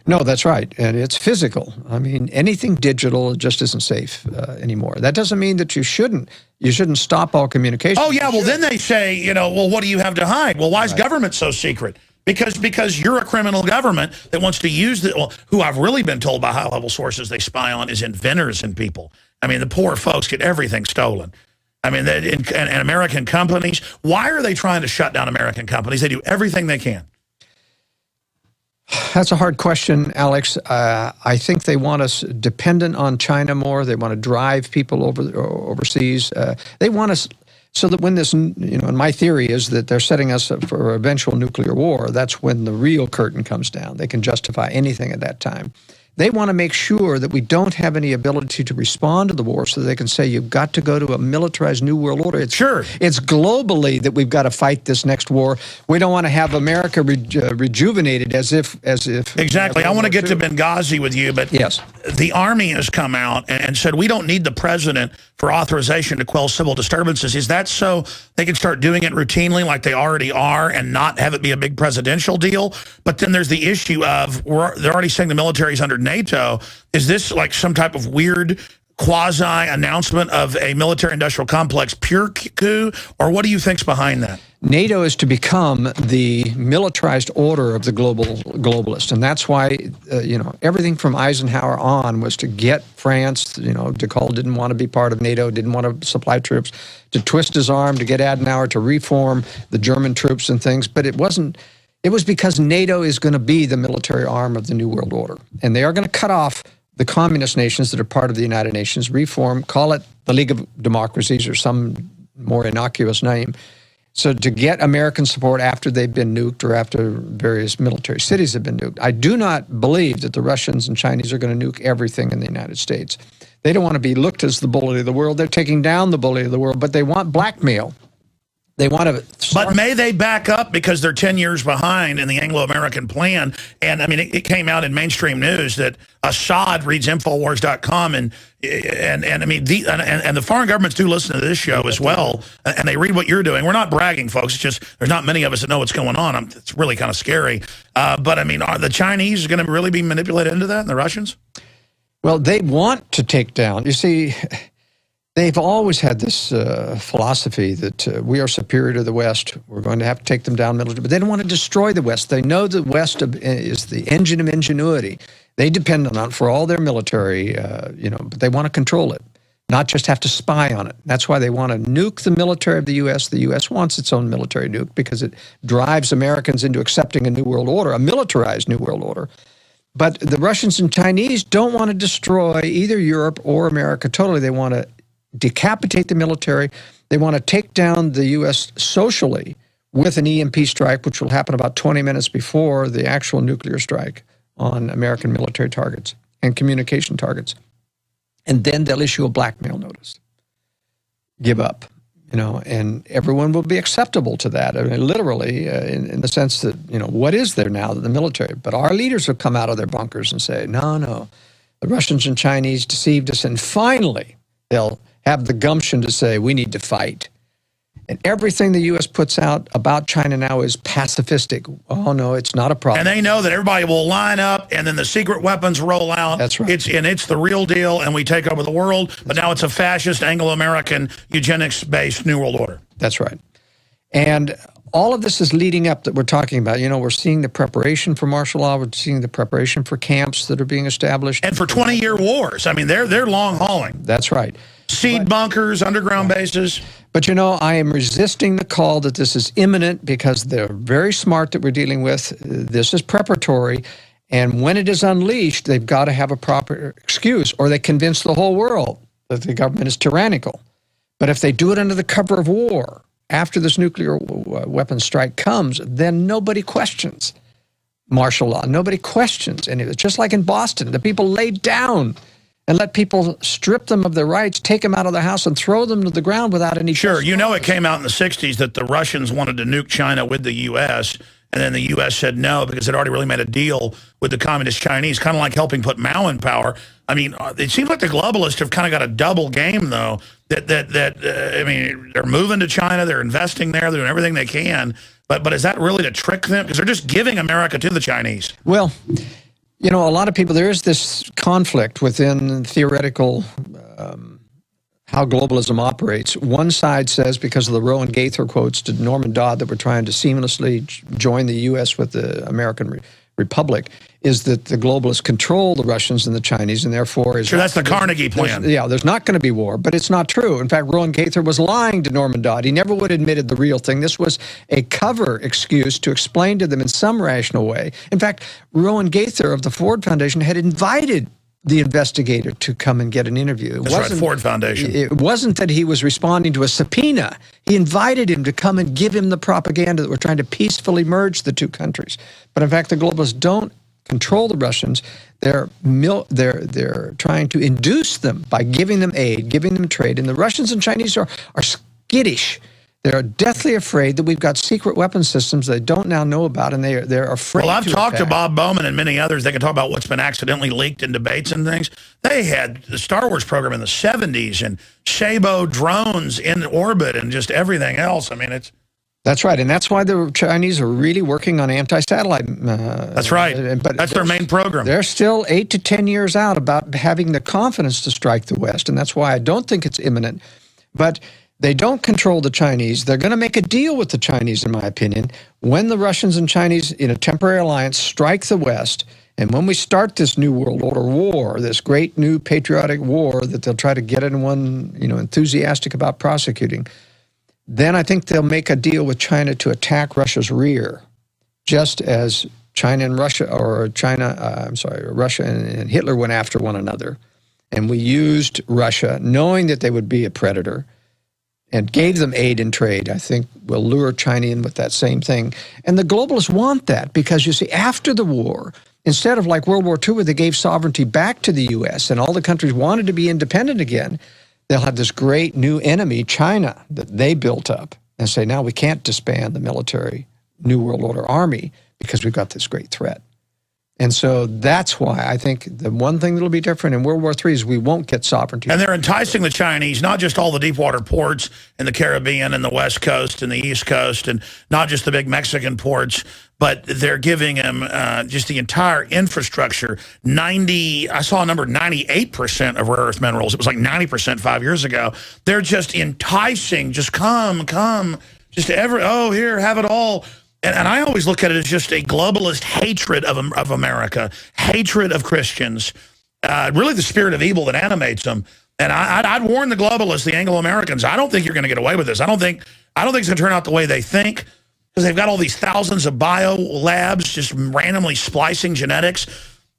No, that's right, and it's physical. I mean, anything digital just isn't safe anymore. That doesn't mean that you shouldn't stop all communication. Oh, yeah, well, then they say, well, what do you have to hide? Well, why is government so secret? Because you're a criminal government that wants to use who I've really been told by high-level sources they spy on is inventors and people. I mean, the poor folks get everything stolen. I mean, and American companies, why are they trying to shut down American companies? They do everything they can. That's a hard question, Alex. I think they want us dependent on China more. They want to drive people overseas. They want us so that when this, and my theory is that they're setting us up for eventual nuclear war. That's when the real curtain comes down. They can justify anything at that time. They want to make sure that we don't have any ability to respond to the war so they can say you've got to go to a militarized new world order. It's globally that we've got to fight this next war. We don't want to have America rejuvenated as if Exactly. I want to get to Benghazi with you, but yes, the Army has come out and said we don't need the president for authorization to quell civil disturbances. Is that so they can start doing it routinely like they already are and not have it be a big presidential deal? But then there's the issue of they're already saying the military's under NATO. Is this like some type of weird quasi-announcement of a military-industrial complex pure coup, or what do you think's behind that? NATO is to become the militarized order of the globalists, and that's why everything from Eisenhower on was to get France. De Gaulle didn't want to be part of NATO, didn't want to supply troops, to twist his arm to get Adenauer to reform the German troops and things, but it wasn't. It was because NATO is going to be the military arm of the New World Order. And they are going to cut off the communist nations that are part of the United Nations, reform, call it the League of Democracies or some more innocuous name. So to get American support after they've been nuked or after various military cities have been nuked. I do not believe that the Russians and Chinese are going to nuke everything in the United States. They don't want to be looked as the bully of the world. They're taking down the bully of the world, but they want blackmail. They want to But may they back up because they're 10 years behind in the Anglo-American plan? And I mean, it came out in mainstream news that Assad reads Infowars.com and I mean, the foreign governments do listen to this show as well, and they read what you're doing. We're not bragging, folks. It's just there's not many of us that know what's going on. It's really kind of scary. But I mean, are the Chinese going to really be manipulated into that, and the Russians? Well, they want to take down. You see, they've always had this philosophy that we are superior to the West. We're going to have to take them down militarily. But they don't want to destroy the West. They know the West is the engine of ingenuity. They depend on it for all their military, but they want to control it, not just have to spy on it. That's why they want to nuke the military of the U.S. The U.S. wants its own military nuke because it drives Americans into accepting a new world order, a militarized new world order. But the Russians and Chinese don't want to destroy either Europe or America totally. They want to decapitate the military. They want to take down the U.S. socially with an EMP strike, which will happen about 20 minutes before the actual nuclear strike on American military targets. and communication targets. And then they'll issue a blackmail notice. Give up, and everyone will be acceptable to that. I mean, literally, in the sense that, what is there now that the military? But our leaders will come out of their bunkers and say, no, the Russians and Chinese deceived us. And finally, they'll have the gumption to say, we need to fight. And everything the U.S. puts out about China now is pacifistic. Oh, no, it's not a problem. And they know that everybody will line up, and then the secret weapons roll out. That's right. It's the real deal, and we take over the world. But now it's a fascist, Anglo-American, eugenics-based New World Order. That's right. And all of this is leading up that we're talking about. We're seeing the preparation for martial law. We're seeing the preparation for camps that are being established. And for 20-year wars. I mean, they're long-hauling. That's right. Seed bunkers, underground bases. But, I am resisting the call that this is imminent because they're very smart that we're dealing with. This is preparatory. And when it is unleashed, they've got to have a proper excuse, or they convince the whole world that the government is tyrannical. But if they do it under the cover of war, after this nuclear weapons strike comes, then nobody questions martial law. Nobody questions any of it. Just like in Boston, the people laid down and let people strip them of their rights, take them out of the house, and throw them to the ground without any... Sure, it came out in the 60s that the Russians wanted to nuke China with the U.S., and then the U.S. said no because it already really made a deal with the communist Chinese, kind of like helping put Mao in power. I mean, it seems like the globalists have kind of got a double game, though, that they're moving to China, they're investing there, they're doing everything they can, but is that really to trick them? Because they're just giving America to the Chinese. Well... a lot of people, there is this conflict within theoretical how globalism operates. One side says, because of the Rowan Gaither quotes to Norman Dodd that we're trying to seamlessly join the U.S. with the American Republic, is that the globalists control the Russians and the Chinese, and therefore... Sure, that's the Carnegie plan. There's not going to be war, but it's not true. In fact, Rowan Gaither was lying to Norman Dodd. He never would have admitted the real thing. This was a cover excuse to explain to them in some rational way. In fact, Rowan Gaither of the Ford Foundation had invited the investigator to come and get an interview. That's right, Ford Foundation. It wasn't that he was responding to a subpoena. He invited him to come and give him the propaganda that we're trying to peacefully merge the two countries. But in fact, the globalists don't control the Russians. They're trying to induce them by giving them aid, giving them trade. And the Russians and Chinese are skittish. They're deathly afraid that we've got secret weapon systems they don't now know about, and they're afraid. Well, I've talked to Bob Bowman and many others. They can talk about what's been accidentally leaked in debates and things. They had the Star Wars program in the 70s and Shabo drones in orbit and just everything else. I mean, it's... That's right, and that's why the Chinese are really working on anti-satellite. That's right, but that's their main program. They're still 8 to 10 years out about having the confidence to strike the West, and that's why I don't think it's imminent. But they don't control the Chinese. They're going to make a deal with the Chinese, in my opinion, when the Russians and Chinese, in a temporary alliance, strike the West, and when we start this New World Order war, this great new patriotic war that they'll try to get anyone, enthusiastic about prosecuting, then I think they'll make a deal with China to attack Russia's rear, just as China and Russia, Russia and Hitler went after one another. And we used Russia, knowing that they would be a predator, and gave them aid and trade. I think we'll lure China in with that same thing. And the globalists want that because, you see, after the war, instead of like World War II where they gave sovereignty back to the U.S. and all the countries wanted to be independent again, they'll have this great new enemy, China, that they built up and say, now we can't disband the military New World Order army because we've got this great threat. And so that's why I think the one thing that'll be different in World War III is we won't get sovereignty. And they're enticing the Chinese, not just all the deep water ports in the Caribbean and the West Coast and the East Coast, and not just the big Mexican ports, but they're giving them just the entire infrastructure. I saw a number, 98% of rare earth minerals. It was like 90% 5 years ago. They're just enticing, just come, just here, have it all. And I always look at it as just a globalist hatred of America, hatred of Christians, really the spirit of evil that animates them. And I'd warn the globalists, the Anglo-Americans, I don't think you're going to get away with this. I don't think it's going to turn out the way they think, because they've got all these thousands of bio labs just randomly splicing genetics.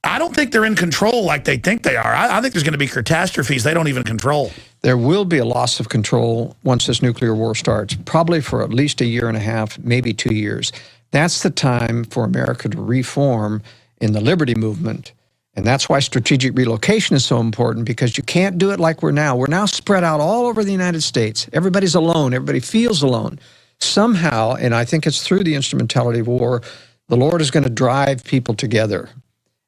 I don't think they're in control like they think they are. I think there's going to be catastrophes they don't even control. There will be a loss of control once this nuclear war starts, probably for at least a year and a half, maybe 2 years. That's the time for America to reform in the liberty movement And that's why strategic relocation is so important, because you can't do it like we're now. We're now spread out all over the United States. Everybody's alone. Everybody feels alone. Somehow, and I think it's through the instrumentality of war, the Lord is going to drive people together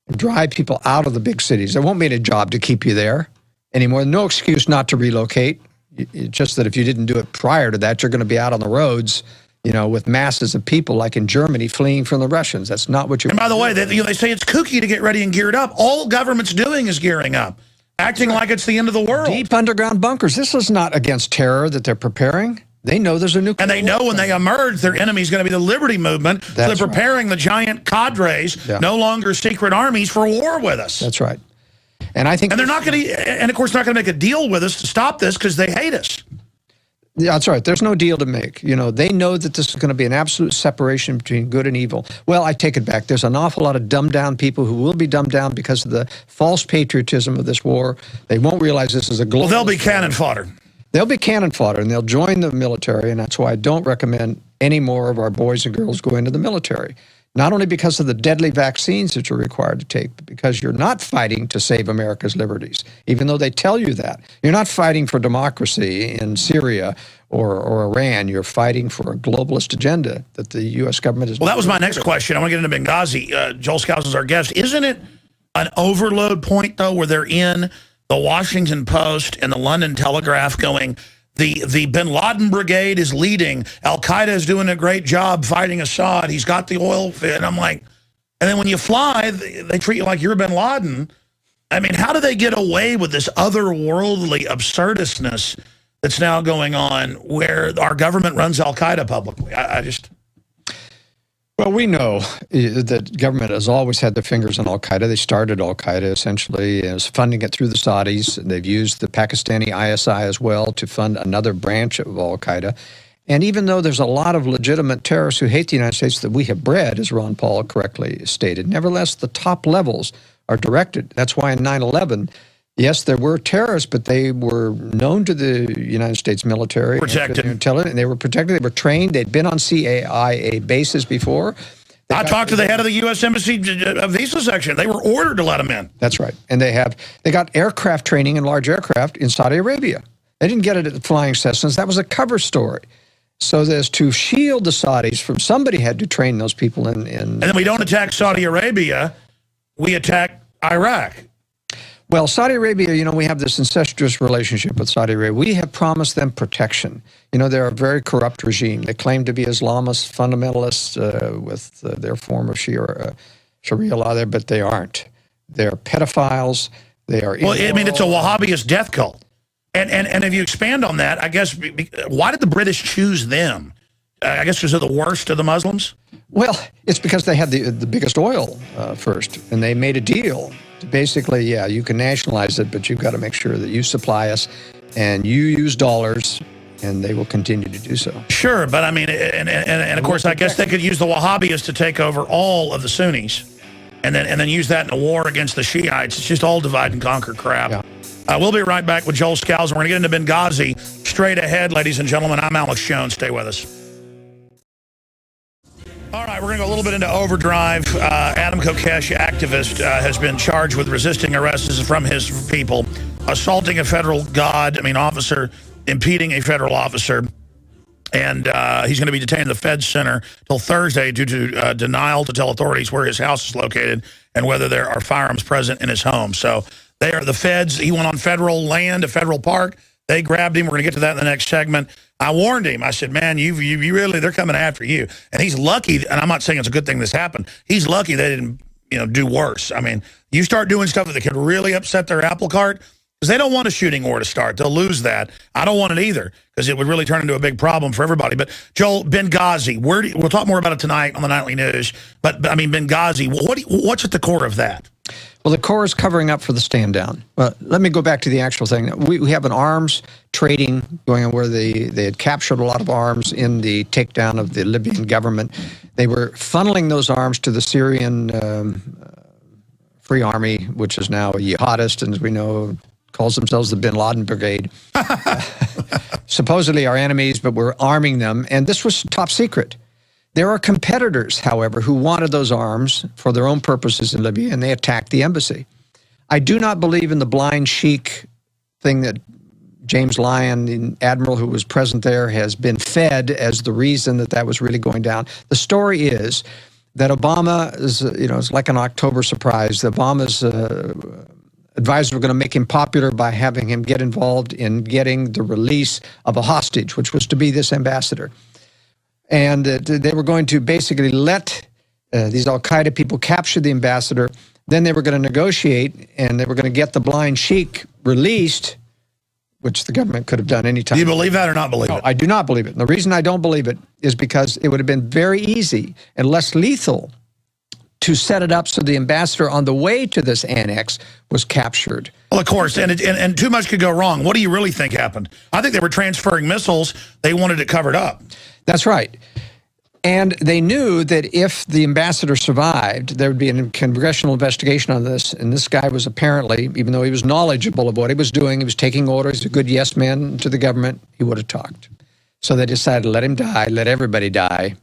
and drive people out of the big cities. There won't be any job to keep you there anymore. No excuse not to relocate. It's just that if you didn't do it prior to that, you're going to be out on the roads, you know, with masses of people like in Germany fleeing from the Russians. That's not what you're. And by the way, they say it's kooky to get ready and geared up. All government's doing is gearing up, acting like it's the end of the world. Deep underground bunkers. This is not against terror that they're preparing. They know there's a nuclear. And they know when they emerge, their enemy is going to be the Liberty Movement. So they're preparing the giant cadres, no longer secret armies, for war with us. That's right. And I think, and they're not going to, and of course, not going to make a deal with us to stop this because they hate us. Yeah, that's right. There's no deal to make. You know, they know that this is going to be an absolute separation between good and evil. Well, I take it back. There's an awful lot of dumbed down people who will be dumbed down because of the false patriotism of this war. They won't realize this is a global. Well, they'll be cannon fodder. They'll be cannon fodder, and they'll join the military, and that's why I don't recommend any more of our boys and girls go into the military. Not only because of the deadly vaccines that you're required to take, but because you're not fighting to save America's liberties, even though they tell you that. You're not fighting for democracy in Syria or Iran. You're fighting for a globalist agenda that the U.S. government is. Well, that was my next question. I want to get into Benghazi. Joel Scouse is our guest. Isn't it an overload point, though, where they're in the Washington Post and the London Telegraph going, the bin Laden brigade is leading. Al-Qaeda is doing a great job fighting Assad. He's got the oil fit. And I'm like, and then when you fly, they treat you like you're bin Laden. I mean, how do they get away with this otherworldly absurdistness that's now going on where our government runs Al-Qaeda publicly? I just... Well, we know that government has always had their fingers on Al-Qaeda. They started Al-Qaeda essentially as funding it through the Saudis. They've used the Pakistani ISI as well to fund another branch of Al-Qaeda. And even though there's a lot of legitimate terrorists who hate the United States that we have bred, as Ron Paul correctly stated, nevertheless, the top levels are directed. That's why in 9/11, yes, there were terrorists, but they were known to the United States military. Protected. And they were protected. They were trained. They'd been on CIA bases before. I talked to the head of the U.S. Embassy visa section. They were ordered to let them in. That's right. And they got aircraft training in large aircraft in Saudi Arabia. They didn't get it at the Flying Cessnas. That was a cover story. So as to shield the Saudis from, somebody had to train those people in. And then we don't attack Saudi Arabia. We attack Iraq. Well, Saudi Arabia, you know, we have this incestuous relationship with Saudi Arabia. We have promised them protection. You know, they're a very corrupt regime. They claim to be Islamist fundamentalists with their form of Sharia law there, but they aren't. They're pedophiles. They are. Well, I mean, it's a Wahhabist death cult. And if you expand on that, I guess, why did the British choose them? I guess because they're the worst of the Muslims? Well, it's because they had the biggest oil first, and they made a deal. Basically, yeah, you can nationalize it, but you've got to make sure that you supply us and you use dollars, and they will continue to do so. Sure, but I mean, and of course, I guess they could use the Wahhabis to take over all of the Sunnis and then use that in a war against the Shiites. It's just all divide and conquer crap. Yeah. We'll be right back with Joel Scouse. We're going to get into Benghazi straight ahead, ladies and gentlemen. I'm Alex Jones. Stay with us. All right, we're going to go a little bit into overdrive. Adam Kokesh, activist, has been charged with resisting arrest. This is from his people. Assaulting a federal officer, impeding a federal officer. And he's going to be detained in the Fed Center till Thursday due to denial to tell authorities where his house is located and whether there are firearms present in his home. So they are the feds. He went on federal land, a federal park. They grabbed him. We're going to get to that in the next segment. I warned him. I said, man, you really, they're coming after you. And he's lucky, and I'm not saying it's a good thing this happened. He's lucky they didn't, do worse. I mean, you start doing stuff that could really upset their apple cart, because they don't want a shooting war to start. They'll lose that. I don't want it either, because it would really turn into a big problem for everybody. But, Joel, Benghazi, we'll talk more about it tonight on the Nightly News. But I mean, Benghazi, what's at the core of that? Well, the core is covering up for the stand down. Well, let me go back to the actual thing. We have an arms trading going on where they had captured a lot of arms in the takedown of the Libyan government. They were funneling those arms to the Syrian Free Army, which is now a jihadist, and as we know, calls themselves the bin Laden Brigade. Supposedly our enemies, but we're arming them, and this was top secret. There are competitors, however, who wanted those arms for their own purposes in Libya, and they attacked the embassy. I do not believe in the blind sheik thing that James Lyon, the admiral who was present there, has been fed as the reason that that was really going down. The story is that Obama is, it's like an October surprise. Obama's advisors were going to make him popular by having him get involved in getting the release of a hostage, which was to be this ambassador. And they were going to basically let these al-Qaeda people capture the ambassador. Then they were going to negotiate, and they were going to get the blind sheik released, which the government could have done any time. Do you believe that or not believe it? I do not believe it. And the reason I don't believe it is because it would have been very easy and less lethal to set it up so the ambassador on the way to this annex was captured. Well, of course, and too much could go wrong. What do you really think happened? I think they were transferring missiles. They wanted it covered up. That's right. And they knew that if the ambassador survived, there would be a congressional investigation on this. And this guy was apparently, even though he was knowledgeable of what he was doing, he was taking orders, a good yes man to the government, he would have talked. So they decided to let him die, let everybody die.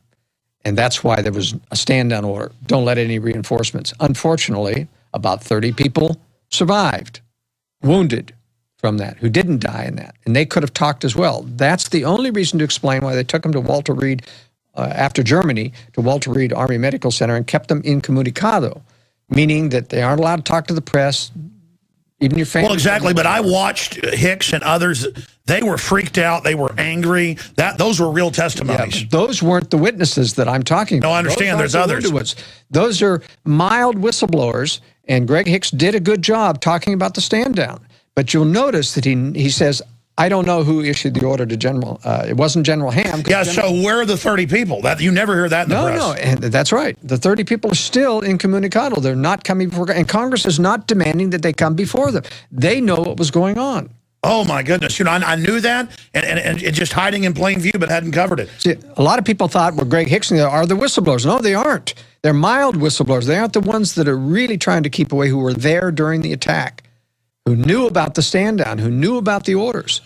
And that's why there was a stand-down order. Don't let any reinforcements. Unfortunately, about 30 people survived, wounded from that, who didn't die in that. And they could have talked as well. That's the only reason to explain why they took him to Walter Reed, after Germany, to Walter Reed Army Medical Center and kept them incommunicado, meaning that they aren't allowed to talk to the press, even your family. Well, exactly, but I watched Hicks and others. They were freaked out. They were angry. Those were real testimonies. Yeah, those weren't the witnesses that I'm talking about. No, I understand. There's others. Those are mild whistleblowers, and Greg Hicks did a good job talking about the stand down. But you'll notice that he says, I don't know who issued the order to General. It wasn't General Ham. Yeah, so where are the 30 people? You never hear that in the press. No, and that's right. The 30 people are still incommunicado. They're not coming before, and Congress is not demanding that they come before them. They know what was going on. Oh, my goodness. I knew that, and it's just hiding in plain view, but hadn't covered it. See, a lot of people thought, well, Greg Hicks are the whistleblowers. No, they aren't. They're mild whistleblowers. They aren't the ones that are really trying to keep away, who were there during the attack, who knew about the stand down, who knew about the orders.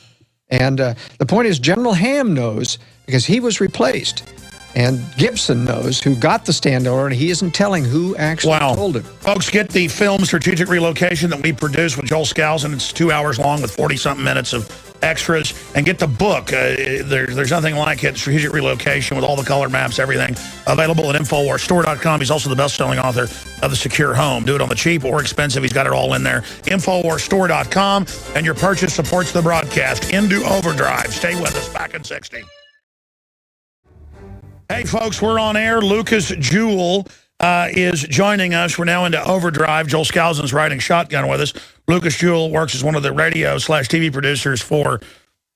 And the point is, General Ham knows because he was replaced. And Gibson knows who got the stand order, and he isn't telling who actually told him. Folks, get the film Strategic Relocation that we produced with Joel Skousen. It's 2 hours long with 40-something minutes of extras. And get the book. There's nothing like it, Strategic Relocation, with all the color maps, everything. Available at InfoWarsStore.com. He's also the best-selling author of The Secure Home. Do it on the cheap or expensive. He's got it all in there. InfoWarsStore.com. And your purchase supports the broadcast. Into Overdrive. Stay with us. Back in 60. Hey, folks, we're on air. Lucas Jewell is joining us. We're now into Overdrive. Joel Skousen's riding shotgun with us. Lucas Jewell works as one of the radio/TV producers for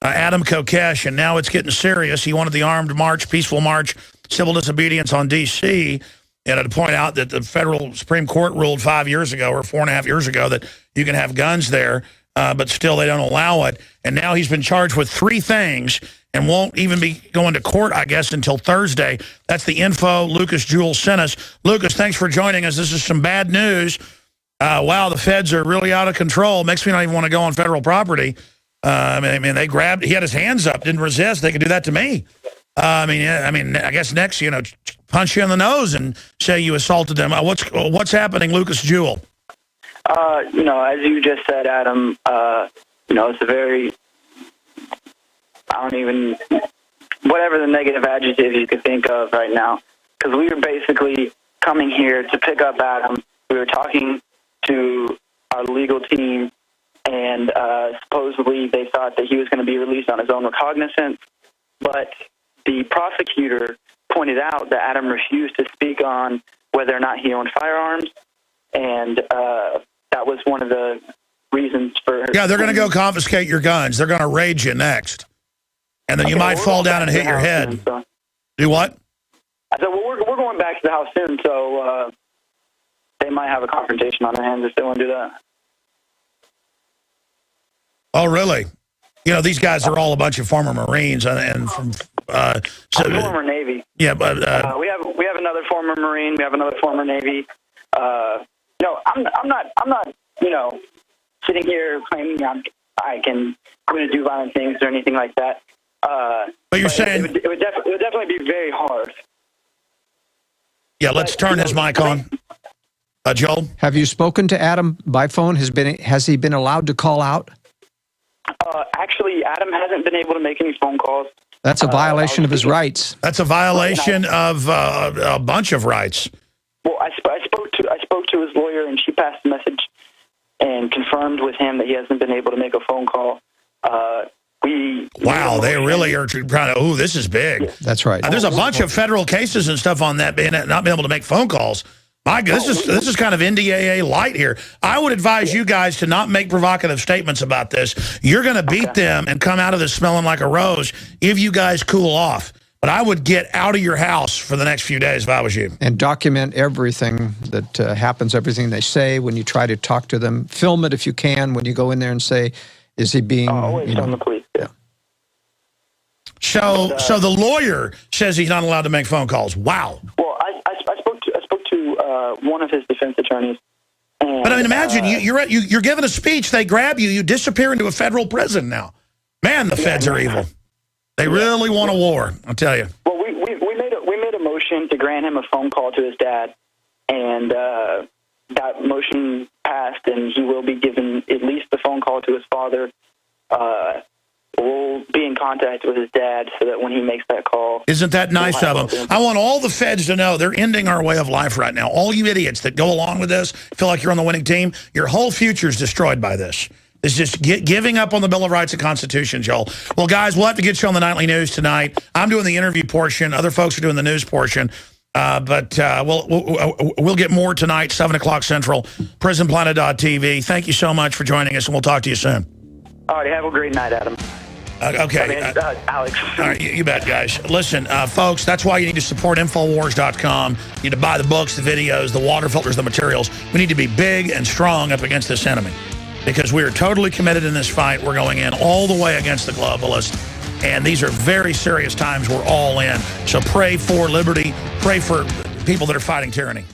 Adam Kokesh, and now it's getting serious. He wanted the armed march, peaceful march, civil disobedience on D.C., and I'd point out that the federal Supreme Court ruled 5 years ago, or 4.5 years ago, that you can have guns there, but still they don't allow it. And now he's been charged with 3 things and won't even be going to court, I guess, until Thursday. That's the info Lucas Jewell sent us. Lucas, thanks for joining us. This is some bad news. Wow, the feds are really out of control. Makes me not even want to go on federal property. I mean, they grabbed, he had his hands up, didn't resist. They could do that to me. I mean, I guess next, punch you in the nose and say you assaulted them. What's happening, Lucas Jewell? As you just said, Adam, it's a very, whatever the negative adjective you could think of right now, because we were basically coming here to pick up Adam. We were talking to our legal team, and supposedly they thought that he was going to be released on his own recognizance, but the prosecutor pointed out that Adam refused to speak on whether or not he owned firearms, and that was one of the reasons for... Yeah, they're going to go confiscate your guns. They're going to raid you next. And then you might fall down and hit your head. Soon, so. Do what? I said, well, we're going back to the house soon, so they might have a confrontation on their hands if they want to do that. Oh, really? These guys are all a bunch of former Marines and from... former Navy. Yeah, but... we have another former Marine. We have another former Navy. I'm not sitting here claiming I'm going to do violent things or anything like that. But you're saying... It would definitely be very hard. Yeah, let's turn his mic on. Joel? Have you spoken to Adam by phone? Has he been allowed to call out? Actually, Adam hasn't been able to make any phone calls. That's a violation of his rights. That's a violation of a bunch of rights. Well, I spoke to his lawyer, and she passed the message and confirmed with him that he hasn't been able to make a phone call. Wow, they really are trying to. Oh, this is big. That's right. There's a bunch of federal cases and stuff on that, not being able to make phone calls. My God, this is kind of NDAA light here. I would advise you guys to not make provocative statements about this. You're going to beat them and come out of this smelling like a rose if you guys cool off. But I would get out of your house for the next few days if I was you. And document everything that happens, everything they say when you try to talk to them. Film it if you can when you go in there and say, is he being... always on the police. Yeah. So the lawyer says he's not allowed to make phone calls. Wow. Well, I spoke to one of his defense attorneys. And, but I mean, imagine you're giving a speech, they grab you, you disappear into a federal prison now. Man, the feds are evil. They really want a war, I'll tell you. Well, we made a motion to grant him a phone call to his dad, and that motion passed, and he will be given at least the phone call to his father. We'll be in contact with his dad so that when he makes that call... Isn't that nice of him? I want all the feds to know they're ending our way of life right now. All you idiots that go along with this, feel like you're on the winning team, your whole future is destroyed by this. It's just giving up on the Bill of Rights and Constitution, Joel. Well, guys, we'll have to get you on the Nightly News tonight. I'm doing the interview portion. Other folks are doing the news portion. But we'll get more tonight, 7 o'clock Central, prisonplanet.tv. Thank you so much for joining us, and we'll talk to you soon. All right, have a great night, Adam. Okay. Alex. All right, you bet, guys. Listen, folks, that's why you need to support Infowars.com. You need to buy the books, the videos, the water filters, the materials. We need to be big and strong up against this enemy because we are totally committed in this fight. We're going in all the way against the globalists, and these are very serious times. We're all in. So pray for liberty. Pray for people that are fighting tyranny.